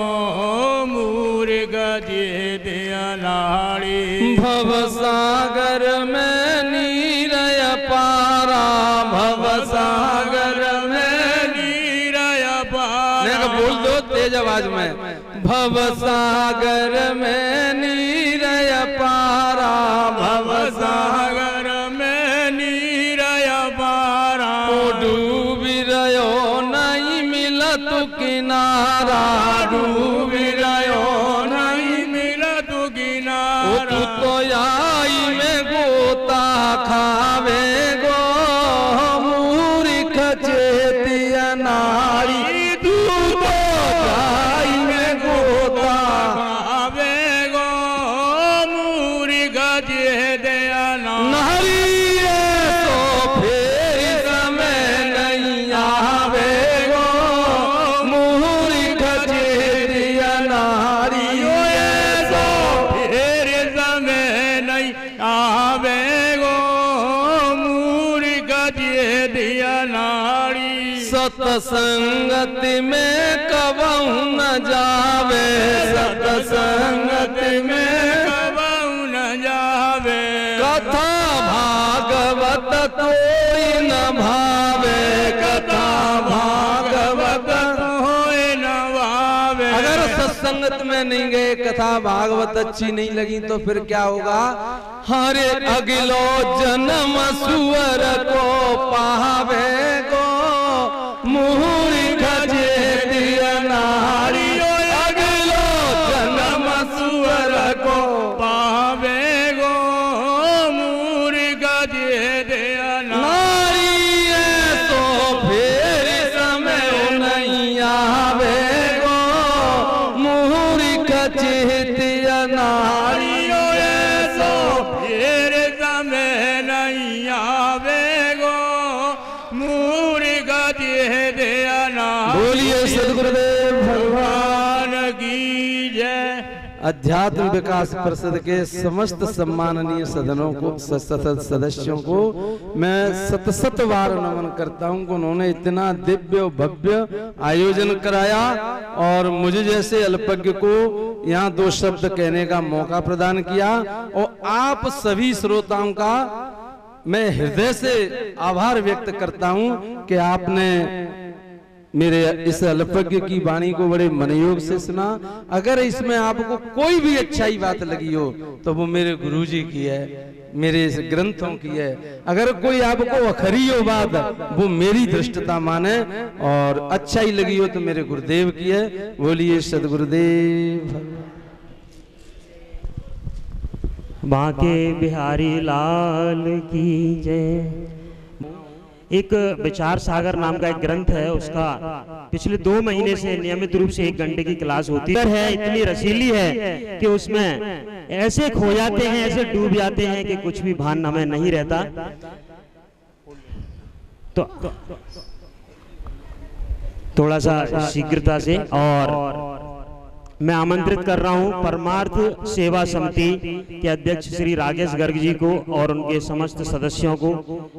मूर्ख चेत अनाड़ी। भवसागर में नीरय पारा, भवसागर में नीरय पारा। बोल दो तेज आवाज में, भवसागर में नीरय पारा, भवसागर में नीरय पारा। डूबी रहो नहीं मिला तू किनारा, डूबी रहो नहीं मिला तू किनारा। तू तो आई में गोता खावे गो, मूर्ख चेत अनाड़ी। तू तो आई में गोता खावे गो, मूर्ख चेत अनाड़ी। सतसंगत में कबहू न जावे, सतसंगत में कबहू न जावे। कथा भागवत कोई न भावे, कथा भागवत कोई न भावे। अगर संगत में नहीं गए, कथा भागवत अच्छी नहीं लगी तो फिर क्या होगा? हरे अगलो जन्म सुअर को पावे गो मुहुरी गजे दिया नारी, अगलो जन्म सुअर को पावे गो मुहुरी गजे दिया नारी, तो फिर समय नहीं आवे गो मुहुरी गजे दिया नारी, फिर समय नहीं आवेगो मुहुरी गजे दिया नारी। बोलिए सदगुरुदेव भगवान की जय। अध्यात्म विकास परिषद के समस्त सम्माननीय सदनों को सदस्यों को मैं सत बार नमन करता हूं कि उन्होंने इतना दिव्य भव्य आयोजन कराया और मुझे जैसे अल्पज्ञ को यहाँ 2 शब्द कहने का मौका प्रदान किया। और आप सभी श्रोताओं का मैं हृदय से आभार व्यक्त करता हूं कि आपने मेरे इस अल्पज्ञ की वाणी को बड़े मनयोग से सुना। अगर इसमें आपको कोई भी अच्छाई बात लगी हो तो वो मेरे गुरुजी की है, मेरे इस ग्रंथों की है। अगर कोई आपको अखरी हो बात वो मेरी दृष्टता माने और अच्छाई लगी हो तो मेरे गुरुदेव की है। बोलिए सदगुरुदेव। बांके बिहारी लाल की जय। एक विचार सागर नाम का एक ग्रंथ है, उसका पिछले 2 महीने से नियमित रूप से 1 घंटे की क्लास होती है। इतनी रसीली है कि उसमें ऐसे खो जाते हैं, ऐसे डूब जाते हैं कि कुछ भी भान हमें नहीं रहता। तो थोड़ा सा शीघ्रता से और मैं आमंत्रित कर रहा हूं परमार्थ सेवा समिति के अध्यक्ष श्री राकेश गर्ग जी को और उनके समस्त सदस्यों को,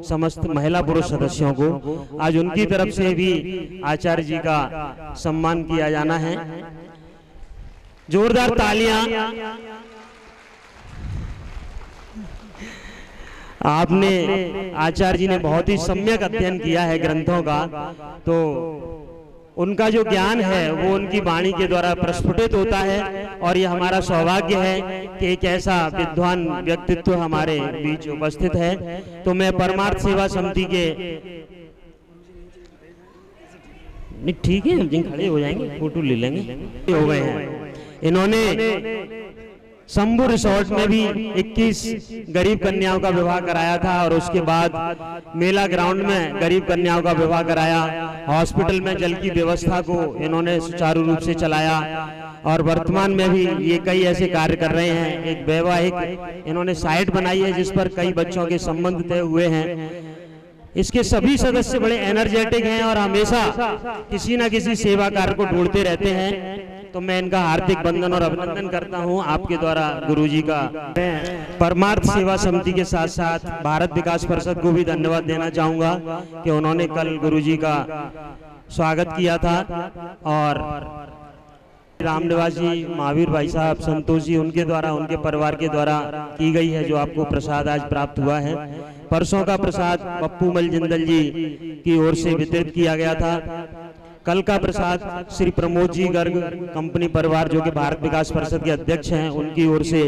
समस्त महिला पुरुष सदस्यों को। आज उनकी तरफ से भी आचार्य जी का सम्मान किया जाना है। जोरदार तालियां। आपने आचार्य जी ने बहुत ही सम्यक अध्ययन किया है ग्रंथों का, तो उनका जो ज्ञान है वो उनकी वाणी के द्वारा प्रस्फुटित होता है। और ये हमारा सौभाग्य है कि एक ऐसा विद्वान व्यक्तित्व हमारे बीच उपस्थित है। तो मैं परमार्थ सेवा समिति के ठीक है, जिन खड़े हो जाएंगे फोटो ले लेंगे, हो गए हैं। इन्होंने शंभू रिसोर्ट में भी 21 गरीब कन्याओं का विवाह कराया था और उसके बाद मेला ग्राउंड में गरीब कन्याओं का विवाह कराया। हॉस्पिटल में जल की व्यवस्था को इन्होंने सुचारू रूप से चलाया और वर्तमान में भी ये कई ऐसे कार्य कर रहे हैं। एक वैवाहिक इन्होंने साइट बनाई है जिस पर कई बच्चों के संबंध तय हुए हैं। इसके सभी सदस्य बड़े एनर्जेटिक हैं और हमेशा किसी न किसी सेवा कार्य को ढूंढते रहते हैं। तो मैं इनका हार्दिक वंदन और अभिनंदन करता हूं आपके द्वारा गुरुजी का। परमार्थ सेवा समिति के साथ साथ भारत विकास परिषद को भी धन्यवाद देना चाहूंगा कि उन्होंने कल गुरुजी का स्वागत किया था। और रामनिवास जी, महावीर भाई साहब, संतोष जी, उनके द्वारा, उनके परिवार के द्वारा की गई है जो आपको प्रसाद आज प्राप्त हुआ है। परसों का प्रसाद पप्पू मल जिंदल जी की ओर से वितरित किया गया था। कल का प्रसाद श्री प्रमोद जी गर्ग कंपनी परिवार जो कि भारत विकास परिषद के अध्यक्ष हैं उनकी ओर से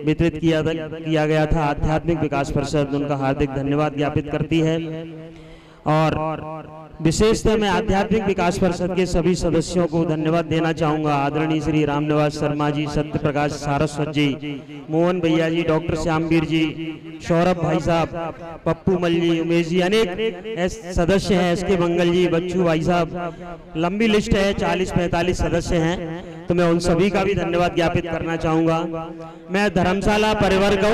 वितरित किया गया था। आध्यात्मिक विकास परिषद उनका हार्दिक धन्यवाद ज्ञापित करती है। और विशेषतः मैं आध्यात्मिक विकास परिषद के सभी सदस्यों को धन्यवाद देना चाहूंगा। आदरणीय श्री रामनिवास शर्मा जी, सत्य प्रकाश सारस्वत जी, मोहन भैया जी, डॉक्टर श्यामवीर जी, सौरभ भाई साहब, पप्पू मल जी, उमेश जी, अनेक सदस्य हैं, एस के मंगल जी, बच्चू भाई साहब, लंबी लिस्ट है, 40-45 सदस्य हैं। तो मैं उन सभी का भी धन्यवाद ज्ञापित करना चाहूंगा। मैं धर्मशाला परिवार को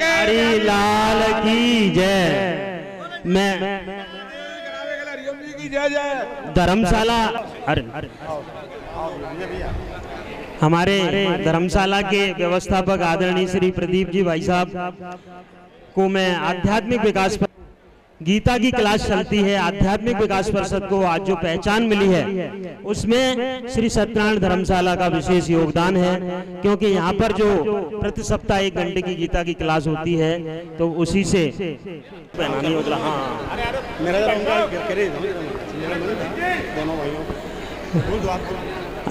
हरि लाल की जय। मैं धर्मशाला हमारे धर्मशाला के व्यवस्थापक आदरणीय श्री प्रदीप जी भाई साहब को मैं आध्यात्मिक विकास गीता की क्लास चलती है, आध्यात्मिक विकास परिषद को आज जो पहचान मिली है उसमें श्री सत्यनारायण धर्मशाला का विशेष योगदान है। क्योंकि यहाँ पर जो प्रति सप्ताह 1 घंटे की गीता की क्लास होती है तो उसी से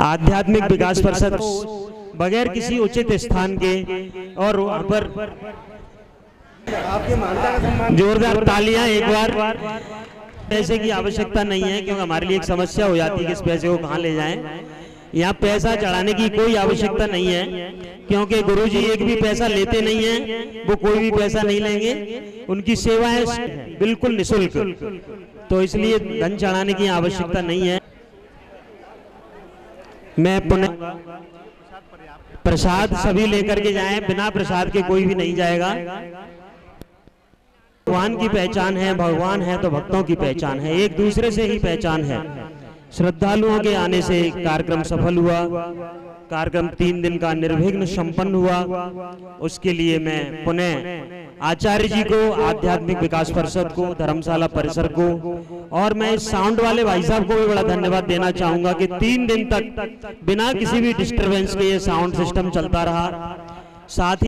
आध्यात्मिक विकास परिषद बगैर किसी उचित स्थान के और वहां पर जोरदार तालियां एक बार। पैसे की आवश्यकता नहीं है क्योंकि हमारे लिए एक समस्या हो जाती है कि इस पैसे को कहां ले जाएं। यहाँ पैसा चढ़ाने की कोई आवश्यकता नहीं है क्योंकि गुरुजी एक भी पैसा लेते नहीं है, वो कोई भी पैसा नहीं लेंगे, उनकी सेवा है बिल्कुल निःशुल्क, तो इसलिए धन चढ़ाने की आवश्यकता नहीं है। मैं पुनः प्रसाद सभी लेकर के जाएं, बिना प्रसाद के कोई भी नहीं जाएगा। भगवान की पहचान है, भगवान है तो भक्तों की पहचान है, एक दूसरे से ही पहचान है। श्रद्धालुओं के आने से कार्यक्रम सफल हुआ, कार्यक्रम 3 दिन का निर्विघ्न संपन्न हुआ। उसके लिए मैं पुनः आचार्य जी को, आध्यात्मिक विकास परिषद को, धर्मशाला परिसर को और मैं इस साउंड वाले भाई साहब को भी बड़ा धन्यवाद देना चाहूंगा कि 3 दिन तक बिना किसी भी डिस्टरबेंस के ये साउंड सिस्टम चलता रहा। साथ ही